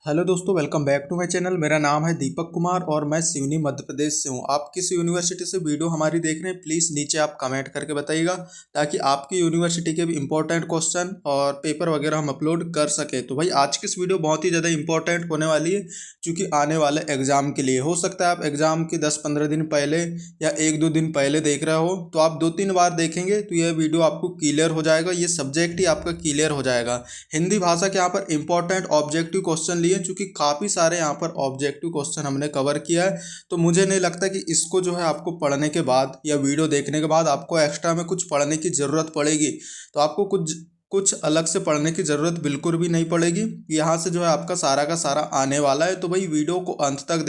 Hello दोस्तों, welcome back to my channel. मेरा नाम है दीपक कुमार और मैं सिवनी मध्य प्रदेश से हूँ। आप किस यूनिवर्सिटी से वीडियो हमारी देख रहे हैं, प्लीज़ नीचे आप कमेंट करके बताइएगा ताकि आपकी यूनिवर्सिटी के भी इंपॉर्टेंट क्वेश्चन और पेपर वगैरह हम अपलोड कर सकें। तो भाई आज की इस वीडियो बहुत ही ज़्यादा इंपॉर्टेंट होने वाली है, क्योंकि आने वाले एग्जाम के लिए हो सकता है आप एग्जाम के 10-15 दिन पहले या 1-2 दिन पहले देख रहे हो, तो आप 2-3 बार देखेंगे तो यह वीडियो आपको क्लियर हो जाएगा, ये सब्जेक्ट ही आपका क्लियर हो जाएगा। हिंदी भाषा के यहाँ पर इंपॉर्टेंट ऑब्जेक्टिव क्वेश्चन लिए, चूँकि काफ़ी सारे यहाँ पर ऑब्जेक्टिव क्वेश्चन हमने कवर किया है, तो मुझे नहीं लगता कि इसको जो है आपको पढ़ने के बाद या वीडियो देखने के बाद आपको एक्स्ट्रा में कुछ पढ़ने की ज़रूरत पड़ेगी। तो आपको कुछ कुछ अलग से पढ़ने की ज़रूरत बिल्कुल भी नहीं पड़ेगी। यहाँ से जो है आपका सारा का सारा आने वाला है। तो भाई वीडियो को अंत तक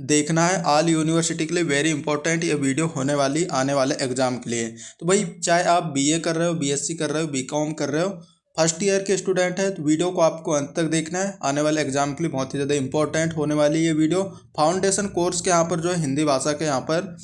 देखना है। ऑल यूनिवर्सिटी के लिए वेरी इंपॉर्टेंट ये वीडियो होने वाली आने वाले एग्जाम के लिए। तो भाई चाहे आप बीए कर रहे हो, बीएससी कर रहे हो, बीकॉम कर रहे हो, फर्स्ट ईयर के स्टूडेंट हैं, तो वीडियो को आपको अंत तक देखना है। आने वाले एग्जाम के लिए बहुत ही ज़्यादा इंपॉर्टेंट होने वाली है ये वीडियो। फाउंडेशन कोर्स के यहाँ पर जो है हिंदी भाषा के यहाँ पर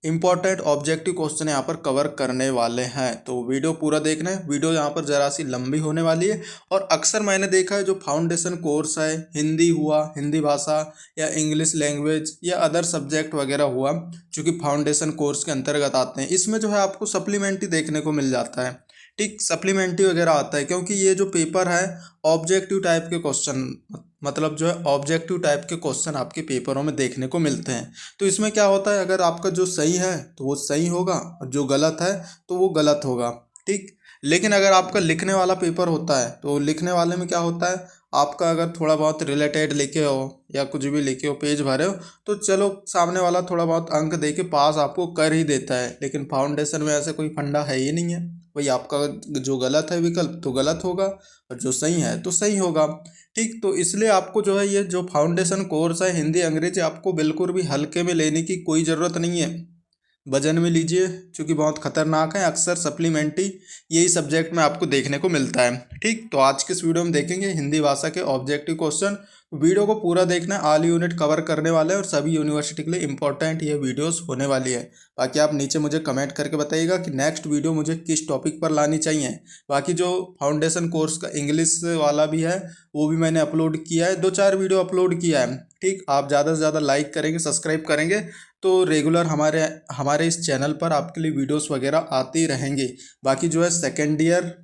इंपॉर्टेंट ऑब्जेक्टिव क्वेश्चन यहाँ पर कवर करने वाले हैं, तो वीडियो पूरा देखना है। वीडियो यहाँ पर ज़रा सी लंबी होने वाली है। और अक्सर मैंने देखा है जो फाउंडेशन कोर्स है, हिंदी हुआ, हिंदी भाषा या इंग्लिश लैंग्वेज या अदर सब्जेक्ट वगैरह हुआ, चूँकि फाउंडेशन कोर्स के अंतर्गत आते हैं, इसमें जो है आपको सप्लीमेंट्री देखने को मिल जाता है। ठीक, सप्लीमेंट्री वगैरह आता है, क्योंकि ये जो पेपर है ऑब्जेक्टिव टाइप के क्वेश्चन, मतलब जो है ऑब्जेक्टिव टाइप के क्वेश्चन आपके पेपरों में देखने को मिलते हैं। तो इसमें क्या होता है, अगर आपका जो सही है तो वो सही होगा और जो गलत है तो वो गलत होगा। ठीक, लेकिन अगर आपका लिखने वाला पेपर होता है तो लिखने वाले में क्या होता है, आपका अगर थोड़ा बहुत रिलेटेड लिखे हो या कुछ भी लिखे हो, पेज भरे हो, तो चलो सामने वाला थोड़ा बहुत अंक दे के पास आपको कर ही देता है। लेकिन फाउंडेशन में ऐसा कोई फंडा है ही नहीं है। भाई आपका जो गलत है विकल्प तो गलत होगा और जो सही है तो सही होगा। ठीक, तो इसलिए आपको जो है ये जो फाउंडेशन कोर्स है हिंदी अंग्रेजी, आपको बिल्कुल भी हल्के में लेने की कोई ज़रूरत नहीं है। वजन में लीजिए, क्योंकि बहुत खतरनाक है। अक्सर सप्लीमेंट्री यही सब्जेक्ट में आपको देखने को मिलता है। ठीक, तो आज के इस वीडियो में देखेंगे हिंदी भाषा के ऑब्जेक्टिव क्वेश्चन। वीडियो को पूरा देखना है, ऑल यूनिट कवर करने वाले हैं और सभी यूनिवर्सिटी के लिए इंपॉर्टेंट ये वीडियोस होने वाली है। बाकी आप नीचे मुझे कमेंट करके बताइएगा कि नेक्स्ट वीडियो मुझे किस टॉपिक पर लानी चाहिए। बाकी जो फाउंडेशन कोर्स का इंग्लिश वाला भी है वो भी मैंने अपलोड किया है, 2-4 वीडियो अपलोड किया है। ठीक, आप ज़्यादा से ज़्यादा लाइक करेंगे, सब्सक्राइब करेंगे तो रेगुलर हमारे हमारे इस चैनल पर आपके लिए वीडियोस वगैरह आती रहेंगी। बाकी जो है सेकेंड ईयर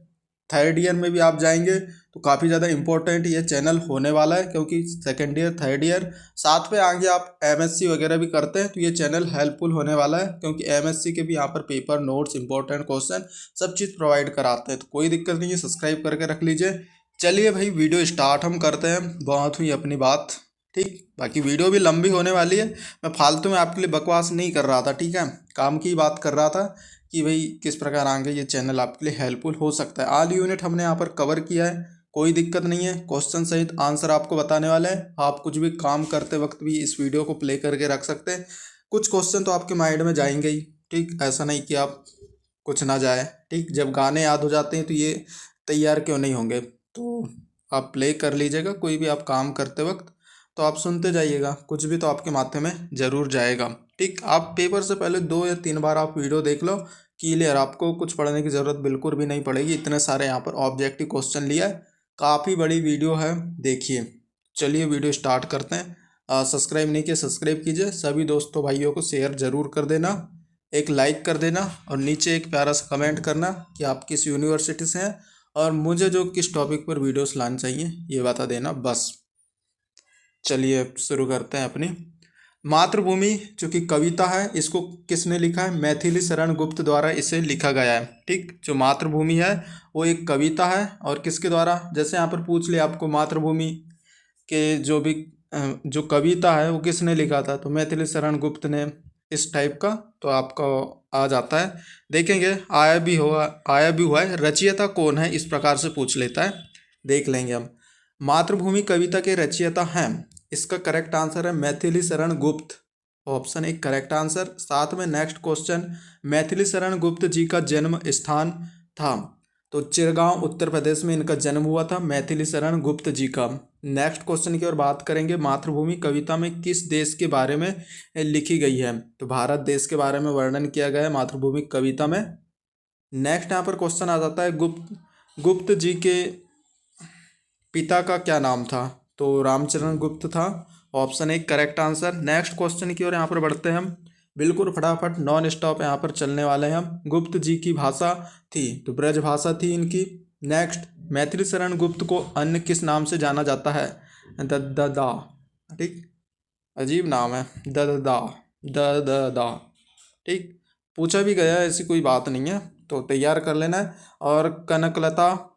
थर्ड ईयर में भी आप जाएंगे तो काफ़ी ज़्यादा इंपॉर्टेंट ये चैनल होने वाला है, क्योंकि सेकेंड ईयर थर्ड ईयर साथ में आगे आप एमएससी वगैरह भी करते हैं तो ये चैनल हेल्पफुल होने वाला है, क्योंकि एमएससी के भी यहाँ पर पेपर नोट्स, इंपॉर्टेंट क्वेश्चन सब चीज़ प्रोवाइड कराते हैं। तो कोई दिक्कत नहीं है, सब्सक्राइब करके रख लीजिए। चलिए भाई वीडियो स्टार्ट हम करते हैं। बहुत हुई अपनी बात। ठीक, बाकी वीडियो भी लंबी होने वाली है। मैं फालतू में आपके लिए बकवास नहीं कर रहा था, ठीक है, काम की बात कर रहा था कि भाई किस प्रकार आगे ये चैनल आपके लिए हेल्पफुल हो सकता है। ऑल यूनिट हमने यहाँ पर कवर किया है, कोई दिक्कत नहीं है। क्वेश्चन सहित आंसर आपको बताने वाले हैं। आप कुछ भी काम करते वक्त भी इस वीडियो को प्ले करके रख सकते हैं। कुछ क्वेश्चन तो आपके माइंड में जाएंगे ही। ठीक, ऐसा नहीं कि आप कुछ ना जाए। ठीक, जब गाने याद हो जाते हैं तो ये तैयार क्यों नहीं होंगे। तो आप प्ले कर लीजिएगा कोई भी आप काम करते वक्त, तो आप सुनते जाइएगा, कुछ भी तो आपके माथे में ज़रूर जाएगा। ठीक, आप पेपर से पहले 2 या 3 बार आप वीडियो देख लो, क्लियर, आपको कुछ पढ़ने की ज़रूरत बिल्कुल भी नहीं पड़ेगी। इतने सारे यहाँ पर ऑब्जेक्टिव क्वेश्चन लिया है, काफ़ी बड़ी वीडियो है, देखिए। चलिए वीडियो स्टार्ट करते हैं। सब्सक्राइब नहीं किया सब्सक्राइब कीजिए, सभी दोस्तों भाइयों को शेयर ज़रूर कर देना, एक लाइक कर देना और नीचे एक प्यारा सा कमेंट करना कि आप किस यूनिवर्सिटी से हैं और मुझे जो किस टॉपिक पर वीडियोस लानी चाहिए ये बता देना बस। चलिए शुरू करते हैं अपनी मातृभूमि, जो कि कविता है, इसको किसने लिखा है, मैथिली शरण गुप्त द्वारा इसे लिखा गया है। ठीक, जो मातृभूमि है वो एक कविता है और किसके द्वारा, जैसे यहाँ पर पूछ लिया आपको मातृभूमि के जो भी जो कविता है वो किसने लिखा था, तो मैथिली शरण गुप्त ने, इस टाइप का तो आपका आ जाता है। देखेंगे आया भी हुआ है, रचयिता कौन है, इस प्रकार से पूछ लेता है, देख लेंगे हम। मातृभूमि कविता के रचयिता हैं, इसका करेक्ट आंसर है मैथिली शरण गुप्त, ऑप्शन एक करेक्ट आंसर। साथ में नेक्स्ट क्वेश्चन, मैथिली शरण गुप्त जी का जन्म स्थान था, तो चिरगांव उत्तर प्रदेश में इनका जन्म हुआ था, मैथिली शरण गुप्त जी का। नेक्स्ट क्वेश्चन की ओर बात करेंगे, मातृभूमि कविता में किस देश के बारे में लिखी गई है, तो भारत देश के बारे में वर्णन किया गया है मातृभूमि कविता में। नेक्स्ट यहाँ पर क्वेश्चन आ जाता है, गुप्त जी के पिता का क्या नाम था, तो रामचरण गुप्त था। Option A correct answer. Next question की ओर यहाँ पर बढ़ते हैं हम, बिल्कुल फटाफट नॉन स्टॉप यहाँ पर चलने वाले हैं हम। गुप्त जी की भाषा थी तो ब्रज भाषा थी इनकी। नेक्स्ट, मैथिली शरण गुप्त को अन्य किस नाम से जाना जाता है? दद्दा। ठीक, अजीब नाम है, दद्दा, दद्दा। ठीक, पूछा भी गया है, ऐसी कोई बात नहीं है, तो तैयार कर लेना है। और कनकलता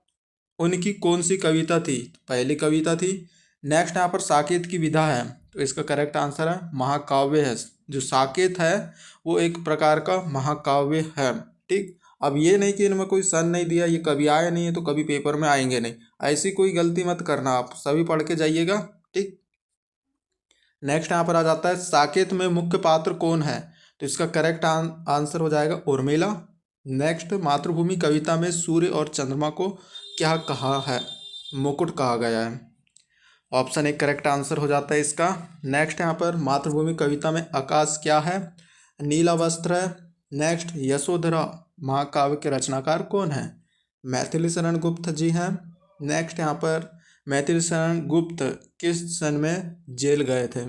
उनकी कौन सी कविता थी? पहली कविता थी। नेक्स्ट यहाँ पर साकेत की विधा है, तो इसका करेक्ट आंसर है महाकाव्य है। जो साकेत है वो एक प्रकार का महाकाव्य है। ठीक, अब ये नहीं कि इनमें कोई सन नहीं दिया, ये कभी आए नहीं है तो कभी पेपर में आएंगे नहीं, ऐसी कोई गलती मत करना, आप सभी पढ़ के जाइएगा। ठीक, नेक्स्ट यहाँ पर आ जाता है साकेत में मुख्य पात्र कौन है? तो इसका करेक्ट आंसर हो जाएगा उर्मिला। नेक्स्ट, मातृभूमि कविता में सूर्य और चंद्रमा को क्या कहा है? मुकुट कहा गया है। ऑप्शन एक करेक्ट आंसर हो जाता है इसका। नेक्स्ट यहाँ पर मातृभूमि कविता में आकाश क्या है? नीला वस्त्र है। नेक्स्ट, यशोधरा महाकाव्य के रचनाकार कौन है? मैथिली शरण गुप्त जी हैं। नेक्स्ट यहाँ पर मैथिली शरण गुप्त किस सन में जेल गए थे?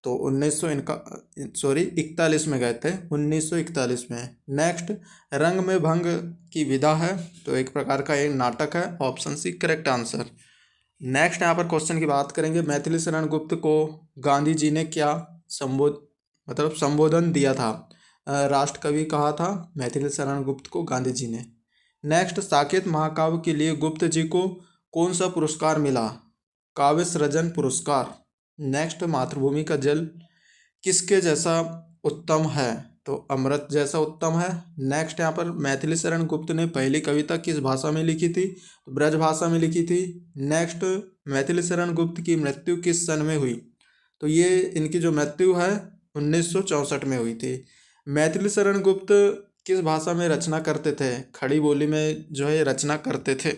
तो 1941 में गए थे, 1941 में। नेक्स्ट, रंग में भंग की विधा है, तो एक प्रकार का एक नाटक है। Option C correct answer. Next यहाँ पर क्वेश्चन की बात करेंगे, मैथिली शरण गुप्त को गांधी जी ने क्या संबोधन दिया था? राष्ट्र कवि कहा था मैथिली शरण गुप्त को गांधी जी ने। नेक्स्ट, साकेत महाकाव्य के लिए गुप्त जी को कौन सा पुरस्कार मिला? काव्य सृजन पुरस्कार। नेक्स्ट, मातृभूमि का जल किसके जैसा उत्तम है? तो अमृत जैसा उत्तम है। नेक्स्ट, यहाँ पर मैथिली शरण गुप्त ने पहली कविता किस भाषा में लिखी थी? तो ब्रज भाषा में लिखी थी। नेक्स्ट, मैथिली शरण गुप्त की मृत्यु किस सन में हुई? तो ये इनकी जो मृत्यु है 1964 में हुई थी। मैथिली शरण गुप्त किस भाषा में रचना करते थे? खड़ी बोली में जो है रचना करते थे।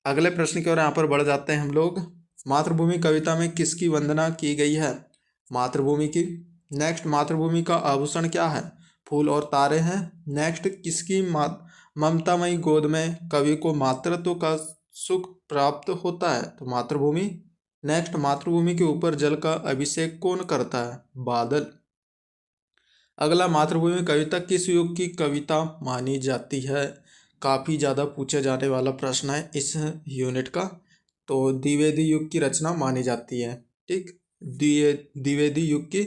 अगले प्रश्न की ओर यहाँ पर बढ़ जाते हैं हम लोग। मातृभूमि कविता में किसकी वंदना की गई है? मातृभूमि की। नेक्स्ट, मातृभूमि का आभूषण क्या है? फूल और तारे हैं। नेक्स्ट, किसकी ममतामयी गोद में कवि को मातृत्व का सुख प्राप्त होता है? तो मातृभूमि। नेक्स्ट, मातृभूमि के ऊपर जल का अभिषेक कौन करता है? बादल। अगला, मातृभूमि कविता किस युग की कविता मानी जाती है? काफ़ी ज़्यादा पूछे जाने वाला प्रश्न है इस यूनिट का। तो द्विवेदी युग की रचना मानी जाती है। ठीक, द्विवेदी युग की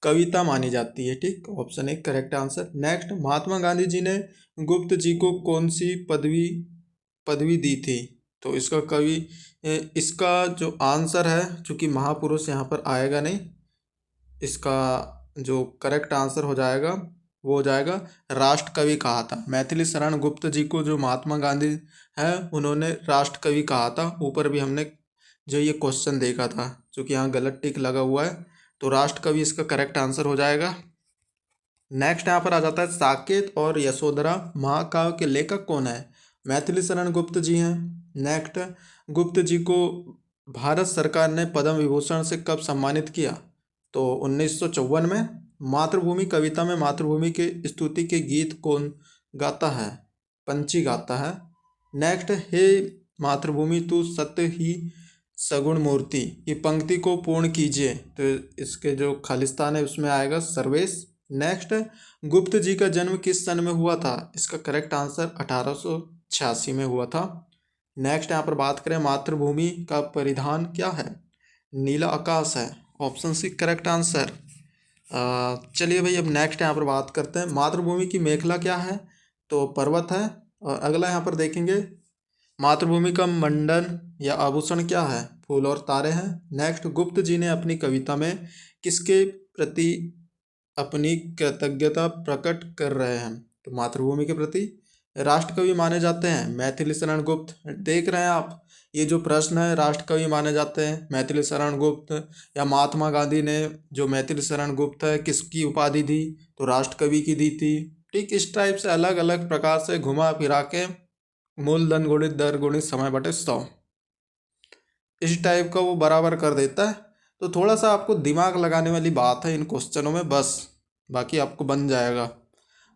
कविता मानी जाती है। ठीक, ऑप्शन एक correct answer. Next, Mahatma Gandhi ji ने गुप्त जी को कौन सी पदवी दी थी? तो इसका जो आंसर है, चूँकि महापुरुष यहाँ पर आएगा नहीं, इसका जो करेक्ट आंसर हो जाएगा वो हो जाएगा राष्ट्र कवि कहा था। मैथिली शरण गुप्त जी को जो महात्मा गांधी है उन्होंने राष्ट्र कवि कहा था। ऊपर भी हमने जो ये क्वेश्चन देखा था, क्योंकि यहाँ गलत टिक लगा हुआ है, तो राष्ट्र कवि इसका करेक्ट आंसर हो जाएगा। नेक्स्ट यहाँ पर आ जाता है साकेत और यशोधरा महाकाव्य के लेखक कौन है? मैथिली शरण गुप्त जी हैं। नेक्स्ट, गुप्त जी को भारत सरकार ने पद्म विभूषण से कब सम्मानित किया? तो 1954 में। मातृभूमि कविता में मातृभूमि के स्तुति के गीत कौन गाता है? पंछी गाता है। नेक्स्ट, हे मातृभूमि तू सत्य ही सगुण मूर्ति, ये पंक्ति को पूर्ण कीजिए, तो इसके जो खालिस्तान है उसमें आएगा सर्वेश। नेक्स्ट, गुप्त जी का जन्म किस सन में हुआ था? इसका करेक्ट आंसर 1886 में हुआ था। नेक्स्ट यहाँ पर बात करें, मातृभूमि का परिधान क्या है? नीला आकाश है। Option C correct answer. चलिए भाई, अब नेक्स्ट यहाँ पर बात करते हैं, मातृभूमि की मेखला क्या है? तो पर्वत है। और अगला यहाँ पर देखेंगे, मातृभूमि का मंडन या आभूषण क्या है? फूल और तारे हैं। नेक्स्ट, गुप्त जी ने अपनी कविता में किसके प्रति अपनी कृतज्ञता प्रकट कर रहे हैं? तो मातृभूमि के प्रति। राष्ट्रकवि माने जाते हैं मैथिली शरण गुप्त। देख रहे हैं आप, ये जो प्रश्न है, राष्ट्रकवि माने जाते हैं मैथिली शरण गुप्त, या महात्मा गांधी ने जो मैथिली शरण गुप्त है किसकी उपाधि दी? तो राष्ट्रकवि की दी थी। ठीक, इस टाइप से अलग अलग प्रकार से घुमा फिरा के मूलधन गुणित दर गुणित समय बटे 100, इस टाइप का वो बराबर कर देता है। तो थोड़ा सा आपको दिमाग लगाने वाली बात है इन क्वेश्चनों में बस, बाकी आपको बन जाएगा।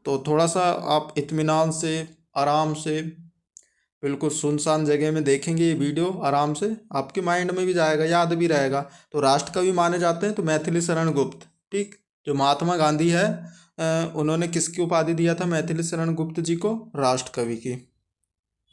तो थोड़ा सा आप इत्मीनान से, आराम से बिल्कुल सुनसान जगह में देखेंगे ये वीडियो, आराम से आपके माइंड में भी जाएगा, याद भी रहेगा। तो राष्ट्र कवि माने जाते हैं तो मैथिली शरण गुप्त। ठीक, जो महात्मा गांधी है उन्होंने किसकी उपाधि दिया था मैथिली शरण गुप्त जी को? राष्ट्र कवि की।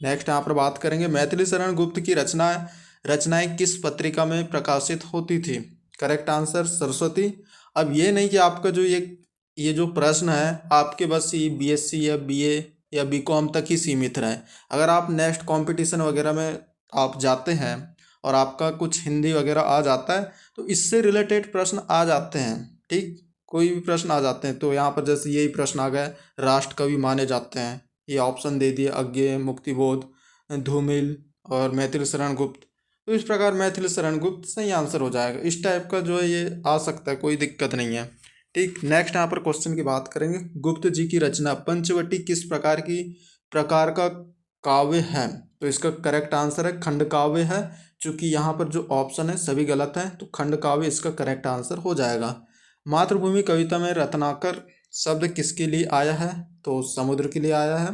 नेक्स्ट यहाँ पर बात करेंगे मैथिली शरण गुप्त की रचनाएं किस पत्रिका में प्रकाशित होती थी? Correct answer Saraswati. अब ये नहीं कि आपका जो ये जो प्रश्न है आपके बस ये बीएससी या बीए या बीकॉम तक ही सीमित रहे। अगर आप नेक्स्ट कंपटीशन वगैरह में आप जाते हैं और आपका कुछ हिंदी वगैरह आ जाता है तो इससे रिलेटेड प्रश्न आ जाते हैं। ठीक, कोई भी प्रश्न आ जाते हैं। तो यहाँ पर जैसे यही प्रश्न आ गया, राष्ट्र कवि माने जाते हैं, ये ऑप्शन दे दिए अज्ञेय, मुक्तिबोध, धूमिल और मैथिली शरण गुप्त। तो इस प्रकार मैथिली शरण गुप्त सही आंसर हो जाएगा। इस टाइप का जो है ये आ सकता है, कोई दिक्कत नहीं है। ठीक, नेक्स्ट यहाँ पर क्वेश्चन की बात करेंगे। गुप्त जी की रचना पंचवटी किस प्रकार का काव्य है? तो इसका करेक्ट आंसर है खंड काव्य है। चूंकि यहाँ पर जो ऑप्शन है सभी गलत हैं तो खंड काव्य इसका करेक्ट आंसर हो जाएगा। मातृभूमि कविता में रत्नाकर शब्द किसके लिए आया है? तो समुद्र के लिए आया है।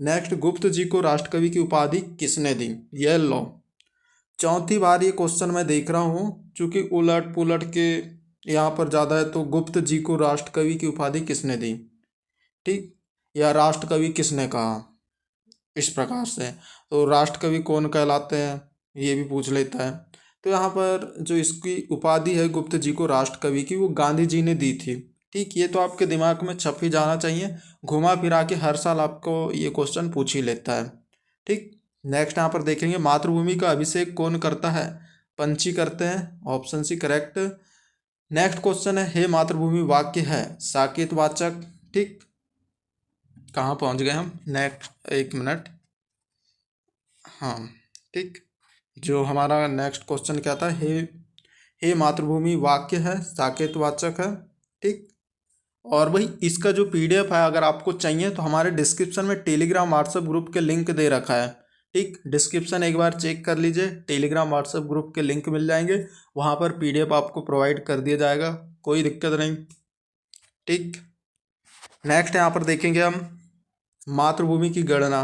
नेक्स्ट, गुप्त जी को राष्ट्रकवि की उपाधि किसने दी? ये लो, चौथी बार ये क्वेश्चन मैं देख रहा हूँ, चूंकि उलट पुलट के यहाँ पर ज़्यादा है। तो गुप्त जी को राष्ट्रकवि की उपाधि किसने दी? ठीक, या राष्ट्रकवि किसने कहा, इस प्रकार से। तो राष्ट्रकवि कौन कहलाते हैं ये भी पूछ लेता है। तो यहाँ पर जो इसकी उपाधि है गुप्त जी को राष्ट्रकवि की, वो गांधी जी ने दी थी। ठीक, ये तो आपके दिमाग में छप ही जाना चाहिए, घुमा फिरा के हर साल आपको ये क्वेश्चन पूछ ही लेता है। ठीक, नेक्स्ट यहाँ पर देखेंगे मातृभूमि का अभिषेक कौन करता है? पंछी करते हैं, option C correct. Next question है हे मातृभूमि वाक्य है साकेतवाचक। ठीक, कहाँ पहुँच गए हम? नेक्स्ट एक मिनट, हाँ ठीक, जो हमारा नेक्स्ट क्वेश्चन क्या था, हे मातृभूमि वाक्य है साकेतवाचक है। ठीक, और वही इसका जो पीडीएफ है अगर आपको चाहिए तो हमारे डिस्क्रिप्शन में टेलीग्राम व्हाट्सएप ग्रुप के लिंक दे रखा है। ठीक, डिस्क्रिप्शन एक बार चेक कर लीजिए, टेलीग्राम व्हाट्सएप ग्रुप के लिंक मिल जाएंगे, वहाँ पर पीडीएफ आपको प्रोवाइड कर दिया जाएगा, कोई दिक्कत नहीं। ठीक, नेक्स्ट यहाँ पर देखेंगे हम मातृभूमि की गणना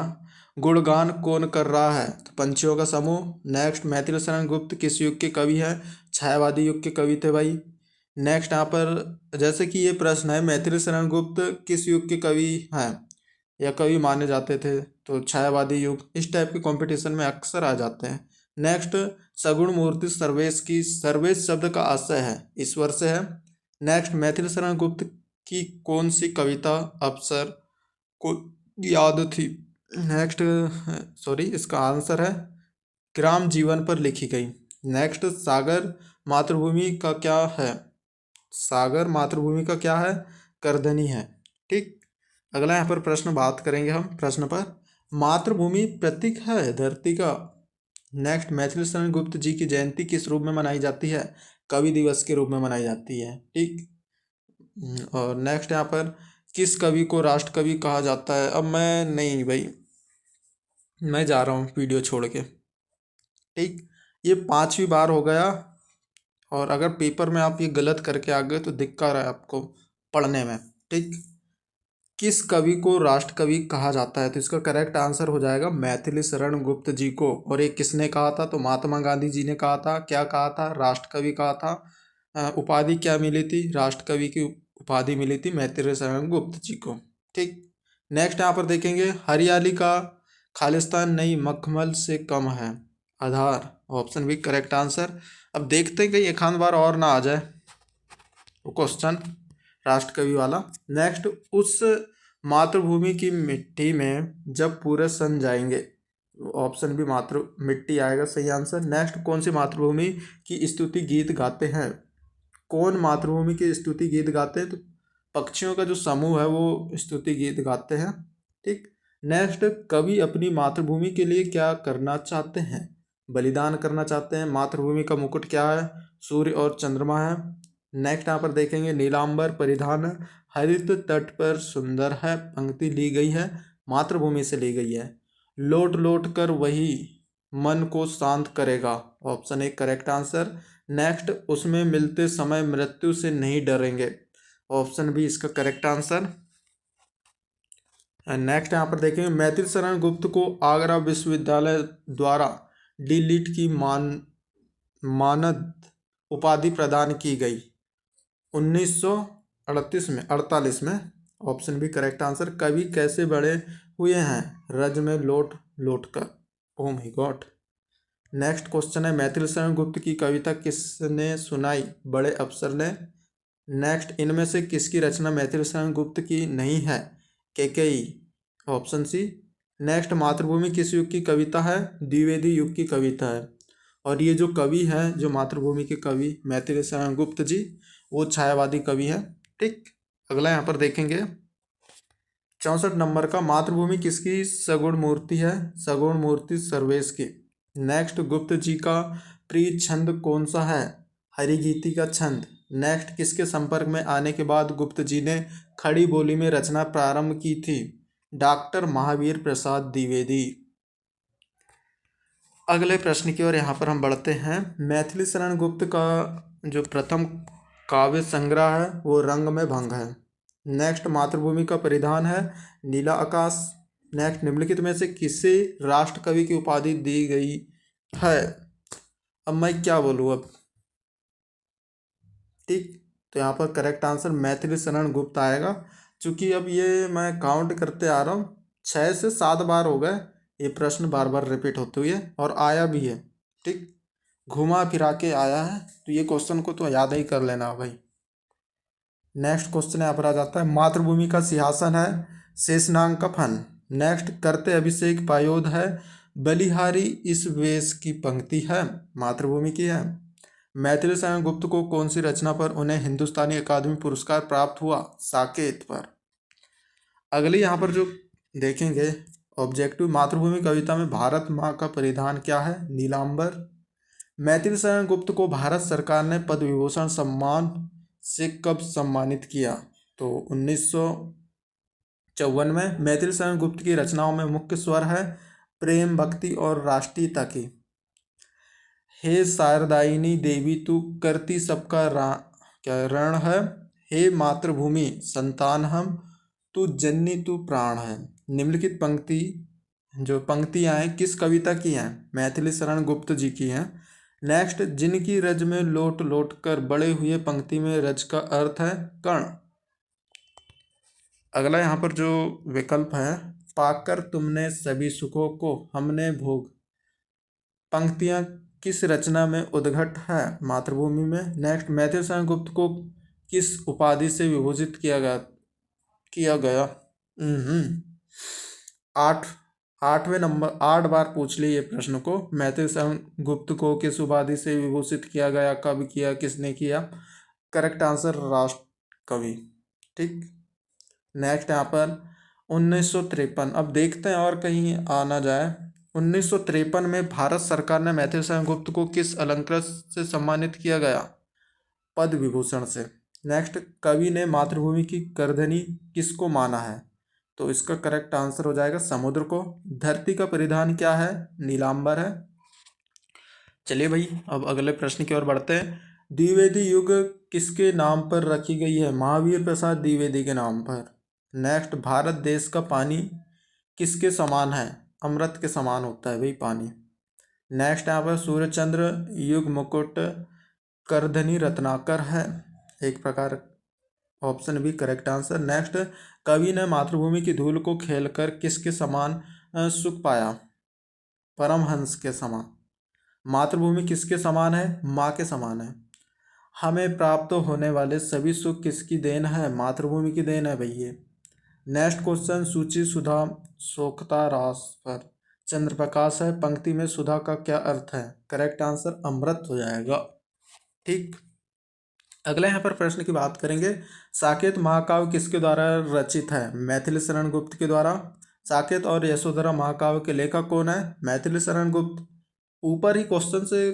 गुणगान कौन कर रहा है? तो पंछियों का समूह। नेक्स्ट, मैथिली शरण गुप्त किस युग के कवि हैं? छायावादी युग के कवि थे भाई। नेक्स्ट यहाँ पर जैसे कि ये प्रश्न है मैथिली शरण गुप्त किस युग के कवि हैं या कवि माने जाते थे? तो छायावादी युग। इस टाइप के कंपटीशन में अक्सर आ जाते हैं। नेक्स्ट, सगुण मूर्ति सर्वेश की, सर्वेश शब्द का आशय है ईश्वर से है। नेक्स्ट, मैथिली शरण गुप्त की कौन सी कविता अफसर को याद थी? नेक्स्ट, सॉरी, इसका आंसर है ग्राम जीवन पर लिखी गई। नेक्स्ट, सागर मातृभूमि का क्या है? सागर मातृभूमि का क्या है? करधनी है। ठीक, अगला यहाँ पर प्रश्न बात करेंगे हम प्रश्न पर, मातृभूमि प्रतीक है धरती का। नेक्स्ट, मैथिली शरण गुप्त जी की जयंती किस रूप में मनाई जाती है? कवि दिवस के रूप में मनाई जाती है। ठीक, और नेक्स्ट यहाँ पर किस कवि को राष्ट्रकवि कहा जाता है? अब मैं नहीं भाई, मैं जा रहा हूँ वीडियो छोड़ के। ठीक, ये 5वीं बार हो गया और अगर पेपर में आप ये गलत करके आ गए तो दिक्कत है आपको पढ़ने में। ठीक, किस कवि को राष्ट्रकवि कहा जाता है? तो इसका करेक्ट आंसर हो जाएगा मैथिली शरण गुप्त जी को। और ये किसने कहा था? तो महात्मा गांधी जी ने कहा था। क्या कहा था? राष्ट्रकवि कहा था। उपाधि क्या मिली थी? राष्ट्रकवि की उपाधि मिली थी मैथिली शरण गुप्त जी को। ठीक, नेक्स्ट यहाँ पर देखेंगे हरियाली का खालिस्तान नई मखमल से कम है। आधार, ऑप्शन बी करेक्ट आंसर। अब देखते हैं कहीं एक आध बार और ना आ जाए वो क्वेश्चन राष्ट्रकवि वाला। नेक्स्ट, उस मातृभूमि की मिट्टी में जब पूरे सन जाएंगे, ऑप्शन बी मातृ मिट्टी आएगा सही आंसर। नेक्स्ट, कौन सी मातृभूमि की स्तुति गीत गाते हैं? कौन मातृभूमि की स्तुति गीत गाते हैं? तो पक्षियों का जो समूह है वो स्तुति गीत गाते हैं। ठीक, नेक्स्ट, कवि अपनी मातृभूमि के लिए क्या करना चाहते हैं? बलिदान करना चाहते हैं। मातृभूमि का मुकुट क्या है? सूर्य और चंद्रमा है। नेक्स्ट यहाँ पर देखेंगे नीलांबर परिधान हरित तट पर सुंदर है, पंक्ति ली गई है, मातृभूमि से ली गई है। लौट लौट कर वही मन को शांत करेगा, option A correct answer. Next, उसमें मिलते समय मृत्यु से नहीं डरेंगे, ऑप्शन बी इसका करेक्ट आंसर। नेक्स्ट यहाँ पर देखेंगे, मैथिली शरण गुप्त को आगरा विश्वविद्यालय द्वारा डी.लिट की मानद उपाधि प्रदान की गई 1938 में 48 में। Option B correct answer. कवि कैसे बड़े हुए हैं, रज में लोट लोट कर। Oh my God. Next question है, मैथिली शरण गुप्त की कविता किसने सुनाई, बड़े अफसर ने। नेक्स्ट, इनमें से किसकी रचना मैथिली शरण गुप्त की नहीं है, कैकेयी। Option C. नेक्स्ट, मातृभूमि किस युग की कविता है, द्विवेदी युग की कविता है। और ये जो कवि हैं, जो मातृभूमि के कवि मैथिली शरण गुप्त जी, वो छायावादी कवि हैं। ठीक। अगला यहाँ पर देखेंगे 64 नंबर का, मातृभूमि किसकी सगुण मूर्ति है, सगुण मूर्ति सर्वेश की। नेक्स्ट, गुप्त जी का प्रिय छंद कौन सा है, हरिगीति का छंद। नेक्स्ट, किसके संपर्क में आने के बाद गुप्त जी ने खड़ी बोली में रचना प्रारंभ की थी, डॉक्टर महावीर प्रसाद द्विवेदी। अगले प्रश्न की ओर यहाँ पर हम बढ़ते हैं। मैथिली शरण गुप्त का जो प्रथम काव्य संग्रह है वो रंग में भंग है। नेक्स्ट, मातृभूमि का परिधान है नीला आकाश। नेक्स्ट, निम्नलिखित में से किसे राष्ट्रकवि की उपाधि दी गई है। अब मैं क्या बोलूँ अब। ठीक, तो यहाँ पर करेक्ट आंसर मैथिली शरण गुप्त आएगा। चूँकि अब ये मैं काउंट करते आ रहा हूँ, 6 से 7 बार हो गए ये प्रश्न बार बार रिपीट होते हुए, और आया भी है। ठीक, घुमा फिरा के आया है, तो ये क्वेश्चन को तो याद ही कर लेना भाई। नेक्स्ट क्वेश्चन यहाँ पर आ जाता है, मातृभूमि का सिंहासन है शेषनाग का फन। नेक्स्ट, करते अभिषेक पायोद है बलिहारी इस वेश की पंक्ति है, मातृभूमि की है। मैथिली शरण गुप्त को कौन सी रचना पर उन्हें हिंदुस्तानी अकादमी पुरस्कार प्राप्त हुआ, साकेत पर। अगली यहाँ पर जो देखेंगे ऑब्जेक्टिव, मातृभूमि कविता में भारत माँ का परिधान क्या है, नीलांबर। मैथिली शरण गुप्त को भारत सरकार ने पद्म विभूषण सम्मान से कब सम्मानित किया, तो 1954 में। मैथिली शरण गुप्त की रचनाओं में मुख्य स्वर है प्रेम, भक्ति और राष्ट्रीयता की। हे शारदायिनी देवी तू करती सबका क्या रण है, हे मातृभूमि संतान हम, तू जननी तू प्राण है। निम्नलिखित जो पंक्तियाँ हैं किस कविता की हैं, मैथिली शरण गुप्त जी की हैं। नेक्स्ट, जिनकी रज में लोट लोट कर बड़े हुए, पंक्ति में रज का अर्थ है कर्ण। अगला यहाँ पर जो विकल्प है, पाकर तुमने सभी सुखों को हमने भोग, पंक्तियाँ किस रचना में उद्घट है, मातृभूमि में। नेक्स्ट, मैथिली शरण गुप्त को किस उपाधि से विभूषित किया गया। 8वें नंबर 8 बार पूछ लिए ये प्रश्न को, मैथिली शरण गुप्त को किस उपाधि से विभूषित किया गया, कब किया, किसने किया। करेक्ट आंसर राष्ट्र कवि। ठीक। नेक्स्ट यहाँ पर 1953, अब देखते हैं और कहीं आ ना जाए। 1953 में भारत सरकार ने मैथिली शरण गुप्त को किस अलंकृत से सम्मानित किया गया, पद्म विभूषण से। नेक्स्ट, कवि ने मातृभूमि की करधनी किसको माना है, तो इसका करेक्ट आंसर हो जाएगा समुद्र को। धरती का परिधान क्या है, नीलांबर है। चलिए भाई, अब अगले प्रश्न की ओर बढ़ते हैं। द्विवेदी युग किसके नाम पर रखी गई है, महावीर प्रसाद द्विवेदी के नाम पर। नेक्स्ट, भारत देश का पानी किसके समान है, अमृत के समान होता है भाई पानी। नेक्स्ट, यहाँ पर सूर्य चंद्र युग मुकुट करधनी रत्नाकर है, एक प्रकार। Option B correct answer. Next, कवि ने मातृभूमि की धूल को खेलकर किसके समान सुख पाया, परमहंस के समान। मातृभूमि किसके समान है, माँ के समान है। हमें प्राप्त होने वाले सभी सुख किसकी देन है, मातृभूमि की देन है भैया। नेक्स्ट क्वेश्चन, सूची सुधा सोखता रास पर चंद्रप्रकाश है, पंक्ति में सुधा का क्या अर्थ है, करेक्ट आंसर अमृत हो जाएगा। ठीक। अगले यहाँ पर प्रश्न की बात करेंगे, साकेत महाकाव्य किसके द्वारा रचित है, मैथिली शरण गुप्त के द्वारा। साकेत और यशोधरा महाकाव्य के लेखक कौन है, मैथिली शरण गुप्त। ऊपर ही क्वेश्चन से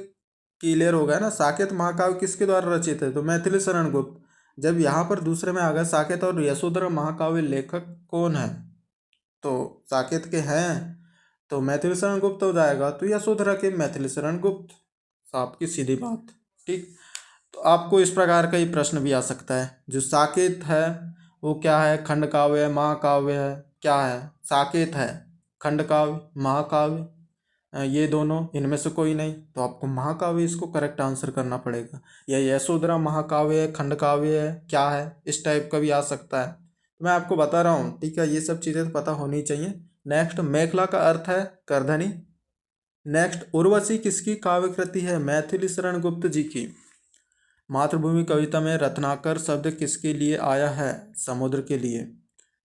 क्लियर हो गया ना, साकेत महाकाव्य किसके द्वारा रचित है, तो मैथिली शरण गुप्त। जब यहाँ पर दूसरे में आ गया साकेत और यशोधरा महाकाव्य लेखक कौन है, तो साकेत के हैं तो मैथिली शरण गुप्त हो जाएगा, तो यशोधरा के मैथिली शरण गुप्त, आपकी सीधी बात। ठीक। तो आपको इस प्रकार का ही प्रश्न भी आ सकता है, जो साकेत है वो क्या है, खंड काव्य है, महाकाव्य है, क्या है? साकेत है, खंडकाव्य, महाकाव्य, ये दोनों, इनमें से कोई नहीं, तो आपको महाकाव्य इसको करेक्ट आंसर करना पड़ेगा। या यशोधरा महाकाव्य है, खंडकाव्य है, क्या है, इस टाइप का भी आ सकता है। तो मैं आपको बता रहा हूँ, ठीक है, ये सब चीज़ें तो पता होनी चाहिए। नेक्स्ट, मेखला का अर्थ है करधनी। नेक्स्ट, उर्वशी किसकी काव्य कृति है? मैथिली शरण गुप्त जी की। मातृभूमि कविता में रत्नाकर शब्द किसके लिए आया है? समुद्र के लिए।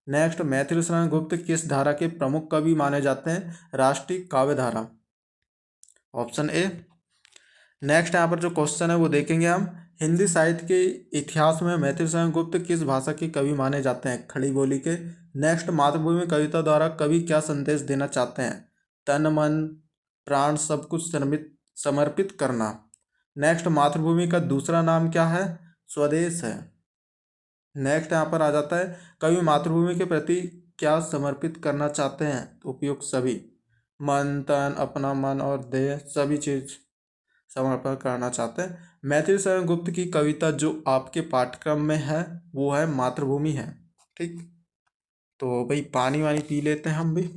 नेक्स्ट, मैथिली शरण गुप्त किस धारा के प्रमुख कवि माने जाते हैं? राष्ट्रीय काव्य धारा, ऑप्शन ए। नेक्स्ट यहाँ पर जो क्वेश्चन है वो देखेंगे हम। हिंदी साहित्य के इतिहास में मैथिली शरण गुप्त किस भाषा के कवि माने जाते हैं? खड़ी बोली के। नेक्स्ट, मातृभूमि कविता द्वारा कवि क्या संदेश देना चाहते हैं? तन मन प्राण सब कुछ समर्पित करना। नेक्स्ट, मातृभूमि का दूसरा नाम क्या है? स्वदेश है। नेक्स्ट यहाँ पर आ जाता है, कवि मातृभूमि के प्रति क्या समर्पित करना चाहते हैं? उपयुक्त सभी, मन तन अपना मन और देह सभी चीज समर्पण करना चाहते हैं। मैथिली शरण गुप्त की कविता जो आपके पाठ्यक्रम में है वो है मातृभूमि है। ठीक, तो भाई पानी वानी पी लेते हैं हम भी,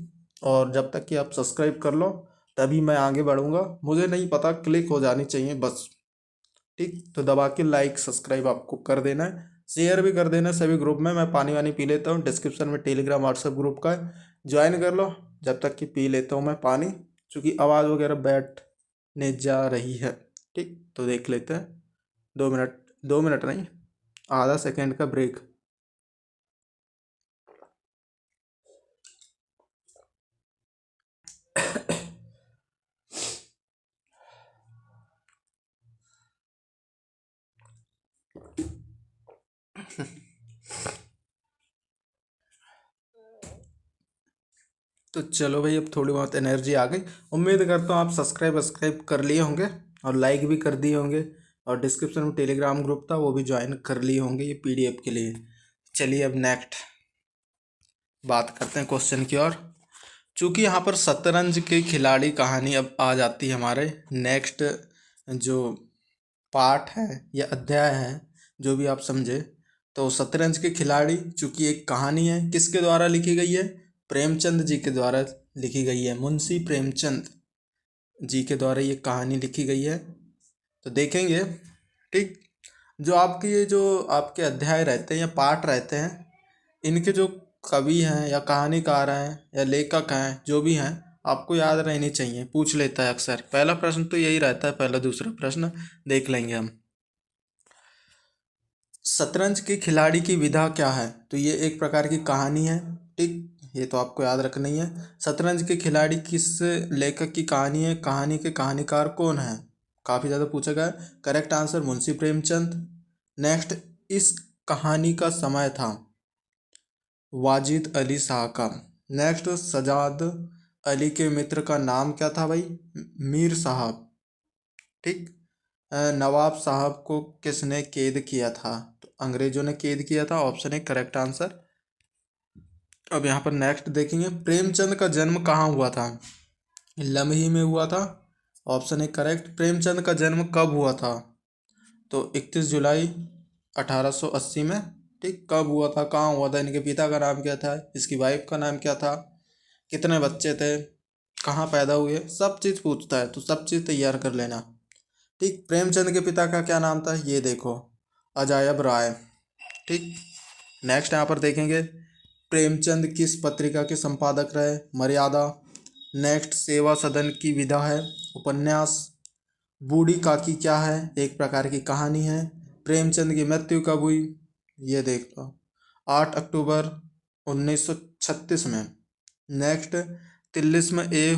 और जब तक कि आप सब्सक्राइब कर लो तभी मैं आगे बढ़ूंगा। मुझे नहीं पता, क्लिक हो जानी चाहिए बस। ठीक, तो दबा के लाइक सब्सक्राइब आपको कर देना है, शेयर भी कर देना सभी ग्रुप में। मैं पानी वानी पी लेता हूँ, डिस्क्रिप्शन में टेलीग्राम व्हाट्सएप ग्रुप का ज्वाइन कर लो, जब तक कि पी लेता हूँ मैं पानी, क्योंकि आवाज़ वगैरह बैठने जा रही है। ठीक, तो देख लेते हैं। 2 मिनट, 2 मिनट नहीं, आधा सेकेंड का ब्रेक। तो चलो भाई, अब थोड़ी बहुत एनर्जी आ गई। उम्मीद करता हूँ आप सब्सक्राइब कर लिए होंगे और लाइक भी कर दिए होंगे, और डिस्क्रिप्शन में टेलीग्राम ग्रुप था वो भी ज्वाइन कर लिए होंगे ये पीडीएफ के लिए। चलिए अब नेक्स्ट बात करते हैं क्वेश्चन की ओर। चूँकि यहाँ पर शतरंज के खिलाड़ी कहानी अब आ जाती है हमारे नेक्स्ट जो पाठ है या अध्याय है, जो भी आप समझे। तो शतरंज के खिलाड़ी चूँकि एक कहानी है, किसके द्वारा लिखी गई है? प्रेमचंद जी के द्वारा लिखी गई है। मुंशी प्रेमचंद जी के द्वारा ये कहानी लिखी गई है। तो देखेंगे, ठीक, जो आपके ये जो आपके अध्याय रहते हैं या पाठ रहते हैं, इनके जो कवि हैं या कहानीकार हैं या लेखक हैं, जो भी हैं, आपको याद रहनी चाहिए। पूछ लेता है अक्सर, पहला प्रश्न तो यही रहता है, पहला दूसरा प्रश्न देख लेंगे हम। शतरंज के खिलाड़ी की विधा क्या है? तो ये एक प्रकार की कहानी है। ठीक, ये तो आपको याद रखना ही है। शतरंज के खिलाड़ी किस लेखक की कहानी है? कहानी के कहानीकार कौन है? काफ़ी ज़्यादा पूछा गया है। Correct answer Munshi Premchand. Next, इस कहानी का समय था वाजिद अली शाह का। नेक्स्ट, सजाद अली के मित्र का नाम क्या था भाई? मीर साहब। ठीक, नवाब साहब को किसने कैद किया था? तो अंग्रेजों ने कैद किया था, ऑप्शन ए करेक्ट आंसर। अब यहाँ पर नेक्स्ट देखेंगे, प्रेमचंद का जन्म कहाँ हुआ था? लम्ही में हुआ था, ऑप्शन ए करेक्ट। प्रेमचंद का जन्म कब हुआ था? तो 31 जुलाई 1880 में। ठीक, कब हुआ था, कहाँ हुआ था, इनके पिता का नाम क्या था, इसकी वाइफ का नाम क्या था, कितने बच्चे थे, कहाँ पैदा हुए, सब चीज़ पूछता है, तो सब चीज़ तैयार कर लेना। ठीक, प्रेमचंद के पिता का क्या नाम था? ये देखो, अजायब राय। ठीक, नेक्स्ट यहाँ पर देखेंगे, प्रेमचंद किस पत्रिका के संपादक रहे? मर्यादा। नेक्स्ट, सेवा सदन की विधा है, उपन्यास। बूढ़ी काकी क्या है? एक प्रकार की कहानी है। प्रेमचंद की मृत्यु कब हुई? ये देख लो, 8 अक्टूबर 1936 में। नेक्स्ट, तिलिस्म ए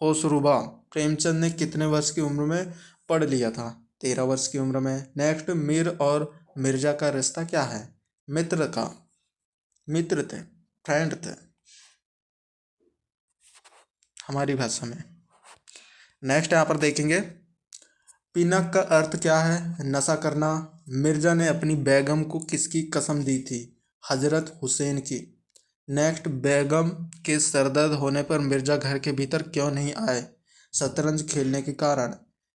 होशरुबा प्रेमचंद ने कितने वर्ष की उम्र में पढ़ लिया था? 13 वर्ष की उम्र में। नेक्स्ट, मीर और मिर्जा का रिश्ता क्या है? मित्र थे, फ्रेंड थे हमारी भाषा में। नेक्स्ट यहाँ पर देखेंगे, पिनक का अर्थ क्या है? नशा करना। मिर्जा ने अपनी बेगम को किसकी कसम दी थी? हजरत हुसैन की। नेक्स्ट, बेगम के सरदर्द होने पर मिर्जा घर के भीतर क्यों नहीं आए? शतरंज खेलने के कारण।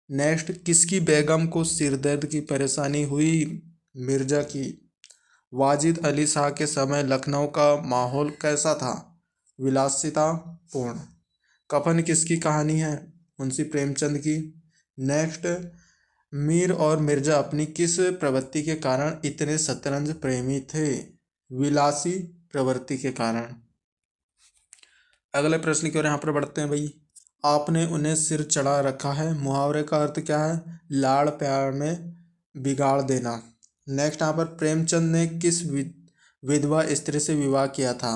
नेक्स्ट, किसकी बेगम को सिरदर्द की परेशानी हुई? मिर्जा की। वाजिद अली शाह के समय लखनऊ का माहौल कैसा था? विलासितापूर्ण। कफन किसकी कहानी है? मुंशी प्रेमचंद की। नेक्स्ट, मीर और मिर्जा अपनी किस प्रवृत्ति के कारण इतने शतरंज प्रेमी थे? विलासी प्रवृत्ति के कारण। अगले प्रश्न की ओर यहाँ पर बढ़ते हैं भाई। आपने उन्हें सिर चढ़ा रखा है, मुहावरे का अर्थ क्या है? लाड़ प्यार में बिगाड़ देना। नेक्स्ट यहाँ पर प्रेमचंद ने किस विधवा स्त्री से विवाह किया था?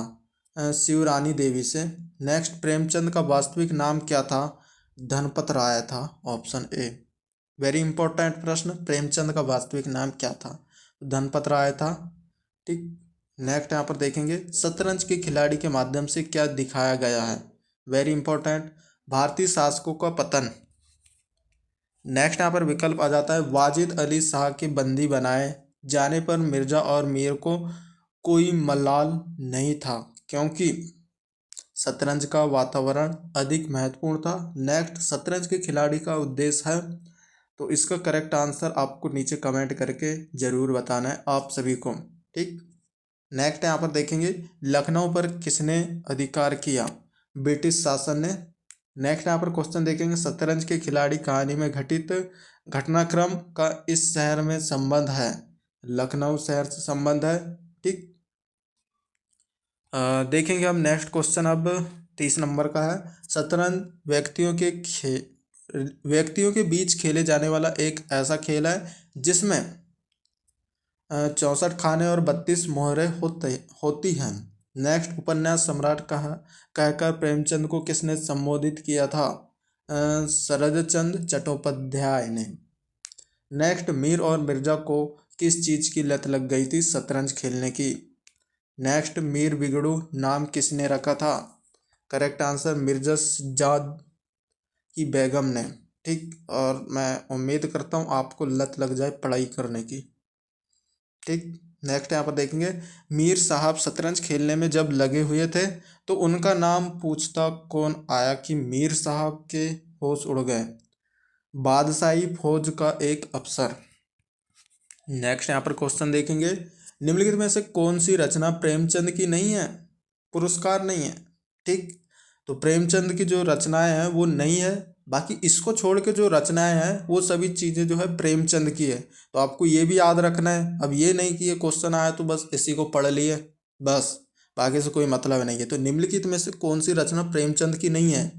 शिवरानी देवी से। नेक्स्ट, प्रेमचंद का वास्तविक नाम क्या था? धनपत राय था, ऑप्शन ए। वेरी इंपॉर्टेंट प्रश्न, प्रेमचंद का वास्तविक नाम क्या था? धनपत राय था। ठीक। नेक्स्ट यहाँ पर देखेंगे, शतरंज के खिलाड़ी के माध्यम से क्या दिखाया गया है? वेरी इंपॉर्टेंट, भारतीय शासकों का पतन। नेक्स्ट यहाँ पर विकल्प आ जाता है, वाजिद अली शाह के बंदी बनाए जाने पर मिर्जा और मीर को कोई मलाल नहीं था क्योंकि शतरंज का वातावरण अधिक महत्वपूर्ण था। नेक्स्ट, शतरंज के खिलाड़ी का उद्देश्य है। तो इसका करेक्ट आंसर आपको नीचे कमेंट करके जरूर बताना है आप सभी को। ठीक। नेक्स्ट यहाँ पर देखेंगे, लखनऊ पर किसने अधिकार किया? ब्रिटिश शासन ने। नेक्स्ट यहाँ पर क्वेश्चन देखेंगे, शतरंज के खिलाड़ी कहानी में घटित घटनाक्रम का इस शहर में संबंध है? लखनऊ शहर से संबंध है। ठीक। देखेंगे हम नेक्स्ट क्वेश्चन अब 30 नंबर का है। शतरंज व्यक्तियों के बीच खेले जाने वाला एक ऐसा खेल है जिसमें 64 खाने और 32 मोहरें होती हैं। नेक्स्ट, उपन्यास सम्राट कहकर प्रेमचंद को किसने संबोधित किया था? शरदचंद्र चट्टोपाध्याय ने। नेक्स्ट, मीर और मिर्जा को किस चीज़ की लत लग गई थी? शतरंज खेलने की। नेक्स्ट, मीर बिगड़ू नाम किसने रखा था? करेक्ट आंसर, मिर्जा सज्जाद की बेगम ने। ठीक। और मैं उम्मीद करता हूँ आपको लत लग जाए पढ़ाई करने की। ठीक। नेक्स्ट यहाँ पर देखेंगे, मीर साहब शतरंज खेलने में जब लगे हुए थे तो उनका नाम पूछता कौन आया कि मीर साहब के होश उड़ गए? बादशाही फौज का एक अफसर। नेक्स्ट यहाँ पर क्वेश्चन देखेंगे, निम्नलिखित में से कौन सी रचना प्रेमचंद की नहीं है? पुरस्कार नहीं है। ठीक। तो प्रेमचंद की जो रचनाएं हैं वो नहीं है, बाकी इसको छोड़ के जो रचनाएं हैं वो सभी चीज़ें जो है प्रेमचंद की है। तो आपको ये भी याद रखना है। अब ये नहीं कि ये क्वेश्चन आया तो बस इसी को पढ़ लिए, बस बाकी से कोई मतलब नहीं है। तो निम्नलिखित में से कौन सी रचना प्रेमचंद की नहीं है?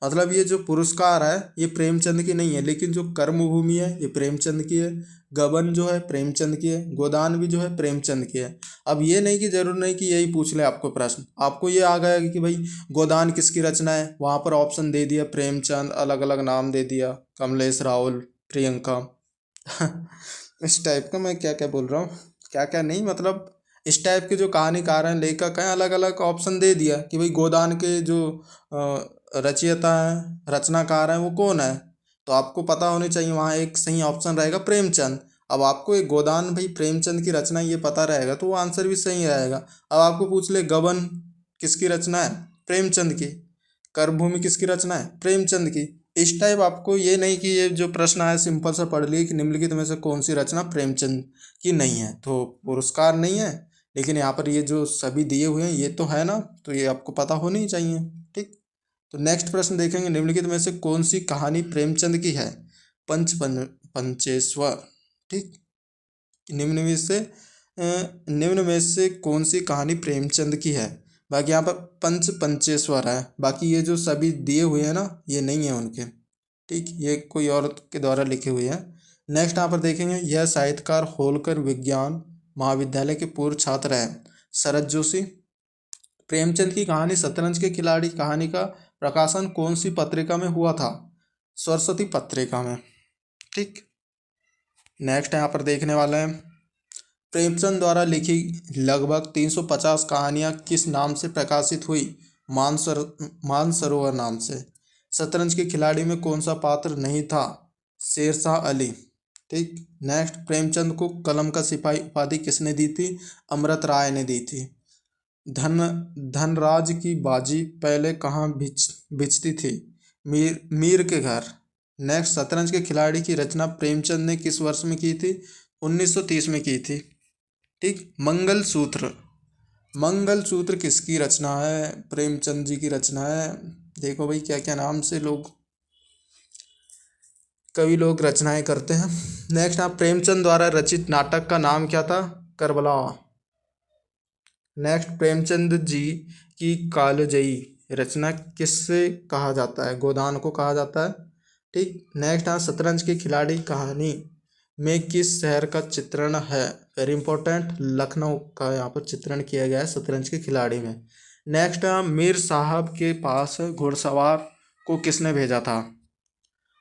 मतलब ये जो पुरस्कार है ये प्रेमचंद की नहीं है, लेकिन जो कर्मभूमि है ये प्रेमचंद की है, गबन जो है प्रेमचंद की है, गोदान भी जो है प्रेमचंद की है। अब ये नहीं कि जरूर नहीं कि यही पूछ ले आपको प्रश्न, आपको ये आ गया कि भाई गोदान किसकी रचना है, वहाँ पर ऑप्शन दे दिया प्रेमचंद, अलग अलग नाम दे दिया, कमलेश, राहुल, प्रियंका इस टाइप का मैं क्या क्या बोल रहा हूँ, क्या क्या नहीं, मतलब इस टाइप के जो कहानीकार हैं, लेखक हैं, अलग अलग ऑप्शन दे दिया कि भाई गोदान के जो रचयिता हैं, रचनाकार हैं वो कौन है। तो आपको पता होनी चाहिए, वहाँ एक सही ऑप्शन रहेगा प्रेमचंद। अब आपको एक गोदान भाई प्रेमचंद की रचना ये पता रहेगा तो वो आंसर भी सही रहेगा। अब आपको पूछ ले गबन किसकी रचना है? प्रेमचंद की। कर्मभूमि किसकी रचना है? प्रेमचंद की। इस टाइप आपको ये नहीं कि ये जो प्रश्न आया सिंपल सा पढ़ लिए कि निम्नलिखित में से कौन सी रचना प्रेमचंद की नहीं है। तो पुरस्कार नहीं है, लेकिन यहाँ पर ये जो सभी दिए हुए हैं ये तो है ना, तो ये आपको पता होनी ही चाहिए। ठीक। तो नेक्स्ट प्रश्न देखेंगे, निम्नलिखित में से कौन सी कहानी प्रेमचंद की है? पंचेश्वर। ठीक। निम्न में से कौन सी कहानी प्रेमचंद की है? बाकी यहाँ पर पंचेश्वर है, बाकी ये जो सभी दिए हुए हैं ना ये नहीं है उनके। ठीक। ये कोई और के द्वारा लिखे हुए हैं। नेक्स्ट यहाँ पर देखेंगे, यह साहित्यकार होलकर विज्ञान महाविद्यालय के पूर्व छात्र हैं। शरद जोशी। प्रेमचंद की कहानी शतरंज के खिलाड़ी कहानी का प्रकाशन कौन सी पत्रिका में हुआ था? सरस्वती पत्रिका में। ठीक। नेक्स्ट यहाँ पर देखने वाले हैं, प्रेमचंद द्वारा लिखी लगभग 350 कहानियाँ किस नाम से प्रकाशित हुई? मानसरोवर नाम से। शतरंज के खिलाड़ी में कौन सा पात्र नहीं था? शेरशाह अली। ठीक। नेक्स्ट, प्रेमचंद को कलम का सिपाही उपाधि किसने दी थी? अमृत राय ने दी थी। धनराज की बाजी पहले कहाँ बिचती थी? मीर के घर। नेक्स्ट, शतरंज के खिलाड़ी की रचना प्रेमचंद ने किस वर्ष में की थी? 1930 में की थी। ठीक। मंगलसूत्र मंगलसूत्र किसकी रचना है? प्रेमचंद जी की रचना है। देखो भाई क्या क्या नाम से लोग कवि लोग रचनाएं करते हैं। नेक्स्ट आप प्रेमचंद द्वारा रचित नाटक का नाम क्या था? करबला। नेक्स्ट प्रेमचंद जी की कालजयी रचना किससे कहा जाता है? गोदान को कहा जाता है। ठीक। नेक्स्ट हाँ, शतरंज के खिलाड़ी कहानी में किस शहर का चित्रण है? वेरी इंपॉर्टेंट, लखनऊ का यहाँ पर चित्रण किया गया है शतरंज के खिलाड़ी में। नेक्स्ट मीर साहब के पास घुड़सवार को किसने भेजा था?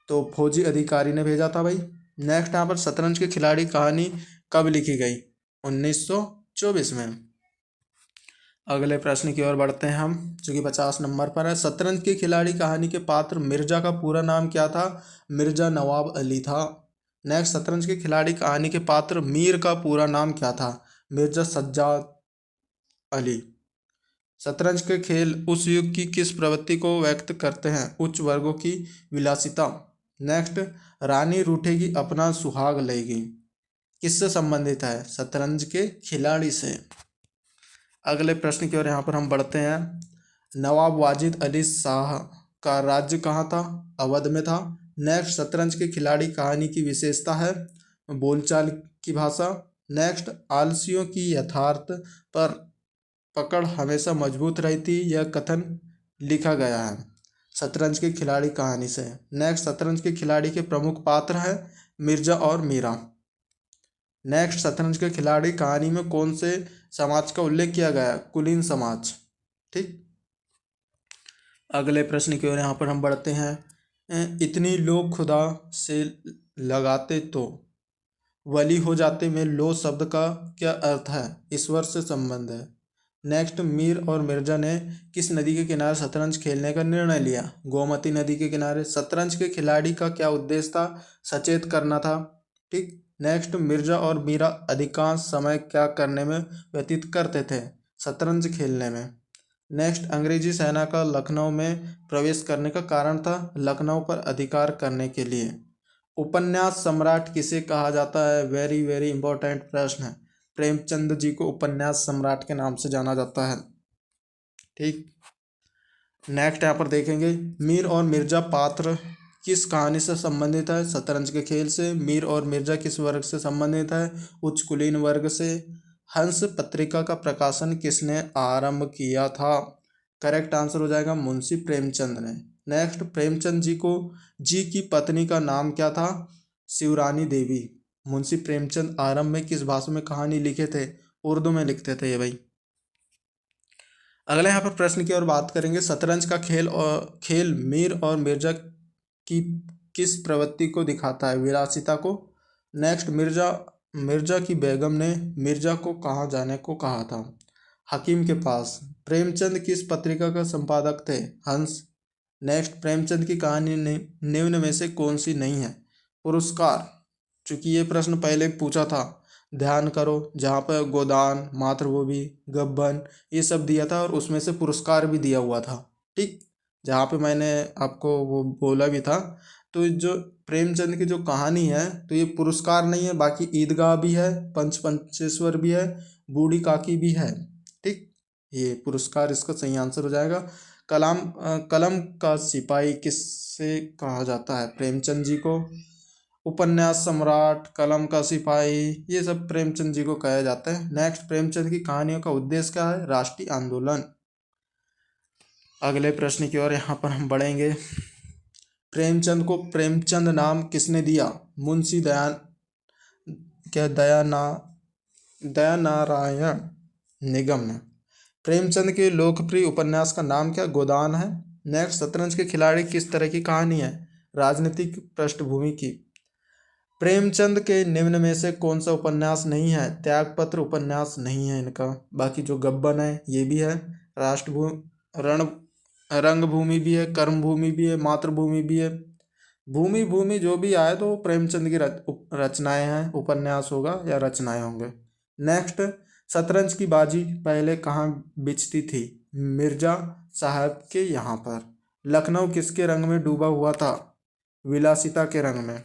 तो फौजी अधिकारी ने भेजा था भाई। नेक्स्ट यहाँ पर शतरंज के खिलाड़ी कहानी कब लिखी गई? 1924 में। अगले प्रश्न की ओर बढ़ते हैं हम, जो कि 50 नंबर पर है। शतरंज के खिलाड़ी कहानी के पात्र मिर्जा का पूरा नाम क्या था? मिर्जा नवाब अली था। नेक्स्ट, शतरंज के खिलाड़ी कहानी के पात्र मीर का पूरा नाम क्या था? मिर्जा सज्जाद अली। शतरंज के खेल उस युग की किस प्रवृत्ति को व्यक्त करते हैं? उच्च वर्गों की विलासिता। नेक्स्ट, रानी रूठेगी अपना सुहाग लेगी किससे संबंधित है? शतरंज के खिलाड़ी से। अगले प्रश्न की ओर यहाँ पर हम बढ़ते हैं। नवाब वाजिद अली शाह का राज्य कहाँ था? अवध में था। नेक्स्ट, शतरंज के खिलाड़ी कहानी की विशेषता है बोलचाल की भाषा। नेक्स्ट, आलसियों की यथार्थ पर पकड़ हमेशा मजबूत रहती, यह कथन लिखा गया है शतरंज के खिलाड़ी कहानी से। नेक्स्ट, शतरंज के खिलाड़ी के प्रमुख पात्र हैं मिर्जा और मीरा। नेक्स्ट, शतरंज के खिलाड़ी कहानी में कौन से समाज का उल्लेख किया गया? कुलीन समाज। ठीक। अगले प्रश्न की ओर यहाँ पर हम बढ़ते हैं। इतनी लोग खुदा से लगाते तो वली हो जाते में लो शब्द का क्या अर्थ है? ईश्वर से संबंध है। नेक्स्ट, मीर और मिर्जा ने किस नदी के किनारे शतरंज खेलने का निर्णय लिया? गोमती नदी के किनारे। शतरंज के खिलाड़ी का क्या उद्देश्य था? सचेत करना था। ठीक। नेक्स्ट, मिर्जा और मीरा अधिकांश समय क्या करने में व्यतीत करते थे? शतरंज खेलने में। नेक्स्ट, अंग्रेजी सेना का लखनऊ में प्रवेश करने का कारण था? लखनऊ पर अधिकार करने के लिए। उपन्यास सम्राट किसे कहा जाता है? वेरी वेरी इंपॉर्टेंट प्रश्न है। प्रेमचंद जी को उपन्यास सम्राट के नाम से जाना जाता है। ठीक। नेक्स्ट यहाँ पर देखेंगे, मीर और मिर्जा पात्र किस कहानी से संबंधित है? शतरंज के खेल से। मीर और मिर्जा किस वर्ग से संबंधित है? उच्च कुलीन वर्ग से। हंस पत्रिका का प्रकाशन किसने आरंभ किया था? करेक्ट आंसर हो जाएगा मुंशी प्रेमचंद ने। नेक्स्ट, प्रेमचंद जी की पत्नी का नाम क्या था? शिवरानी देवी। मुंशी प्रेमचंद आरंभ में किस भाषा में कहानी लिखे थे? उर्दू में लिखते थे ये भाई। अगले यहाँ पर प्रश्न की ओर बात करेंगे। शतरंज का खेल मीर और मिर्जा की किस प्रवृत्ति को दिखाता है? विलासिता को। नेक्स्ट, मिर्जा की बेगम ने मिर्जा को कहाँ जाने को कहा था? हकीम के पास। प्रेमचंद किस पत्रिका का संपादक थे? हंस। नेक्स्ट, प्रेमचंद की कहानी निम्न में से कौन सी नहीं है? पुरस्कार। चूंकि ये प्रश्न पहले पूछा था, ध्यान करो, जहाँ पर गोदान, मातृभूमि, गब्बन ये सब दिया था और उसमें से पुरस्कार भी दिया हुआ था। ठीक। जहाँ पे मैंने आपको वो बोला भी था। तो जो प्रेमचंद की जो कहानी है तो ये पुरस्कार नहीं है, बाकी ईदगाह भी है, पंचेश्वर भी है, बूढ़ी काकी भी है। ठीक। ये पुरस्कार इसका सही आंसर हो जाएगा। कलम का सिपाही किससे कहा जाता है? प्रेमचंद जी को। उपन्यास सम्राट, कलम का सिपाही, ये सब प्रेमचंद जी को कहा जाता है। नेक्स्ट, प्रेमचंद की कहानियों का उद्देश्य क्या है? राष्ट्रीय आंदोलन। अगले प्रश्न की ओर यहाँ पर हम बढ़ेंगे। प्रेमचंद को प्रेमचंद नाम किसने दिया? मुंशी दयानारायण निगम ने। प्रेमचंद के लोकप्रिय उपन्यास का नाम क्या? गोदान है। नेक्स्ट, शतरंज के खिलाड़ी किस तरह की कहानी है? राजनीतिक पृष्ठभूमि की। प्रेमचंद के निम्न में से कौन सा उपन्यास नहीं है? त्यागपत्र उपन्यास नहीं है इनका। बाकी जो गब्बन है ये भी है, रंगभूमि भी है, कर्मभूमि भी है, मातृभूमि भी है। भूमि जो भी आए तो प्रेमचंद की रचनाएं हैं, उपन्यास होगा या रचनाएं होंगे। नेक्स्ट, शतरंज की बाजी पहले कहाँ बिचती थी? मिर्जा साहब के यहाँ पर। लखनऊ किसके रंग में डूबा हुआ था? विलासिता के रंग में।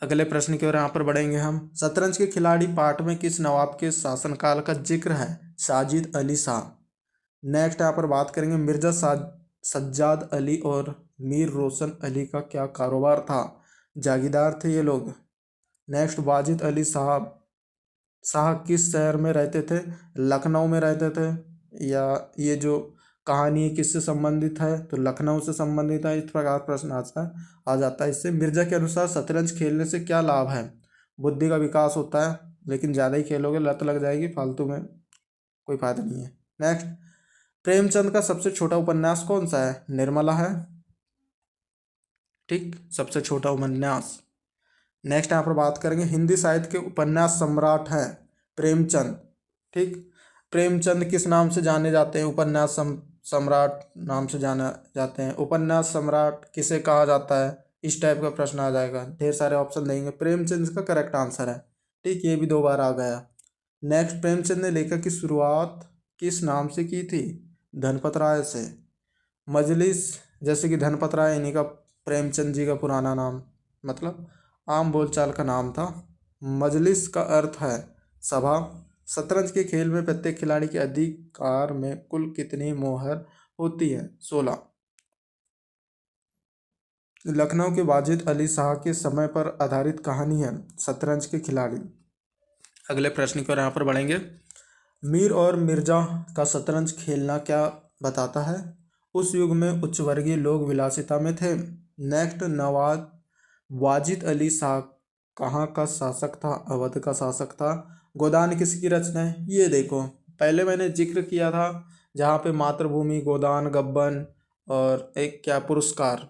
अगले प्रश्न की ओर यहाँ पर बढ़ेंगे हम। शतरंज के खिलाड़ी पार्ट में किस नवाब के शासनकाल का जिक्र है? साजिद अली शाह। नेक्स्ट यहाँ पर बात करेंगे मिर्जा सज्जाद अली और मीर रोशन अली का क्या कारोबार था? जागीरदार थे ये लोग। नेक्स्ट वाजिद अली साहब शाह किस शहर में रहते थे? लखनऊ में रहते थे। या ये जो कहानी किससे संबंधित है? तो लखनऊ से संबंधित है। इस प्रकार प्रश्न आ जाता है इससे। मिर्जा के अनुसार शतरंज खेलने से क्या लाभ है? बुद्धि का विकास होता है, लेकिन ज़्यादा ही खेलोगे लत लग जाएगी, फालतू में कोई फायदा नहीं है। नेक्स्ट, प्रेमचंद का सबसे छोटा उपन्यास कौन सा है? निर्मला है, ठीक, सबसे छोटा उपन्यास। नेक्स्ट यहाँ पर बात करेंगे हिंदी साहित्य के उपन्यास सम्राट हैं प्रेमचंद, ठीक। प्रेमचंद किस नाम से जाने जाते हैं? उपन्यास सम्राट नाम से जाना जाते हैं। उपन्यास सम्राट किसे कहा जाता है? इस टाइप का प्रश्न आ जाएगा, ढेर सारे ऑप्शन देंगे। प्रेमचंद का करेक्ट आंसर है, ठीक, ये भी 2 बार आ गया। नेक्स्ट, प्रेमचंद ने लेखक की शुरुआत किस नाम से की थी? धनपत राय से। मजलिस, जैसे कि धनपत राय इन्हीं का, प्रेमचंद जी का पुराना नाम, मतलब आम बोलचाल का नाम था। मजलिस का अर्थ है सभा। शतरंज के खेल में प्रत्येक खिलाड़ी के अधिकार में कुल कितनी मोहर होती है? 16। लखनऊ के वाजिद अली शाह के समय पर आधारित कहानी है शतरंज के खिलाड़ी। अगले प्रश्न की ओर यहाँ पर बढ़ेंगे। मीर और मिर्जा का शतरंज खेलना क्या बताता है? उस युग में उच्च वर्गीय लोग विलासिता में थे। नेक्स्ट, नवाब वाजिद अली शाह कहाँ का शासक था? अवध का शासक था। गोदान किसकी रचना है? ये देखो, पहले मैंने जिक्र किया था जहाँ पे मातृभूमि, गोदान, गब्बन और एक क्या पुरस्कार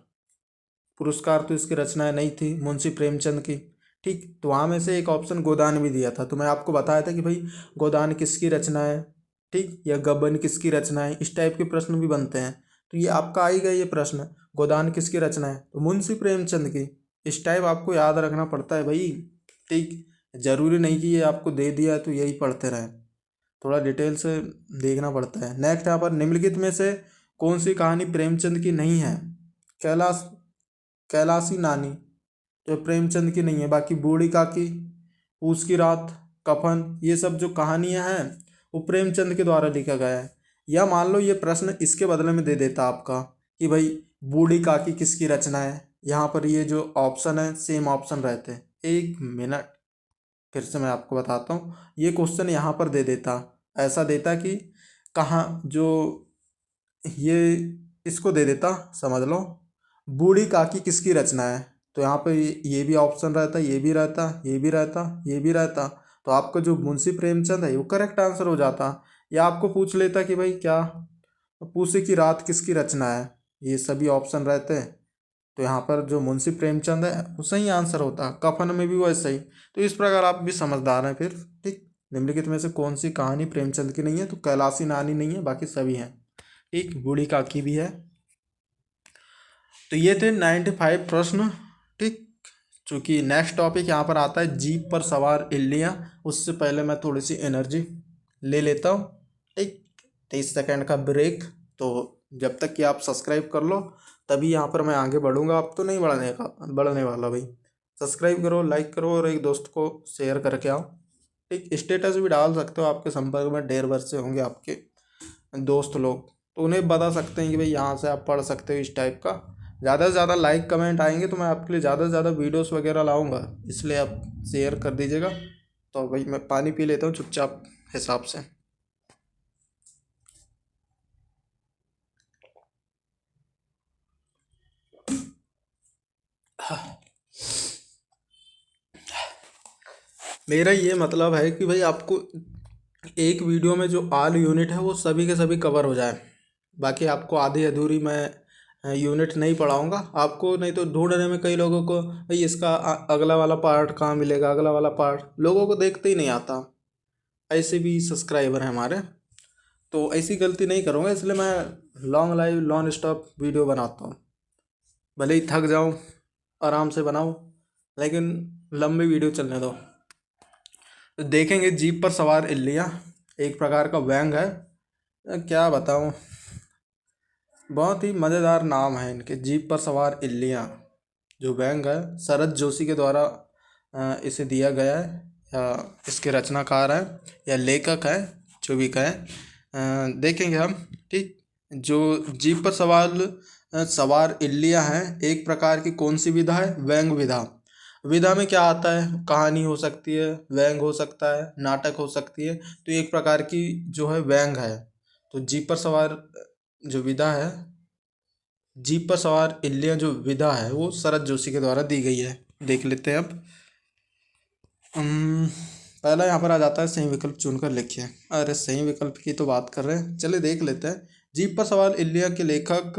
तो इसकी रचनाएं नहीं थी, मुंशी प्रेमचंद की, ठीक। तो वहाँ में से एक ऑप्शन गोदान भी दिया था, तो मैं आपको बताया था कि भाई गोदान किसकी रचना है, ठीक, या गब्बन किसकी रचना है। इस टाइप के प्रश्न भी बनते हैं, तो ये आपका आएगा ये प्रश्न, गोदान किसकी रचना है? तो मुंशी प्रेमचंद की। इस टाइप आपको याद रखना पड़ता है भाई, ठीक। जरूरी नहीं कि ये आपको दे दिया तो यही पढ़ते रहें, थोड़ा डिटेल से देखना पड़ता है। नेक्स्ट यहाँ पर निम्नलिखित में से कौन सी कहानी प्रेमचंद की नहीं है? कैलाशी नानी जो प्रेमचंद की नहीं है, बाकी बूढ़ी काकी, पूस की रात, कफन, ये सब जो कहानियां हैं वो प्रेमचंद के द्वारा लिखा गया है। या मान लो ये प्रश्न इसके बदले में दे देता आपका कि भाई बूढ़ी काकी किसकी रचना है, यहाँ पर ये जो ऑप्शन है सेम ऑप्शन रहते हैं। 1 मिनट, फिर से मैं आपको बताता हूँ, ये क्वेश्चन यहाँ पर दे देता, ऐसा देता कि कहाँ जो ये इसको दे देता, समझ लो बूढ़ी काकी किसकी रचना है, तो यहाँ पे ये भी ऑप्शन रहता, ये भी रहता, ये भी रहता, ये भी रहता, तो आपका जो मुंशी प्रेमचंद है वो करेक्ट आंसर हो जाता। या आपको पूछ लेता कि भाई क्या पूसे की रात किसकी रचना है, ये सभी ऑप्शन रहते हैं, तो यहाँ पर जो मुंशी प्रेमचंद है वो सही आंसर होता। कफन में भी वैसे ही। तो इस प्रकार आप भी समझदार हैं फिर, ठीक। निम्नलिखित में से कौन सी कहानी प्रेमचंद की नहीं है? तो कैलाशी नानी नहीं है, बाकी सभी हैं, ठीक। बूढ़ी काकी भी है। तो ये थे 95 प्रश्न, ठीक। चूँकि नेक्स्ट टॉपिक यहाँ पर आता है जीप पर सवार इल्लियाँ, उससे पहले मैं थोड़ी सी एनर्जी ले लेता हूँ, ठीक। 30 सेकंड का ब्रेक। तो जब तक कि आप सब्सक्राइब कर लो तभी यहाँ पर मैं आगे बढ़ूँगा, अब तो नहीं बढ़ने वाला भाई। सब्सक्राइब करो, लाइक करो और एक दोस्त को शेयर करके आओ, ठीक। स्टेटस भी डाल सकते हो, आपके संपर्क में ढेर भर से होंगे आपके दोस्त लोग, तो उन्हें बता सकते हैं कि भाई यहाँ से आप पढ़ सकते हो इस टाइप का। ज़्यादा से ज़्यादा लाइक कमेंट आएंगे तो मैं आपके लिए ज़्यादा से ज़्यादा वीडियोस वगैरह लाऊंगा, इसलिए आप शेयर कर दीजिएगा। तो भाई मैं पानी पी लेता हूँ चुपचाप हिसाब से। मेरा ये मतलब है कि भाई आपको एक वीडियो में जो ऑल यूनिट है वो सभी के सभी कवर हो जाए, बाकी आपको आधी अधूरी मैं यूनिट नहीं पढ़ाऊँगा आपको, नहीं तो ढूंढने में कई लोगों को भाई इसका अगला वाला पार्ट कहाँ मिलेगा, अगला वाला पार्ट लोगों को देखते ही नहीं आता। ऐसे भी सब्सक्राइबर हैं हमारे, तो ऐसी गलती नहीं करूँगा, इसलिए मैं long live non stop video बनाता हूँ। भले ही थक जाऊँ आराम से बनाओ, लेकिन लंबी वीडियो चलने दो। तो देखेंगे जीप पर सवार इल्लियाँ, एक प्रकार का व्यंग है, क्या बताऊँ, बहुत ही मज़ेदार नाम है इनके, जीप पर सवार इल्लियाँ। जो व्यंग है शरद जोशी के द्वारा इसे दिया गया है, या इसके रचनाकार हैं या लेखक हैं, जो भी कहें। देखेंगे हम। ठीक, जो जीप पर सवार इल्लियाँ हैं, एक प्रकार की कौन सी विधा है? व्यंग विधा। विधा में क्या आता है? कहानी हो सकती है, व्यंग हो सकता है, नाटक हो सकती है। तो एक प्रकार की जो है व्यंग है। तो जीप पर सवार जो विधा है, जीप पर सवार इल्लियाँ जो विधा है, वो शरद जोशी के द्वारा दी गई है। देख लेते हैं अब। पहला यहाँ पर आ जाता है सही विकल्प चुनकर लिखिए। अरे सही विकल्प की तो बात कर रहे हैं, चलिए देख लेते हैं। जीप पर सवार इल्लिया के लेखक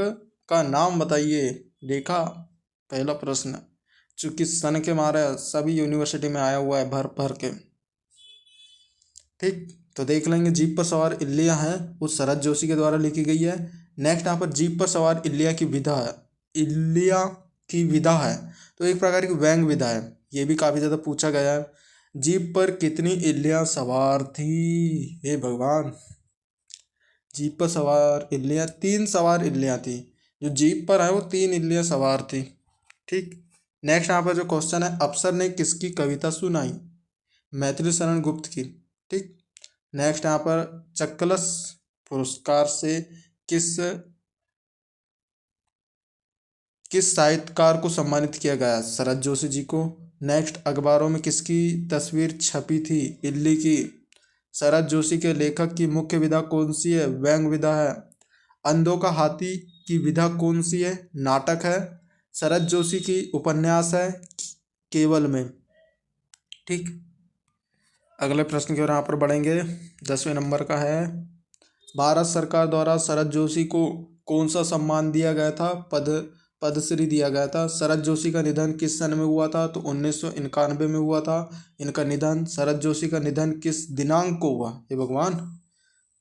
का नाम बताइए। देखा, पहला प्रश्न जो कि सन के मारे सभी यूनिवर्सिटी में आया हुआ है भर भर के। ठीक, तो देख लेंगे। जीप पर सवार इल्लिया है, वो शरद जोशी के द्वारा लिखी गई है। नेक्स्ट यहाँ पर जीप पर सवार इल्लिया की विधा है। इल्लिया की विधा है तो एक प्रकार की व्यंग विधा है। ये भी काफ़ी ज़्यादा पूछा गया है। जीप पर कितनी इल्लियाँ सवार थी? हे भगवान, जीप पर सवार इल्लियाँ, 3 सवार इल्लियाँ थी। जो जीप पर है वो 3 इल्लियाँ सवार थी। ठीक, नेक्स्ट यहाँ पर जो क्वेश्चन है, अफसर ने किसकी कविता सुनाई? मैथिली शरण गुप्त की। ठीक, नेक्स्ट यहाँ पर चक्कलस पुरस्कार से किस किस साहित्यकार को सम्मानित किया गया? शरद जोशी जी को। नेक्स्ट, अखबारों में किसकी तस्वीर छपी थी? इल्ली की। शरद जोशी के लेखक की मुख्य विधा कौन सी है? व्यंग विधा है। अंधों का हाथी की विधा कौन सी है? नाटक है। शरद जोशी की उपन्यास है केवल में। ठीक, अगले प्रश्न की ओर यहाँ पर बढ़ेंगे। 10वें नंबर का है, भारत सरकार द्वारा शरद जोशी को कौन सा सम्मान दिया गया था? पद्मश्री दिया गया था। शरद जोशी का निधन किस सन में हुआ था? तो 1991 में हुआ था इनका निधन। शरद जोशी का निधन किस दिनांक को हुआ? हे भगवान,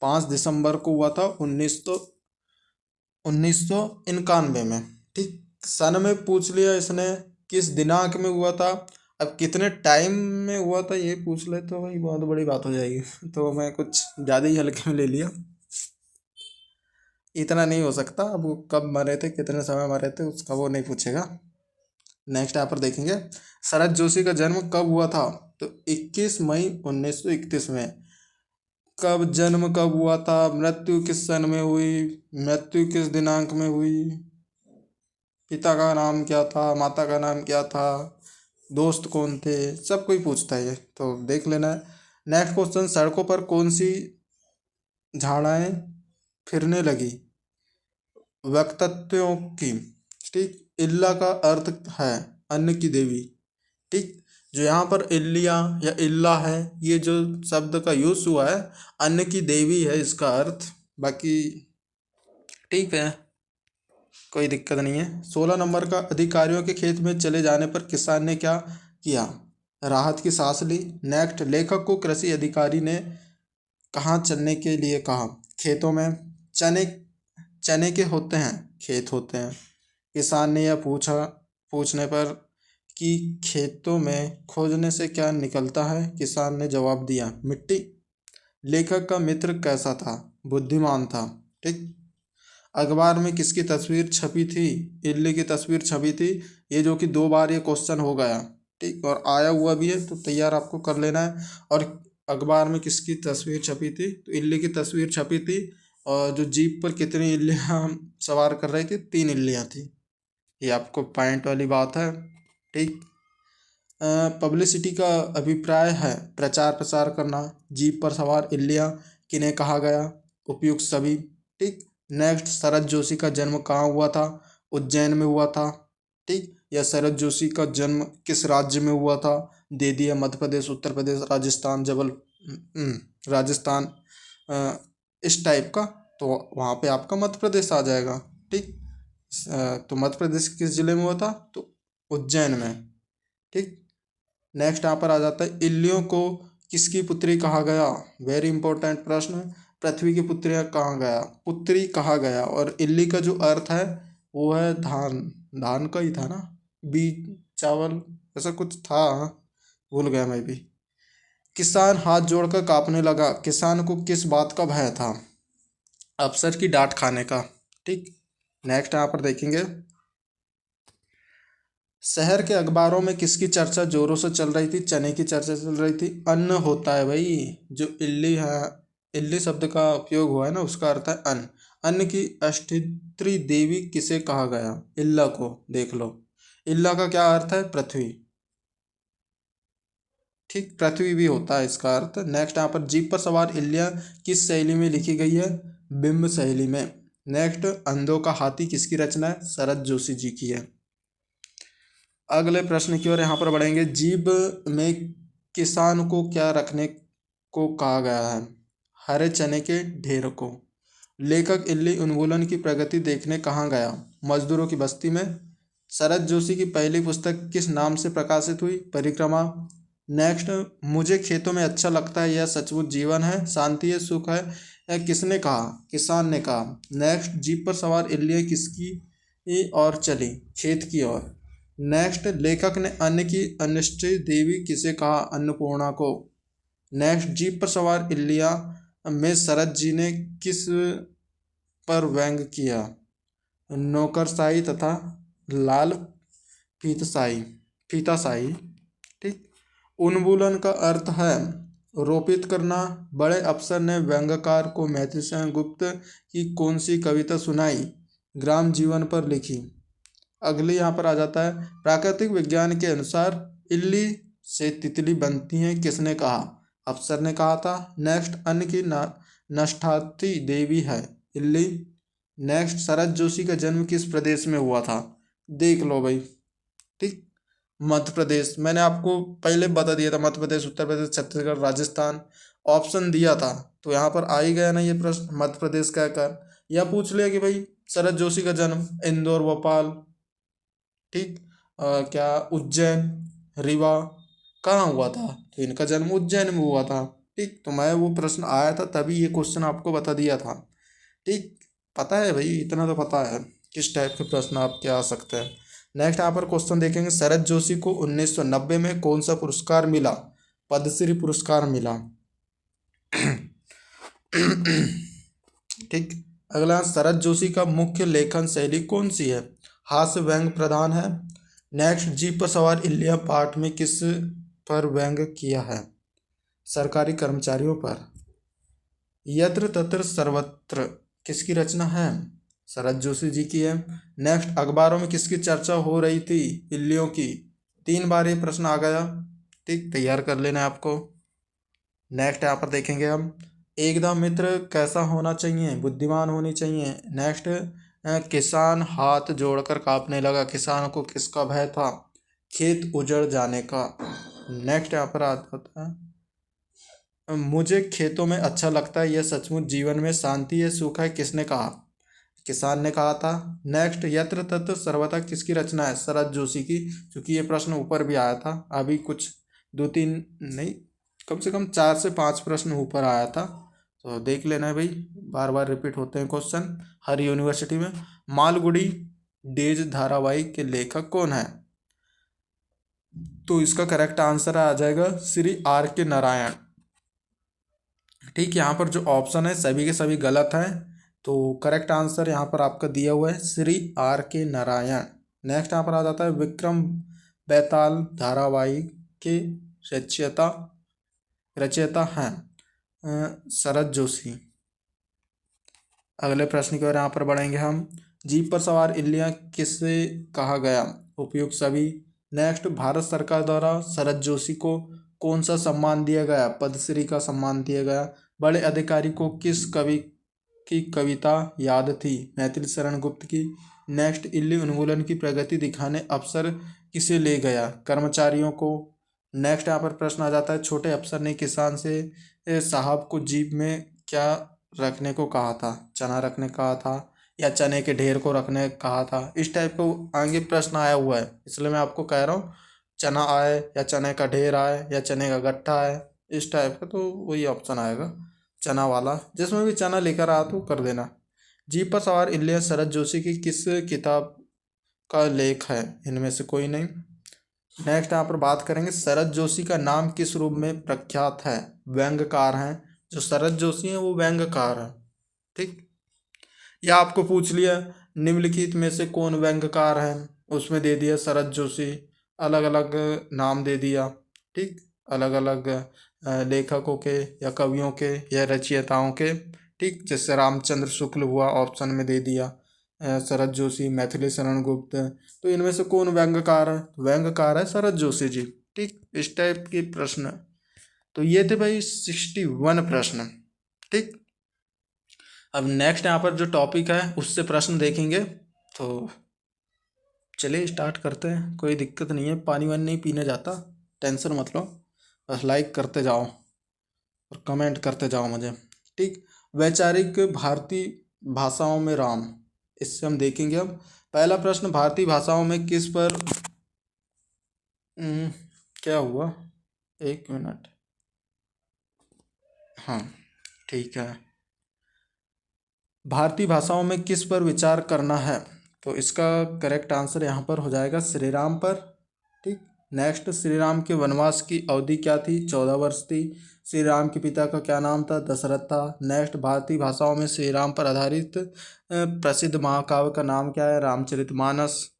5 दिसंबर को हुआ था 1991 में। ठीक, सन में पूछ लिया इसने, किस दिनांक में हुआ था। अब कितने टाइम में हुआ था ये पूछ ले तो भाई बहुत बड़ी बात हो जाएगी। तो मैं कुछ ज़्यादा ही हल्के में ले लिया। इतना नहीं हो सकता। अब वो कब मरे थे, कितने समय मरे थे, उसका वो नहीं पूछेगा। नेक्स्ट यहाँ पर देखेंगे, शरद जोशी का जन्म कब हुआ था? तो 21 मई 1931 में। कब हुआ था? मृत्यु किस सन में हुई? मृत्यु किस दिनांक में हुई? पिता का नाम क्या था? माता का नाम क्या था? दोस्त कौन थे? सब कोई पूछता है ये, तो देख लेना है। नेक्स्ट क्वेश्चन, सड़कों पर कौन सी झाड़ाएं फिरने लगी? वक्तत्वों की। ठीक, इल्ला का अर्थ है अन्न की देवी। ठीक, जो यहाँ पर इल्लिया या इल्ला है, ये जो शब्द का यूज हुआ है, अन्न की देवी है इसका अर्थ। बाकी ठीक है, कोई दिक्कत नहीं है। 16 नंबर का, अधिकारियों के खेत में चले जाने पर किसान ने क्या किया? राहत की सांस ली। नेक्स्ट, लेखक को कृषि अधिकारी ने कहाँ चलने के लिए कहा? खेतों में। चने चने के होते हैं, खेत होते हैं। किसान ने यह पूछने पर कि खेतों में खोजने से क्या निकलता है? किसान ने जवाब दिया, मिट्टी। लेखक का मित्र कैसा था? बुद्धिमान था। ठीक, अखबार में किसकी तस्वीर छपी थी? इल्ली की तस्वीर छपी थी। ये जो कि 2 बार ये क्वेश्चन हो गया। ठीक, और आया हुआ भी है, तो तैयार आपको कर लेना है। और अखबार में किसकी तस्वीर छपी थी? तो इल्ली की तस्वीर छपी थी। और जो जीप पर कितनी इल्लियाँ सवार कर रही थी? 3 इल्लियाँ थी। ये आपको पॉइंट वाली बात है। ठीक, पब्लिसिटी का अभिप्राय है प्रचार प्रसार करना। जीप पर सवार इल्लियाँ किन्हें कहा गया? उपयुक्त सभी। ठीक, नेक्स्ट, शरद जोशी का जन्म कहाँ हुआ था? उज्जैन में हुआ था। ठीक, या शरद जोशी का जन्म किस राज्य में हुआ था? दे दिया मध्य प्रदेश, उत्तर प्रदेश, राजस्थान, राजस्थान, इस टाइप का। तो वहाँ पे आपका मध्य प्रदेश आ जाएगा। ठीक, तो मध्य प्रदेश किस जिले में हुआ था? तो उज्जैन में। ठीक, नेक्स्ट यहाँ पर आ जाता है, इल्लियों को किसकी पुत्री कहा गया? वेरी इंपॉर्टेंट प्रश्न। पृथ्वी की पुत्री कहा गया। और इल्ली का जो अर्थ है वो है धान। धान का ही था ना, बीज, चावल, ऐसा कुछ था, भूल गया मैं भी। किसान हाथ जोड़कर कांपने लगा। किसान को किस बात का भय था? अफसर की डांट खाने का। ठीक, नेक्स्ट यहाँ पर देखेंगे, शहर के अखबारों में किसकी चर्चा जोरों से चल रही थी? चने की चर्चा चल रही थी। अन्न होता है भाई, जो इल्ली है, इल्ली शब्द का उपयोग हुआ है ना, उसका अर्थ है अन्न। अन्न की अष्टत्री देवी किसे कहा गया? इल्ला को। देख लो, इल्ला का क्या अर्थ है? पृथ्वी। ठीक, पृथ्वी भी होता है इसका अर्थ। नेक्स्ट यहाँ पर जीप पर सवार इल्लियां किस शैली में लिखी गई है? बिंब शैली में। नेक्स्ट, अंधों का हाथी किसकी रचना है? शरद जोशी जी की है। अगले प्रश्न की ओर यहाँ पर बढ़ेंगे। जीभ में किसान को क्या रखने को कहा गया है? हरे चने के ढेर को। लेखक इल्ली उन्मूलन की प्रगति देखने कहाँ गया? मजदूरों की बस्ती में। शरद जोशी की पहली पुस्तक किस नाम से प्रकाशित हुई? परिक्रमा। नेक्स्ट, मुझे खेतों में अच्छा लगता है, यह सचमुच जीवन है, शांति है, सुख है, यह किसने कहा? किसान ने कहा। नेक्स्ट, जीप पर सवार इल्लियां किसकी ओर चली? खेत की ओर। नेक्स्ट, लेखक ने अन्न की अनिष्टि देवी किसे कहा? अन्नपूर्णा को। नेक्स्ट, जीप पर सवार इल्लियां में शरद जी ने किस पर व्यंग किया? नौकरशाही तथा लाल फीतशाही फीताशाही। ठीक। उन्मूलन का अर्थ है रोपित करना। बड़े अफसर ने व्यंग्यकार को मैथिली सेन गुप्त की कौन सी कविता सुनाई? ग्राम जीवन पर लिखी। अगली यहाँ पर आ जाता है, प्राकृतिक विज्ञान के अनुसार इल्ली से तितली बनती हैं, किसने कहा? अफसर ने कहा था। नेक्स्ट, अन्न की नष्टार्थी देवी है इल्ली। नेक्स्ट, शरद जोशी का जन्म किस प्रदेश में हुआ था? देख लो भाई। ठीक, मध्य प्रदेश। मैंने आपको पहले बता दिया था, मध्य प्रदेश, उत्तर प्रदेश, छत्तीसगढ़, राजस्थान ऑप्शन दिया था, तो यहाँ पर आ ही गया ना ये प्रश्न, मध्य प्रदेश का कर। या पूछ लिया कि भाई शरद जोशी का जन्म इंदौर, भोपाल, ठीक, क्या उज्जैन, रीवा, कहाँ हुआ था? तो इनका जन्म उज्जैन में हुआ था। ठीक, तो मैं वो प्रश्न आया था तभी ये क्वेश्चन आपको बता दिया था। ठीक, पता है भाई, इतना तो पता है किस टाइप के प्रश्न आपके आ सकते हैं। नेक्स्ट यहाँ पर क्वेश्चन देखेंगे। शरद जोशी को 1990 में कौन सा पुरस्कार मिला? पद्मश्री पुरस्कार मिला। ठीक। अगला, शरद जोशी का मुख्य लेखन शैली कौन सी है? हास्य व्यंग प्रधान है। नेक्स्ट, जीप पर सवार इल्लियां पाठ में किस पर व्यंग किया है? सरकारी कर्मचारियों पर। यत्र तत्र सर्वत्र किसकी रचना है? शरद जोशी जी की है। नेक्स्ट, अखबारों में किसकी चर्चा हो रही थी? इल्लियों की। 3 बार ये प्रश्न आ गया। ठीक, तैयार कर लेना है आपको। नेक्स्ट यहाँ पर देखेंगे हम, एकदम मित्र कैसा होना चाहिए? बुद्धिमान होनी चाहिए। नेक्स्ट, किसान हाथ जोड़कर कांपने लगा, किसान को किसका भय था? खेत उजड़ जाने का। नेक्स्ट यहाँ पर आता है, मुझे खेतों में अच्छा लगता है, यह सचमुच जीवन में शांति है, सुख है, किसने कहा? किसान ने कहा था। नेक्स्ट, यत्र तत्र सर्वथा किसकी रचना है? शरद जोशी की। क्योंकि ये प्रश्न ऊपर भी आया था, अभी कुछ 2-3 नहीं, कम से कम 4 से 5 प्रश्न ऊपर आया था, तो देख लेना है भाई, बार बार रिपीट होते हैं क्वेश्चन हर यूनिवर्सिटी में। मालगुडी डेज धारावाहिक के लेखक कौन है? तो इसका करेक्ट आंसर आ जाएगा श्री आर के नारायण। ठीक, यहाँ पर जो ऑप्शन है सभी के सभी गलत हैं, तो करेक्ट आंसर यहाँ पर आपका दिया हुआ है श्री आर के नारायण। नेक्स्ट यहाँ पर आ जाता है, विक्रम बेताल धारावाहिक के रचयिता हैं शरद जोशी। अगले प्रश्न की ओर यहाँ पर बढ़ेंगे हम। जीप पर सवार इल्लियां किससे कहा गया? उपयुक्त सभी। नेक्स्ट, भारत सरकार द्वारा शरद जोशी को कौन सा सम्मान दिया गया? पद्मश्री का सम्मान दिया गया। बड़े अधिकारी को किस कवि की कविता याद थी? मैथिली शरण गुप्त की। नेक्स्ट, इल्ली उन्मूलन की प्रगति दिखाने अफसर किसे ले गया? कर्मचारियों को। नेक्स्ट यहाँ पर प्रश्न आ जाता है, छोटे अफसर ने किसान से साहब को जीप में क्या रखने को कहा था? चना रखने कहा था या चने के ढेर को रखने कहा था? इस टाइप को आगे प्रश्न आया हुआ है, इसलिए मैं आपको कह रहा हूँ चना आए या चने का ढेर आए या चने का गट्ठा आए, इस टाइप का, तो वही ऑप्शन आएगा चना वाला। जिसमें भी चना लेकर आ तो कर देना। जीप पर सवार इल्लियां शरद जोशी की किस किताब का लेख है? इनमें से कोई नहीं। नेक्स्ट यहाँ पर बात करेंगे, शरद जोशी का नाम किस रूप में प्रख्यात है? व्यंग्यकार हैं, जो शरद जोशी हैं वो व्यंग्यकार हैं। ठीक, या आपको पूछ लिया निम्नलिखित में से कौन व्यंग्यकार है? उसमें दे दिया शरद जोशी, अलग अलग नाम दे दिया, ठीक, अलग अलग लेखकों के या कवियों के या रचयिताओं के, ठीक, जैसे रामचंद्र शुक्ल हुआ, ऑप्शन में दे दिया, शरद जोशी, मैथिली शरण गुप्त। तो इनमें से कौन व्यंग्यकार है? व्यंग्यकार है शरद जोशी जी, ठीक। इस टाइप के प्रश्न। तो ये थे भाई 61 प्रश्न, ठीक। अब नेक्स्ट यहाँ पर जो टॉपिक है उससे प्रश्न देखेंगे। तो चलिए स्टार्ट करते हैं, कोई दिक्कत नहीं है, पानी वानी नहीं पीने जाता, टेंशन मत लो, बस लाइक करते जाओ और कमेंट करते जाओ मुझे, ठीक। वैचारिक भारतीय भाषाओं में राम, इससे हम देखेंगे। अब पहला प्रश्न, भारतीय भाषाओं में किस पर क्या हुआ, एक मिनट, हाँ ठीक है, भारतीय भाषाओं में किस पर विचार करना है? तो इसका करेक्ट आंसर यहाँ पर हो जाएगा श्री राम पर, ठीक। नेक्स्ट, श्री राम के वनवास की अवधि क्या थी? 14 वर्ष थी। श्री राम के पिता का क्या नाम था? दशरथ था। नेक्स्ट, भारतीय भाषाओं में श्री राम पर आधारित प्रसिद्ध महाकाव्य का नाम क्या है? रामचरितमानस।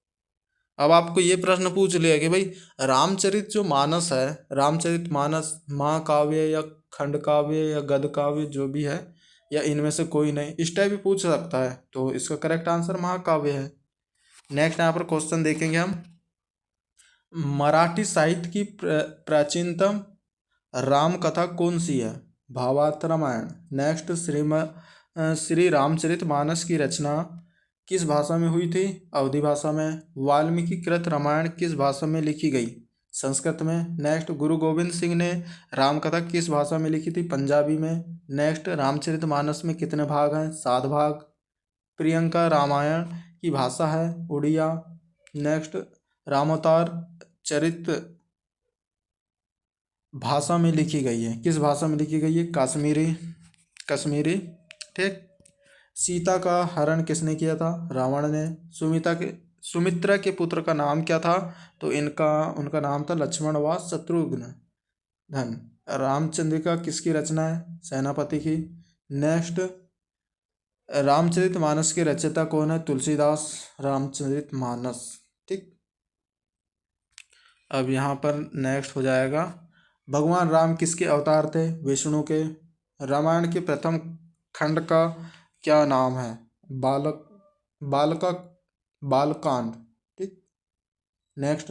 अब आपको ये प्रश्न पूछ लिया कि भाई रामचरित जो मानस है, रामचरितमानस महाकाव्य या खंड काव्य या गद्य काव्य जो भी है, या इनमें से कोई नहीं, इस टाइप भी पूछ सकता है। तो इसका करेक्ट आंसर महाकाव्य है। नेक्स्ट यहाँ पर क्वेश्चन देखेंगे हम, मराठी साहित्य की प्राचीनतम राम कथा कौन सी है? भावार्थ रामायण। नेक्स्ट, श्री रामचरित मानस की रचना किस भाषा में हुई थी? अवधी भाषा में। वाल्मीकि कृत रामायण किस भाषा में लिखी गई? संस्कृत में। नेक्स्ट, गुरु गोविंद सिंह ने रामकथा किस भाषा में लिखी थी? पंजाबी में। नेक्स्ट, रामचरित मानस में कितने भाग हैं? 7 भाग। प्रियंका रामायण की भाषा है उड़िया। नेक्स्ट, रामावतार चरित भाषा में लिखी गई है, किस भाषा में लिखी गई है? कश्मीरी, ठीक। सीता का हरण किसने किया था? रावण ने। सुमित्रा के पुत्र का नाम क्या था? तो उनका नाम था लक्ष्मण व शत्रुघ्न। रामचंद्रिका किसकी रचना है? सेनापति की। नेक्स्ट, रामचरितमानस के रचयिता कौन है? तुलसीदास। रामचरितमानस, ठीक। अब यहाँ पर नेक्स्ट हो जाएगा, भगवान राम किसके अवतार थे? विष्णु के। रामायण के प्रथम खंड का क्या नाम है? बालकांड, ठीक। नेक्स्ट,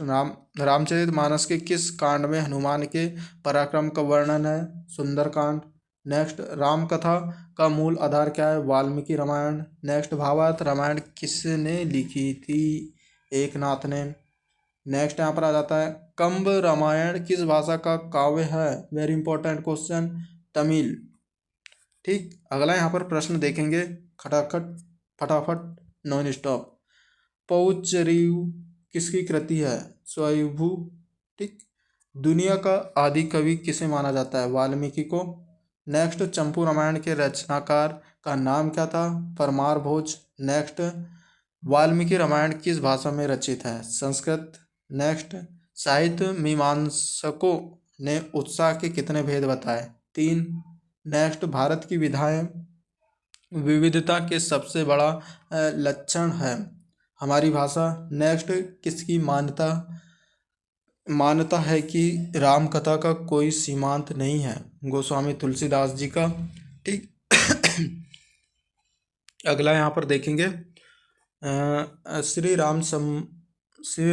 रामचरितमानस के किस कांड में हनुमान के पराक्रम का वर्णन है? सुंदरकांड। नेक्स्ट, राम कथा का मूल आधार क्या है? वाल्मीकि रामायण। नेक्स्ट, भावार्थ रामायण किसने लिखी थी? एकनाथ ने। नेक्स्ट यहाँ पर आ जाता है, कंब रामायण किस भाषा का काव्य है? वेरी इंपॉर्टेंट क्वेश्चन, तमिल, ठीक। अगला यहाँ पर प्रश्न देखेंगे, फटाफट नॉन स्टॉप। पौचरीव किसकी कृति है? स्वयंभू, ठीक। दुनिया का आदि कवि किसे माना जाता है? वाल्मीकि को। नेक्स्ट, चंपू रामायण के रचनाकार का नाम क्या था? परमार भोज। नेक्स्ट, वाल्मीकि रामायण किस भाषा में रचित है? संस्कृत। नेक्स्ट, साहित्य मीमांसकों ने उत्साह के कितने भेद बताए? 3। नेक्स्ट, भारत की विविधता के सबसे बड़ा लक्षण है हमारी भाषा। नेक्स्ट, किसकी मान्यता है कि राम कथा का कोई सीमांत नहीं है? गोस्वामी तुलसीदास जी का, ठीक। अगला यहाँ पर देखेंगे, श्री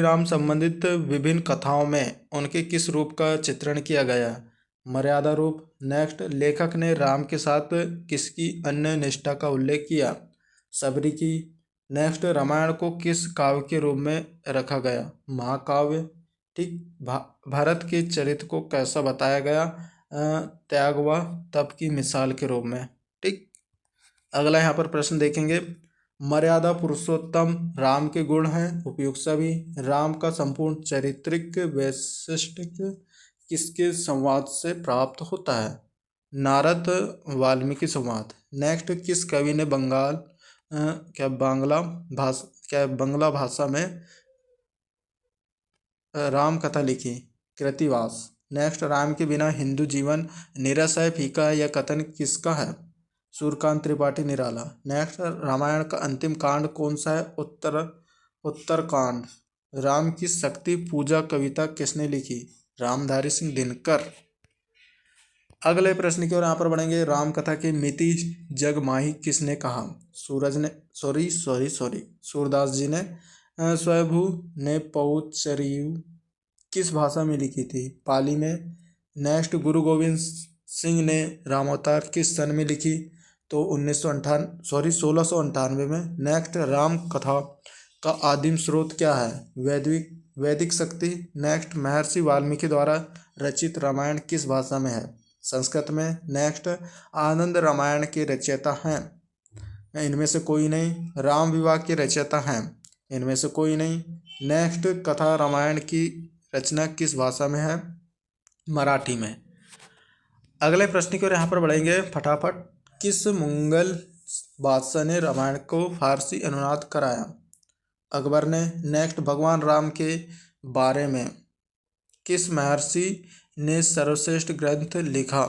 राम संबंधित विभिन्न कथाओं में उनके किस रूप का चित्रण किया गया है? मर्यादा रूप। नेक्स्ट, लेखक ने राम के साथ किसकी अन्य निष्ठा का उल्लेख किया? सबरी की। नेक्स्ट, रामायण को किस काव्य के रूप में रखा गया? महाकाव्य, ठीक। भारत के चरित्र को कैसा बताया गया? त्याग व तप की मिसाल के रूप में, ठीक। अगला यहाँ पर प्रश्न देखेंगे, मर्यादा पुरुषोत्तम राम के गुण हैं? उपयुक्त सभी। राम का संपूर्ण चारित्रिक वैशिष्ट्य किसके संवाद से प्राप्त होता है? नारद वाल्मीकि संवाद। नेक्स्ट, किस कवि ने बांग्ला भाषा में राम कथा लिखी? कृतिवास। नेक्स्ट, राम के बिना हिंदू जीवन नीरस है, फीका है, यह कथन किसका है? सूर्यकांत त्रिपाठी निराला। नेक्स्ट, रामायण का अंतिम कांड कौन सा है? उत्तरकांड, राम की शक्ति पूजा कविता किसने लिखी? रामधारी सिंह दिनकर। अगले प्रश्न की ओर यहाँ पर बढ़ेंगे। राम कथा की मिति जग माही किसने कहा? सूरज ने सॉरी सूरदास जी ने। स्वयंभू ने पौचरियु किस भाषा में लिखी थी? पाली में। नेक्स्ट, गुरु गोविंद सिंह ने रामावतार किस सन में लिखी? तो 1698 में। नेक्स्ट, राम कथा का आदिम स्रोत क्या है? वैदिक शक्ति। नेक्स्ट, महर्षि वाल्मीकि द्वारा रचित रामायण किस भाषा में है? संस्कृत में। नेक्स्ट, आनंद रामायण के रचयिता हैं? इनमें से कोई नहीं। राम विवाह के रचयिता हैं? इनमें से कोई नहीं। नेक्स्ट, कथा रामायण की रचना किस भाषा में है? मराठी में। अगले प्रश्न की ओर यहाँ पर बढ़ेंगे फटाफट। किस मुगल बादशाह ने रामायण को फारसी अनुवाद कराया? अकबर ने। नेक्स्ट, भगवान राम के बारे में किस महर्षि ने सर्वश्रेष्ठ ग्रंथ लिखा?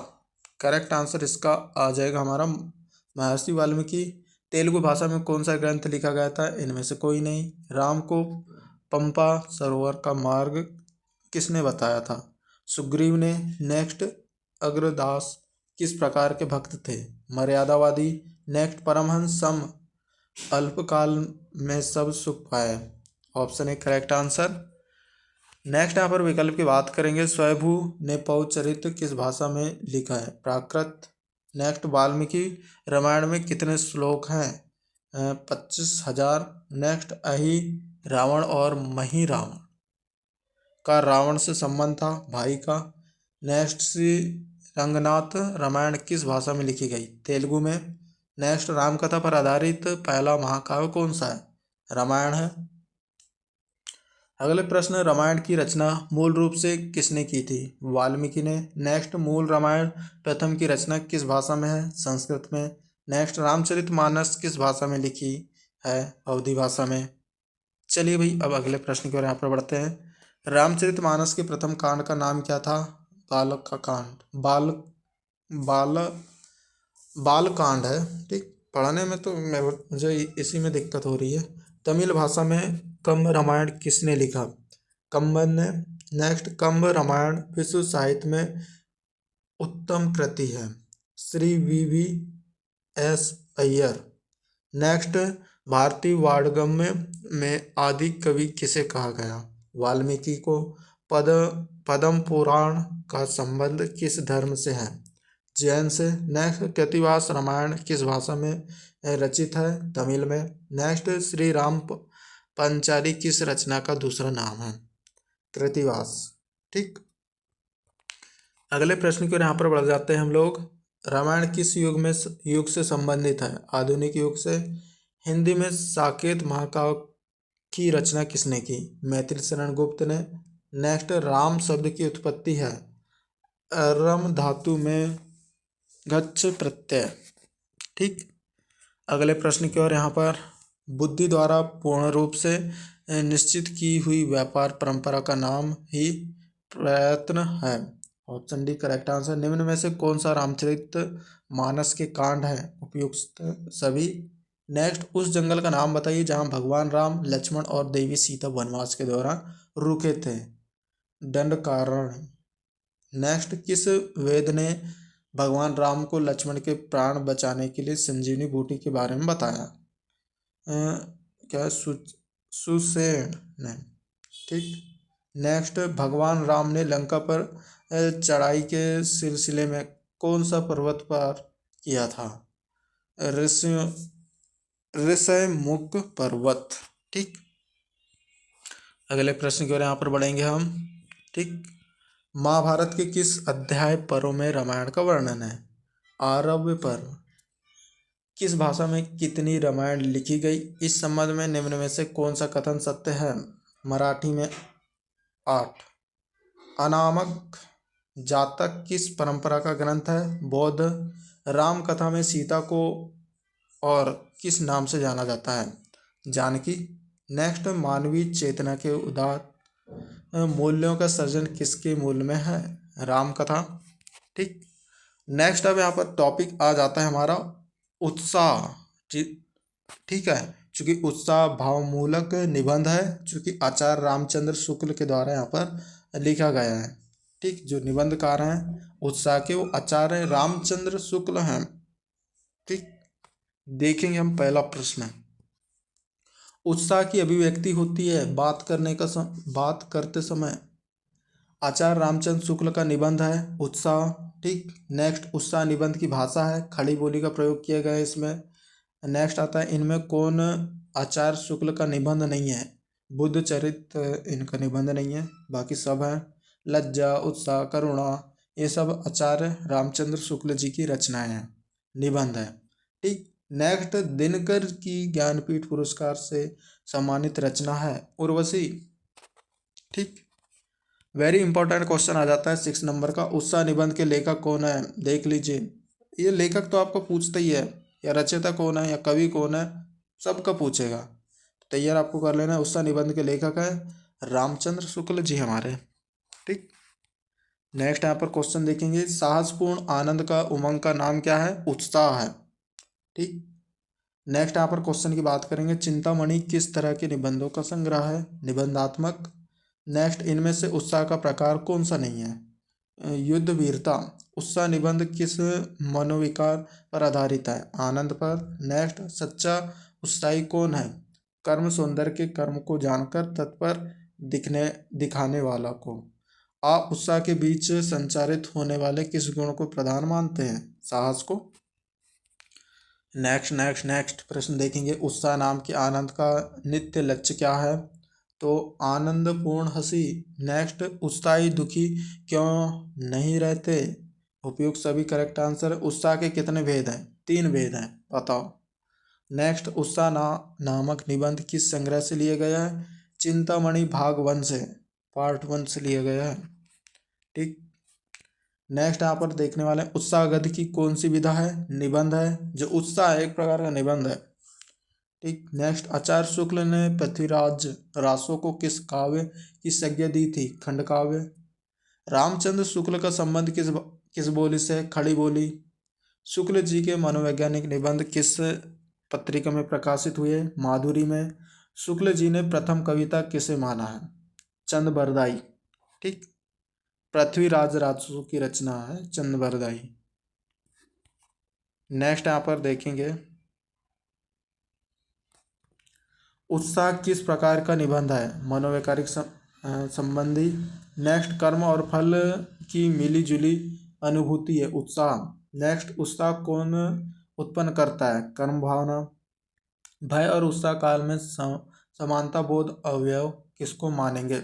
करेक्ट आंसर इसका आ जाएगा हमारा महर्षि वाल्मीकि। तेलुगु भाषा में कौन सा ग्रंथ लिखा गया था? इनमें से कोई नहीं। राम को पंपा सरोवर का मार्ग किसने बताया था? सुग्रीव ने। नेक्स्ट, अग्रदास किस प्रकार के भक्त थे? मर्यादावादी। नेक्स्ट, परमहंस सम अल्पकाल में सब सुख पाए। Option A correct answer. Next यहाँ पर विकल्प की बात करेंगे। स्वयंभू ने पौचरित किस भाषा में लिखा है? प्राकृत। नेक्स्ट, वाल्मीकि रामायण में कितने श्लोक हैं? 25,000। नेक्स्ट, अहि रावण और मही रावण का रावण से संबंध था, भाई का। नेक्स्ट, श्री रंगनाथ रामायण किस भाषा में लिखी गई? तेलुगु में। नेक्स्ट, रामकथा पर आधारित पहला महाकाव्य कौन सा है? रामायण है। अगले प्रश्न, रामायण की रचना मूल रूप से किसने की थी? वाल्मीकि ने। नेक्स्ट, मूल रामायण प्रथम की रचना किस भाषा में है? संस्कृत में। नेक्स्ट, रामचरितमानस किस भाषा में लिखी है? अवधी भाषा में। चलिए भाई, अब अगले प्रश्न की ओर यहाँ पर बढ़ते हैं। रामचरितमानस के प्रथम कांड का नाम क्या था? बालक का कांड। बाल कांड है। ठीक, पढ़ने में तो मुझे इसी में दिक्कत हो रही है। तमिल भाषा में कंब रामायण किसने लिखा? कंबन ने। नेक्स्ट, कंब रामायण विश्व साहित्य में उत्तम कृति है। श्री VVS अय्यर। नेक्स्ट, भारतीय वाङ्मय में आदि कवि किसे कहा गया? वाल्मीकि को। पद्म पुराण का संबंध किस धर्म से है? जैन से। नेक्स्ट, कृतिवास रामायण किस भाषा में रचित है? तमिल में। नेक्स्ट, श्री राम पंचारी किस रचना का दूसरा नाम है? कृतिवास। ठीक, अगले प्रश्न की ओर यहाँ पर बढ़ जाते हैं हम लोग। रामायण किस युग से संबंधित है? आधुनिक युग से। हिंदी में साकेत महाकाव्य की रचना किसने की? मैथिली शरण गुप्त ने। नेक्स्ट, राम शब्द की उत्पत्ति है रम धातु में गच्छ प्रत्यय। ठीक, अगले प्रश्न की ओर यहाँ पर। बुद्धि द्वारा पूर्ण रूप से निश्चित की हुई व्यापार परंपरा का नाम ही प्रयत्न है। Option D correct answer. निम्न में से कौन सा रामचरित मानस के कांड है? उपयुक्त सभी। नेक्स्ट, उस जंगल का नाम बताइए जहां भगवान राम, लक्ष्मण और देवी सीता वनवास के दौरान रुके थे। दंडकारण्य। नेक्स्ट, किस वेद ने भगवान राम को लक्ष्मण के प्राण बचाने के लिए संजीवनी बूटी के बारे में बताया? क्या सुसेन ने। ठीक, नेक्स्ट, भगवान राम ने लंका पर चढ़ाई के सिलसिले में कौन सा पर्वत पार किया था? ऋषयमुख पर्वत। ठीक, अगले प्रश्न की ओर यहाँ पर बढ़ेंगे हम। ठीक, महाभारत के किस अध्याय पर्व में रामायण का वर्णन है? आरव्य पर्व। किस भाषा में कितनी रामायण लिखी गई? इस संबंध में निम्न में से कौन सा कथन सत्य है? मराठी में 8। अनामक जातक किस परंपरा का ग्रंथ है? बौद्ध। राम कथा में सीता को और किस नाम से जाना जाता है? जानकी। नेक्स्ट, मानवीय चेतना के उदात्त मूल्यों का सर्जन किसके मूल में है? राम कथा। ठीक, नेक्स्ट अब यहाँ पर टॉपिक आ जाता है हमारा उत्साह। ठीक है, चूँकि उत्साह भावमूलक निबंध है, चूँकि आचार्य रामचंद्र शुक्ल के द्वारा यहाँ पर लिखा गया है। ठीक, जो निबंधकार हैं उत्साह के वो आचार्य रामचंद्र शुक्ल हैं। ठीक, देखेंगे हम पहला प्रश्न। उत्साह की अभिव्यक्ति होती है बात बात करते समय। आचार्य रामचंद्र शुक्ल का निबंध है उत्साह। ठीक, नेक्स्ट उत्साह निबंध की भाषा है, खड़ी बोली का प्रयोग किया गया है इसमें। नेक्स्ट आता है इनमें कौन आचार्य शुक्ल का निबंध नहीं है। बुद्ध चरित इनका निबंध नहीं है, बाकी सब है। लज्जा, उत्साह, करुणा, ये सब आचार्य रामचंद्र शुक्ल जी की रचनाएं हैं, निबंध है। ठीक, नेक्स्ट दिनकर की ज्ञानपीठ पुरस्कार से सम्मानित रचना है उर्वशी। ठीक, वेरी इंपॉर्टेंट क्वेश्चन आ जाता है 6 नंबर का। उत्साह निबंध के लेखक कौन है, देख लीजिए। ये लेखक तो आपको पूछता ही है, या रचयिता कौन है या कवि कौन है, सबका पूछेगा, तैयार आपको कर लेना है। उत्साह निबंध के लेखक है रामचंद्र शुक्ल जी हमारे। ठीक, नेक्स्ट यहाँ पर क्वेश्चन देखेंगे, साहसपूर्ण आनंद का उमंग का नाम क्या है, उत्साह है। ठीक, नेक्स्ट यहाँ पर क्वेश्चन की बात करेंगे, चिंतामणि किस तरह के निबंधों का संग्रह है, निबंधात्मक। नेक्स्ट इनमें से उत्साह का प्रकार कौन सा नहीं है, युद्ध वीरता। उत्साह निबंध किस मनोविकार पर आधारित है, आनंद पर। नेक्स्ट सच्चा उत्साही कौन है, कर्म सौंदर्य के कर्म को जानकर तत्पर दिखाने वाला को। आप उत्साह के बीच संचारित होने वाले किस गुण को प्रधान मानते हैं, साहस को। नेक्स्ट प्रश्न देखेंगे, उत्साह नाम के आनंद का नित्य लक्ष्य क्या है, तो आनंदपूर्ण हंसी। नेक्स्ट उत्साही दुखी क्यों नहीं रहते, उपयुक्त सभी करेक्ट आंसर। उत्साह के कितने भेद हैं, 3 भेद हैं, बताओ। नेक्स्ट उत्साह नामक निबंध किस संग्रह से लिया गया है, चिंतामणि भाग 1 से, पार्ट 1 से लिया गया है। ठीक, नेक्स्ट यहाँ पर देखने वाले हैं, उत्साह गद्य की कौन सी विधा है, निबंध है। जो उत्साह है एक प्रकार का निबंध है। ठीक, नेक्स्ट आचार्य शुक्ल ने पृथ्वीराज रासो को किस काव्य की संज्ञा दी थी, खंड काव्य। रामचंद्र शुक्ल का संबंध किस बोली से, खड़ी बोली। शुक्ल जी के मनोवैज्ञानिक निबंध किस पत्रिका में प्रकाशित हुए, माधुरी में। शुक्ल जी ने प्रथम कविता किसे माना है, चंद बरदाई। ठीक, पृथ्वीराज रासो की रचना है चंद बरदाई। नेक्स्ट यहाँ पर देखेंगे, उत्साह किस प्रकार का निबंध है, मनोवैचारिक संबंधी। नेक्स्ट कर्म और फल की मिली जुली अनुभूति है उत्साह। नेक्स्ट उत्साह कौन उत्पन्न करता है, कर्म भावना। भय और उत्साह काल में समानता बोध अवयव किसको मानेंगे,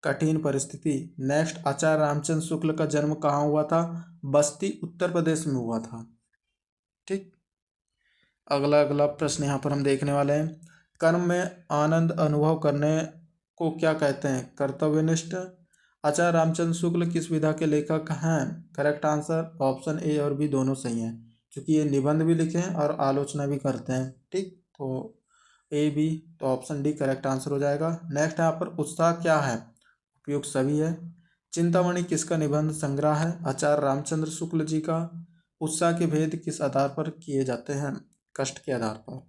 कठिन परिस्थिति। नेक्स्ट आचार्य रामचंद्र शुक्ल का जन्म कहाँ हुआ था, बस्ती उत्तर प्रदेश में हुआ था। ठीक, अगला प्रश्न यहाँ पर हम देखने वाले हैं, कर्म में आनंद अनुभव करने को क्या कहते हैं, कर्तव्यनिष्ठ। आचार्य रामचंद्र शुक्ल किस विधा के लेखक हैं, करेक्ट आंसर ऑप्शन ए और बी दोनों सही हैं, क्योंकि ये निबंध भी लिखे हैं और आलोचना भी करते हैं। ठीक, तो ए बी, तो ऑप्शन डी करेक्ट आंसर हो जाएगा। नेक्स्ट यहाँ पर उत्साह क्या है, उपयुक्त सभी है। चिंतामणि किसका निबंध संग्रह है, आचार्य रामचंद्र शुक्ल जी का। उत्साह के भेद किस आधार पर किए जाते हैं, कष्ट के आधार पर।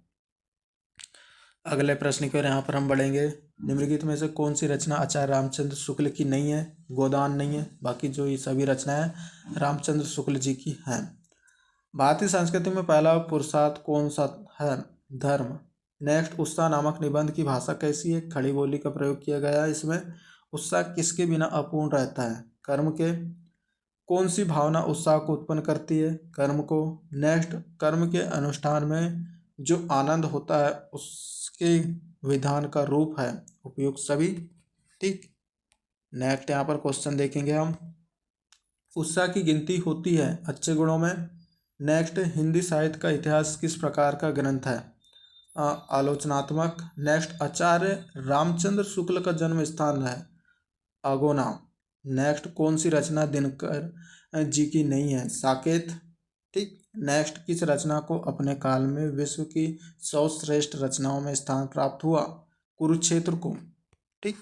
अगले प्रश्न की ओर यहाँ पर हम बढ़ेंगे, निम्नलिखित में से कौन सी रचना आचार्य रामचंद्र शुक्ल की नहीं है, गोदान नहीं है, बाकी जो ये सभी रचनाएं रामचंद्र शुक्ल जी की हैं। भारतीय संस्कृति में पहला पुरुषार्थ कौन सा है, धर्म। नेक्स्ट उत्साह नामक निबंध की भाषा कैसी है, खड़ी बोली का प्रयोग किया गया है इसमें। उत्साह किसके बिना अपूर्ण रहता है, कर्म के। कौन सी भावना उत्साह को उत्पन्न करती है, कर्म को। नेक्स्ट कर्म के अनुष्ठान में जो आनंद होता है उसके विधान का रूप है, उपयुक्त सभी। ठीक, नेक्स्ट यहाँ पर क्वेश्चन देखेंगे हम, उत्साह की गिनती होती है अच्छे गुणों में। नेक्स्ट हिंदी साहित्य का इतिहास किस प्रकार का ग्रंथ है, आलोचनात्मक। नेक्स्ट आचार्य रामचंद्र शुक्ल का जन्म स्थान है, अगोना। नेक्स्ट कौन सी रचना दिनकर जी की नहीं है, साकेत। ठीक, नेक्स्ट किस रचना को अपने काल में विश्व की 100 श्रेष्ठ रचनाओं में स्थान प्राप्त हुआ, कुरुक्षेत्र को। ठीक,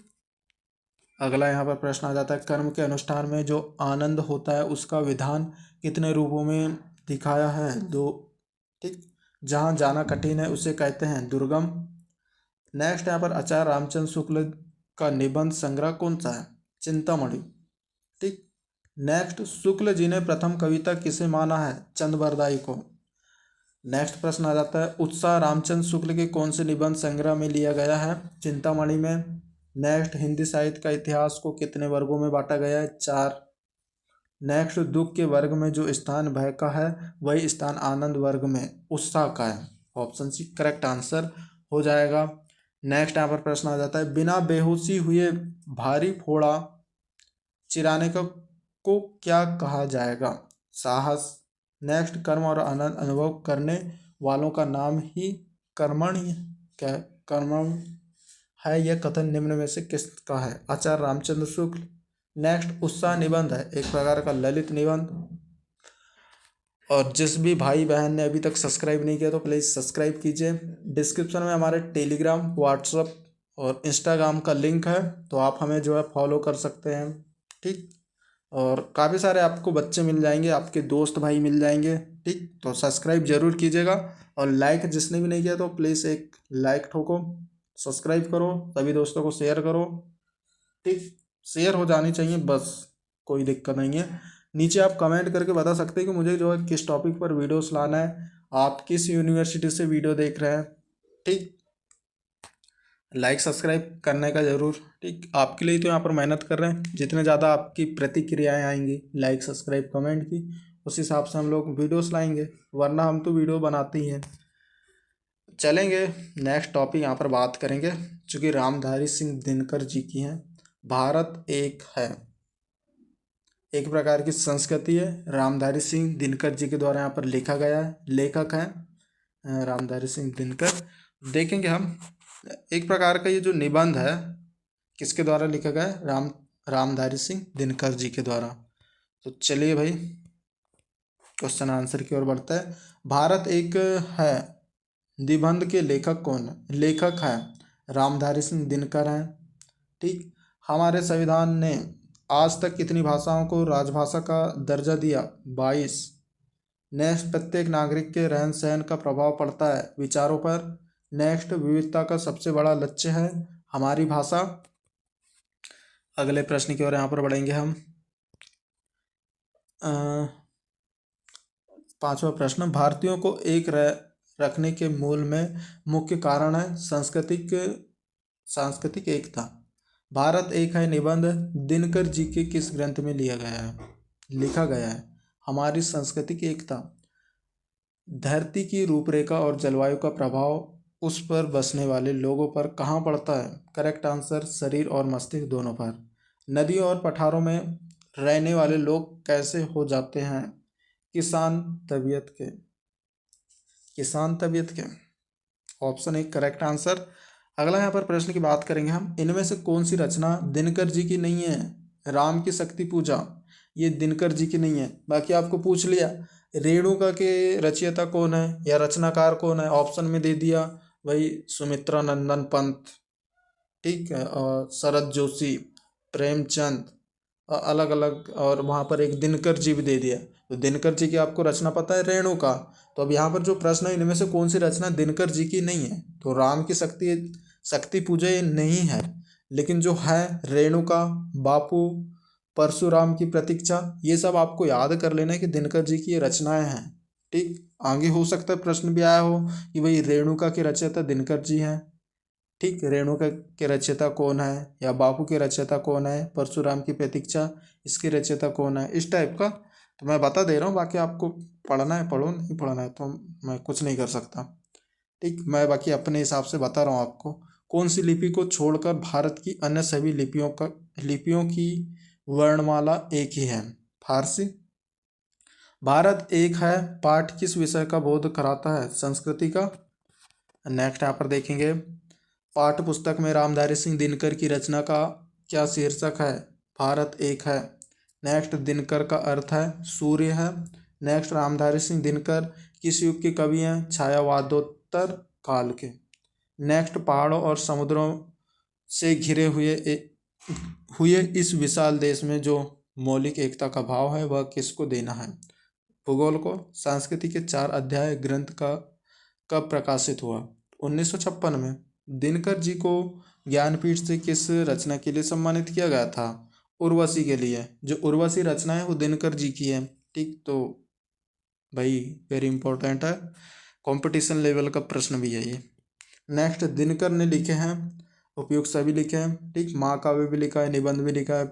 अगला यहाँ पर प्रश्न आ जाता है, कर्म के अनुष्ठान में जो आनंद होता है उसका विधान कितने रूपों में दिखाया है, 2। ठीक, जहाँ जाना कठिन है उसे कहते हैं दुर्गम। नेक्स्ट यहाँ पर आचार्य रामचंद्र शुक्ल का निबंध संग्रह कौन सा है? चिंतामणि। ठीक। नेक्स्ट, शुक्ल जी ने प्रथम कविता किसे माना है? चंद को। नेक्स्ट प्रश्न आ जाता है, उत्साह रामचंद्र शुक्ल के कौन से निबंध संग्रह में लिया गया है? चिंतामणि में। नेक्स्ट, हिंदी साहित्य का इतिहास को कितने वर्गों में बांटा गया है? 4। नेक्स्ट, दुख के वर्ग में जो स्थान भय का है वही स्थान आनंद वर्ग में उत्साह का है। ऑप्शन सी करेक्ट आंसर हो जाएगा। नेक्स्ट यहाँ पर प्रश्न आ जाता है, बिना बेहोशी हुए भारी फोड़ा चिराने को क्या कहा जाएगा? साहस। नेक्स्ट, कर्म और आनंद अनुभव करने वालों का नाम ही कर्मण्य क्या कर्मण है। यह कथन निम्न में से किसका है? आचार्य रामचंद्र शुक्ल। नेक्स्ट, उत्साह निबंध है एक प्रकार का ललित निबंध। और जिस भी भाई बहन ने अभी तक सब्सक्राइब नहीं किया तो प्लीज़ सब्सक्राइब कीजिए। डिस्क्रिप्शन में हमारे टेलीग्राम, व्हाट्सअप और इंस्टाग्राम का लिंक है, तो आप हमें जो है फॉलो कर सकते हैं। ठीक। और काफ़ी सारे आपको बच्चे मिल जाएंगे, आपके दोस्त भाई मिल जाएंगे। ठीक। तो सब्सक्राइब जरूर कीजिएगा और लाइक जिसने भी नहीं किया तो प्लीज़ एक लाइक ठोको, सब्सक्राइब करो, सभी दोस्तों को शेयर करो। ठीक। शेयर हो जानी चाहिए बस, कोई दिक्कत नहीं है। नीचे आप कमेंट करके बता सकते हैं कि मुझे जो है किस टॉपिक पर वीडियोस लाना है, आप किस यूनिवर्सिटी से वीडियो देख रहे हैं। ठीक। लाइक सब्सक्राइब करने का ज़रूर। ठीक। आपके लिए तो यहाँ पर मेहनत कर रहे हैं, जितने ज़्यादा आपकी प्रतिक्रियाएं आएंगी लाइक सब्सक्राइब कमेंट की, उस हिसाब से हम लोग वीडियोस लाएंगे, वरना हम तो वीडियो बनाते ही हैं। चलेंगे नेक्स्ट टॉपिक यहाँ पर बात करेंगे, चूँकि रामधारी सिंह दिनकर जी की हैं। भारत एक है एक प्रकार की संस्कृति है, रामधारी सिंह दिनकर जी के द्वारा यहाँ पर लिखा गया है। लेखक हैं रामधारी सिंह दिनकर। देखेंगे हम एक प्रकार का ये जो निबंध है किसके द्वारा लिखा गया है? रामधारी सिंह दिनकर जी के द्वारा। तो चलिए भाई क्वेश्चन आंसर की ओर बढ़ता है। भारत एक है निबंध के लेखक कौन है? लेखक है रामधारी सिंह दिनकर हैं। ठीक। हमारे संविधान ने आज तक कितनी भाषाओं को राजभाषा का दर्जा दिया? 22। नेक्स्ट, प्रत्येक नागरिक के रहन सहन का प्रभाव पड़ता है विचारों पर। नेक्स्ट, विविधता का सबसे बड़ा लक्ष्य है हमारी भाषा। अगले प्रश्न की ओर यहाँ पर बढ़ेंगे हम। 5वां प्रश्न, भारतीयों को एक रखने के मूल में मुख्य कारण है सांस्कृतिक एकता। भारत एक है निबंध दिनकर जी के किस ग्रंथ में लिखा गया है? हमारी सांस्कृतिक एकता। धरती की रूपरेखा और जलवायु का प्रभाव उस पर बसने वाले लोगों पर कहाँ पड़ता है? करेक्ट आंसर शरीर और मस्तिष्क दोनों पर। नदियों और पठारों में रहने वाले लोग कैसे हो जाते हैं? किसान तबीयत के। Option 1 correct answer. अगला यहाँ पर प्रश्न की बात करेंगे हम, इनमें से कौन सी रचना दिनकर जी की नहीं है? राम की शक्ति पूजा, ये दिनकर जी की नहीं है। बाकी आपको पूछ लिया रेणुका के रचयिता कौन है या रचनाकार कौन है? ऑप्शन में दे दिया भाई सुमित्रा नंदन पंत। ठीक है। और शरद जोशी, प्रेमचंद, अलग अलग, और वहाँ पर एक दिनकर जी भी दे दिया। तो दिनकर जी की आपको रचना पता है रेणुका। तो अब यहाँ पर जो प्रश्न है इनमें से कौन सी रचना दिनकर जी की नहीं है? तो राम की शक्ति पूजा ये नहीं है, लेकिन जो है रेणुका, बापू, परशुराम की प्रतीक्षा, ये सब आपको याद कर लेना है कि दिनकर जी की ये रचनाएं हैं। ठीक। आगे हो सकता है प्रश्न भी आया हो कि भाई रेणुका के रचयिता दिनकर जी हैं। ठीक। रेणुका के रचयिता कौन है, या बापू के रचयिता कौन है, परशुराम की प्रतीक्षा इसके रचयिता कौन है, इस टाइप का। तो मैं बता दे रहा हूँ, बाकी आपको पढ़ना है पढ़ो, नहीं पढ़ना है तो मैं कुछ नहीं कर सकता। ठीक। मैं बाकी अपने हिसाब से बता रहा हूँ आपको। कौन सी लिपि को छोड़कर भारत की अन्य सभी लिपियों की वर्णमाला एक ही है? फारसी। भारत एक है पाठ किस विषय का बोध कराता है? संस्कृति का। नेक्स्ट यहाँ पर देखेंगे, पाठ्य पुस्तक में रामधारी सिंह दिनकर की रचना का क्या शीर्षक है? भारत एक है। नेक्स्ट, दिनकर का अर्थ है सूर्य है। नेक्स्ट, रामधारी सिंह दिनकर किस युग के कवि हैं? छायावादोत्तर काल के। नेक्स्ट, पहाड़ों और समुद्रों से घिरे हुए इस विशाल देश में जो मौलिक एकता का भाव है वह किसको देना है? भूगोल को। संस्कृति के 4 अध्याय ग्रंथ का कब प्रकाशित हुआ? 1956 में। दिनकर जी को ज्ञानपीठ से किस रचना के लिए सम्मानित किया गया था? उर्वशी के लिए। जो उर्वशी रचना है वो दिनकर जी की है। ठीक, तो भाई वेरी इंपॉर्टेंट है, कंपटीशन लेवल का प्रश्न भी है ये। नेक्स्ट, दिनकर ने लिखे हैं उपयुक्त सभी लिखे हैं। ठीक, महाकाव्य भी लिखा है, निबंध भी लिखा है,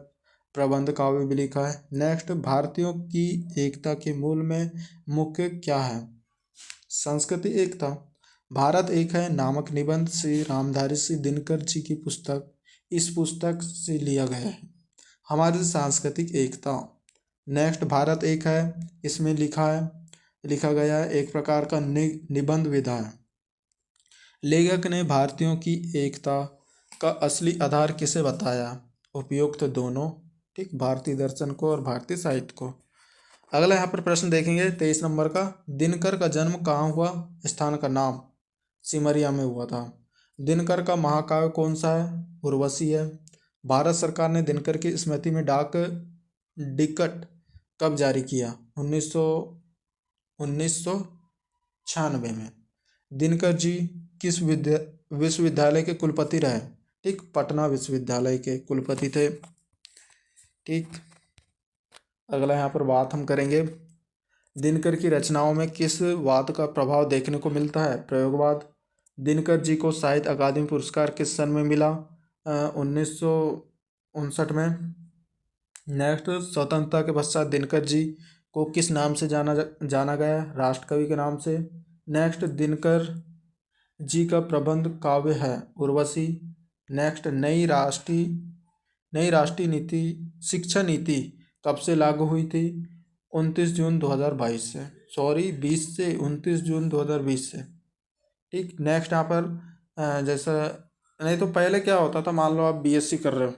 प्रबंध काव्य भी लिखा है। नेक्स्ट, भारतीयों की एकता के मूल में मुख्य क्या है? संस्कृति एकता। भारत एक है नामक निबंध श्री रामधारी सिंह दिनकर जी की पुस्तक, इस पुस्तक से लिया गया है हमारी सांस्कृतिक एकता। नेक्स्ट, भारत एक है, इसमें लिखा गया है एक प्रकार का निबंध विधा है। लेखक ने भारतीयों की एकता का असली आधार किसे बताया? उपयुक्त दोनों। ठीक, भारतीय दर्शन को और भारतीय साहित्य को। अगला यहाँ पर प्रश्न देखेंगे 23 नंबर का। दिनकर का जन्म कहाँ हुआ? स्थान का नाम सिमरिया में हुआ था। दिनकर का महाकाव्य कौन सा है? उर्वशी है। भारत सरकार ने दिनकर की स्मृति में डाक टिकट कब जारी किया? 1996 में। दिनकर जी किस विश्वविद्यालय के कुलपति रहे? ठीक, पटना विश्वविद्यालय के कुलपति थे। ठीक, अगला यहाँ पर बात हम करेंगे, दिनकर की रचनाओं में किस वाद का प्रभाव देखने को मिलता है? प्रयोगवाद। दिनकर जी को साहित्य अकादमी पुरस्कार किस सन में मिला? 1959 में। नेक्स्ट, स्वतंत्रता के पश्चात दिनकर जी को किस नाम से जाना गया? राष्ट्रकवि के नाम से। नेक्स्ट, दिनकर जी का प्रबंध काव्य है उर्वशी। नेक्स्ट, नई राष्ट्रीय नीति शिक्षा नीति कब से लागू हुई थी? 29 जून 2022 से, 20 से 29 जून 2020 से। ठीक, नेक्स्ट यहाँ पर जैसा नहीं तो पहले क्या होता था, मान लो आप बीएससी कर रहे हो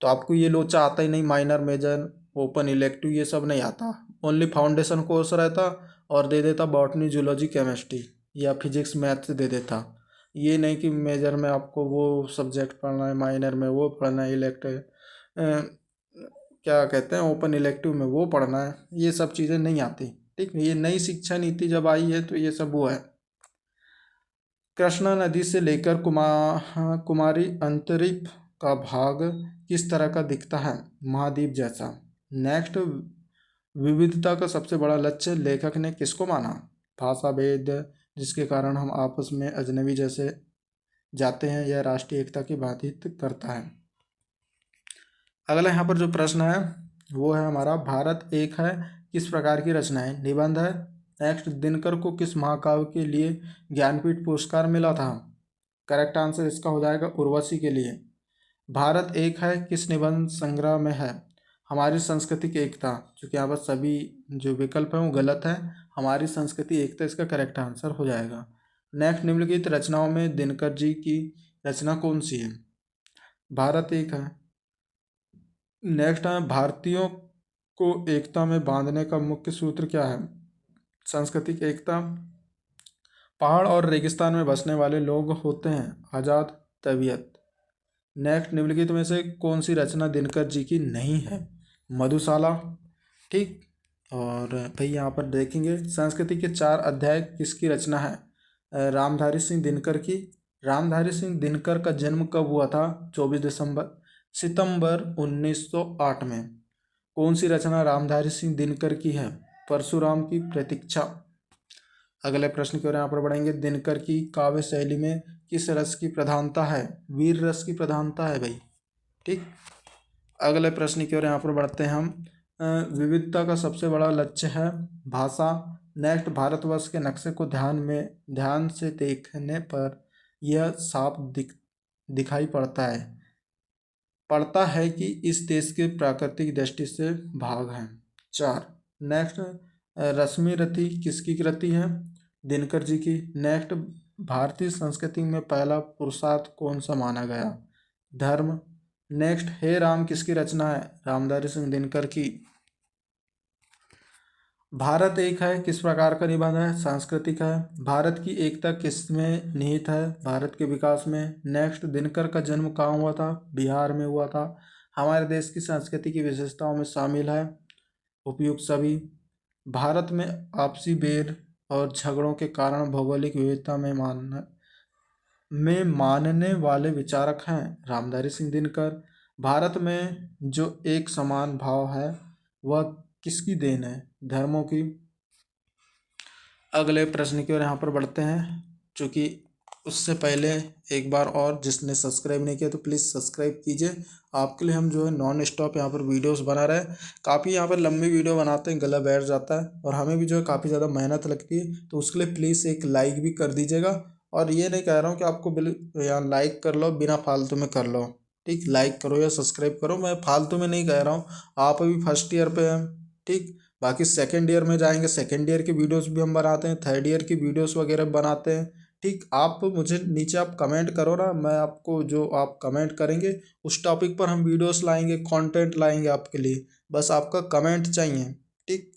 तो आपको ये लोचा आता ही नहीं, माइनर मेजर ओपन इलेक्टिव ये सब नहीं आता, ओनली फाउंडेशन कोर्स रहता और दे देता बॉटनी जूलॉजी केमिस्ट्री या फिजिक्स मैथ दे देता। ये नहीं कि मेजर में आपको वो सब्जेक्ट पढ़ना है, माइनर में वो पढ़ना है, इलेक्टिव क्या कहते हैं ओपन इलेक्टिव में वो पढ़ना है, ये सब चीज़ें नहीं आती। ठीक, ये नई शिक्षा नीति जब आई है तो ये सब वो है। कृष्णा नदी से लेकर कुमारी अंतरिक्ष का भाग किस तरह का दिखता है? महाद्वीप जैसा। नेक्स्ट, विविधता का सबसे बड़ा लक्ष्य लेखक ने किसको माना? भाषा भेद, जिसके कारण हम आपस में अजनबी जैसे जाते हैं, यह राष्ट्रीय एकता की बाधित करता है। अगला यहाँ पर जो प्रश्न है वो है हमारा, भारत एक है किस प्रकार की रचना है? निबंध है। नेक्स्ट, दिनकर को किस महाकाव्य के लिए ज्ञानपीठ पुरस्कार मिला था? करेक्ट आंसर इसका हो जाएगा उर्वशी के लिए। भारत एक है किस निबंध संग्रह में है? हमारी संस्कृति की एकता, क्योंकि यहाँ पर सभी जो विकल्प हैं वो गलत है, हमारी संस्कृति एकता इसका करेक्ट आंसर हो जाएगा। नेक्स्ट, निम्नलिखित रचनाओं में दिनकर जी की रचना कौन सी है? भारत एक है। नेक्स्ट है, भारतीयों को एकता में बांधने का मुख्य सूत्र क्या है? सांस्कृतिक एकता। पहाड़ और रेगिस्तान में बसने वाले लोग होते हैं आज़ाद तबीयत। नेक्स्ट, निम्नलिखित में से कौन सी रचना दिनकर जी की नहीं है? मधुशाला। ठीक, और भाई यहाँ पर देखेंगे संस्कृति के 4 अध्याय किसकी रचना है? रामधारी सिंह दिनकर की। रामधारी सिंह दिनकर का जन्म कब हुआ था? 24 सितंबर 1908 में। कौन सी रचना रामधारी सिंह दिनकर की है? परशुराम की प्रतीक्षा। अगले प्रश्न की ओर यहाँ पर बढ़ेंगे, दिनकर की काव्य शैली में किस रस की प्रधानता है? वीर रस की प्रधानता है भाई। ठीक, अगले प्रश्न की ओर यहाँ पर बढ़ते हैं हम। विविधता का सबसे बड़ा लक्ष्य है भाषा। नेक्स्ट, भारतवर्ष के नक्शे को ध्यान से देखने पर यह साफ दिखाई पड़ता है कि इस देश के प्राकृतिक दृष्टि से भाग हैं 4। नेक्स्ट, रश्मि रथी किसकी कृति है? दिनकर जी की। नेक्स्ट, भारतीय संस्कृति में पहला पुरुषार्थ कौन सा माना गया? धर्म। नेक्स्ट, हे राम किसकी रचना है? रामधारी सिंह दिनकर की। भारत एक है किस प्रकार का निबंध है? सांस्कृतिक है। भारत की एकता किस में निहित है? भारत के विकास में। नेक्स्ट, दिनकर का जन्म कहाँ हुआ था? बिहार में हुआ था। हमारे देश की संस्कृति की विशेषताओं में शामिल है उपयुक्त सभी। भारत में आपसी बैर और झगड़ों के कारण भौगोलिक विविधता में मानने वाले विचारक हैं रामधारी सिंह दिनकर। भारत में जो एक समान भाव है वह किसकी देन है? धर्मों की। अगले प्रश्न की ओर यहाँ पर बढ़ते हैं। चूँकि उससे पहले एक बार और जिसने सब्सक्राइब नहीं किया तो प्लीज़ सब्सक्राइब कीजिए। आपके लिए हम जो है नॉन स्टॉप यहाँ पर वीडियोस बना रहे हैं। काफ़ी यहाँ पर लंबी वीडियो बनाते हैं, गला बैठ जाता है और हमें भी जो है काफ़ी ज़्यादा मेहनत लगती है, तो उसके लिए प्लीज़ एक लाइक भी कर दीजिएगा। और ये नहीं कह रहा हूँ कि आपको बिल या लाइक कर लो, बिना फालतू में कर लो, ठीक। लाइक करो या सब्सक्राइब करो, मैं फालतू में नहीं कह रहा हूँ। आप अभी फर्स्ट ईयर पे हैं, ठीक। बाकी सेकेंड ईयर में जाएंगे, सेकेंड ईयर की वीडियोस भी हम बनाते हैं, थर्ड ईयर की वीडियोस वगैरह बनाते हैं, ठीक। आप मुझे नीचे आप कमेंट करो ना, मैं आपको जो आप कमेंट करेंगे उस टॉपिक पर हम वीडियोस लाएंगे, कंटेंट लाएंगे आपके लिए। बस आपका कमेंट चाहिए, ठीक।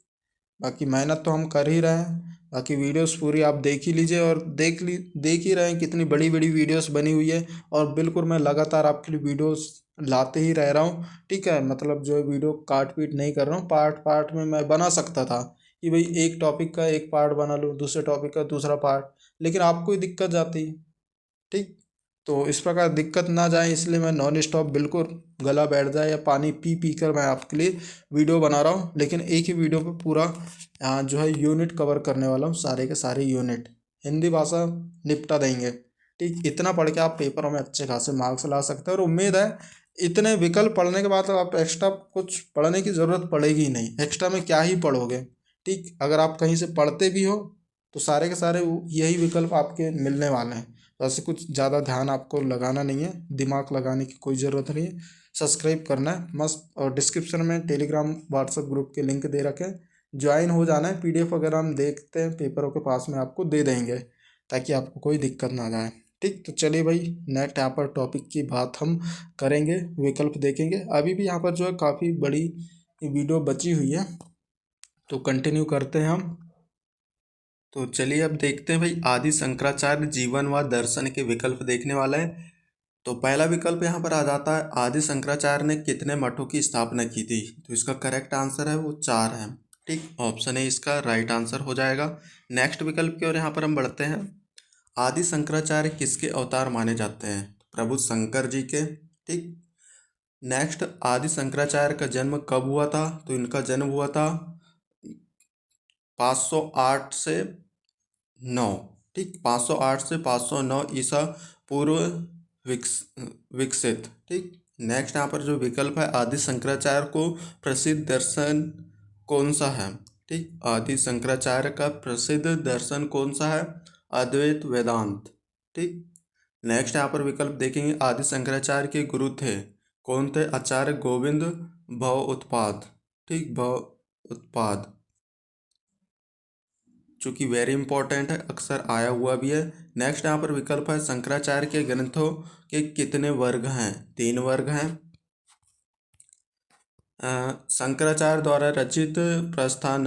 बाकी मेहनत तो हम कर ही रहे हैं। बाकी वीडियोस पूरी आप देख ही लीजिए और देख ही रहे हैं कितनी बड़ी बड़ी वीडियोस बनी हुई है। और बिल्कुल मैं लगातार आपके लिए वीडियोस लाते ही रह रहा हूँ, ठीक है। मतलब जो है वीडियो काट पीट नहीं कर रहा हूँ, पार्ट पार्ट में मैं बना सकता था कि भाई एक टॉपिक का एक पार्ट बना लूँ, दूसरे टॉपिक का दूसरा पार्ट, लेकिन आपको ही दिक्कत जाती, ठीक। तो इस प्रकार दिक्कत ना जाए इसलिए मैं नॉन स्टॉप बिल्कुल गला बैठ जाए या पानी पी पी कर मैं आपके लिए वीडियो बना रहा हूँ। लेकिन एक ही वीडियो पे पूरा जो है यूनिट कवर करने वाला हूँ, सारे के सारे यूनिट हिंदी भाषा निपटा देंगे, ठीक। इतना पढ़ के आप पेपरों में अच्छे खासे मार्क्स ला सकते हैं और उम्मीद है इतने विकल्प पढ़ने के बाद तो आप एक्स्ट्रा कुछ पढ़ने की ज़रूरत पड़ेगी ही नहीं। एक्स्ट्रा में क्या ही पढ़ोगे, ठीक। अगर आप कहीं से पढ़ते भी हो तो सारे के सारे यही विकल्प आपके मिलने वाले हैं। तो ऐसे कुछ ज़्यादा ध्यान आपको लगाना नहीं है, दिमाग लगाने की कोई ज़रूरत नहीं है। सब्सक्राइब करना है मस्त, और डिस्क्रिप्शन में टेलीग्राम व्हाट्सएप ग्रुप के लिंक दे रखे हैं, ज्वाइन हो जाना है। पीडीएफ वगैरह हम देखते हैं पेपरों के पास में आपको दे देंगे ताकि आपको कोई दिक्कत ना जाए, ठीक। तो चलिए भाई, नेक्स्ट यहाँ पर टॉपिक की बात हम करेंगे, विकल्प देखेंगे। अभी भी यहाँ पर जो है काफ़ी बड़ी वीडियो बची हुई है, तो कंटिन्यू करते हैं हम। तो चलिए अब देखते हैं भाई, आदि शंकराचार्य जीवन व दर्शन के विकल्प देखने वाला है। तो पहला विकल्प यहाँ पर आ जाता है, आदि शंकराचार्य ने कितने मठों की स्थापना की थी? तो इसका करेक्ट आंसर है वो 4 है, ठीक। ऑप्शन ए इसका राइट आंसर हो जाएगा। नेक्स्ट विकल्प की ओर यहाँ पर हम बढ़ते हैं। आदि शंकराचार्य किसके अवतार माने जाते हैं? प्रभु शंकर जी के, ठीक। नेक्स्ट, आदि शंकराचार्य का जन्म कब हुआ था? तो इनका जन्म हुआ था 508 से 9, ठीक। 508 से 509 ईसा पूर्व विकसित, ठीक। नेक्स्ट यहाँ पर जो विकल्प है, आदि शंकराचार्य को प्रसिद्ध दर्शन कौन सा है? ठीक, आदि शंकराचार्य का प्रसिद्ध दर्शन कौन सा है? अद्वैत वेदांत, ठीक। नेक्स्ट यहाँ पर विकल्प देखेंगे, आदि शंकराचार्य के गुरु थे कौन थे? आचार्य गोविंद भव उत्पाद, ठीक। भव उत्पाद चूँकि वेरी इंपॉर्टेंट है, अक्सर आया हुआ भी है। नेक्स्ट यहाँ पर विकल्प है, शंकराचार्य के ग्रंथों के कितने वर्ग हैं? 3 वर्ग हैं। शंकराचार्य द्वारा रचित प्रस्थान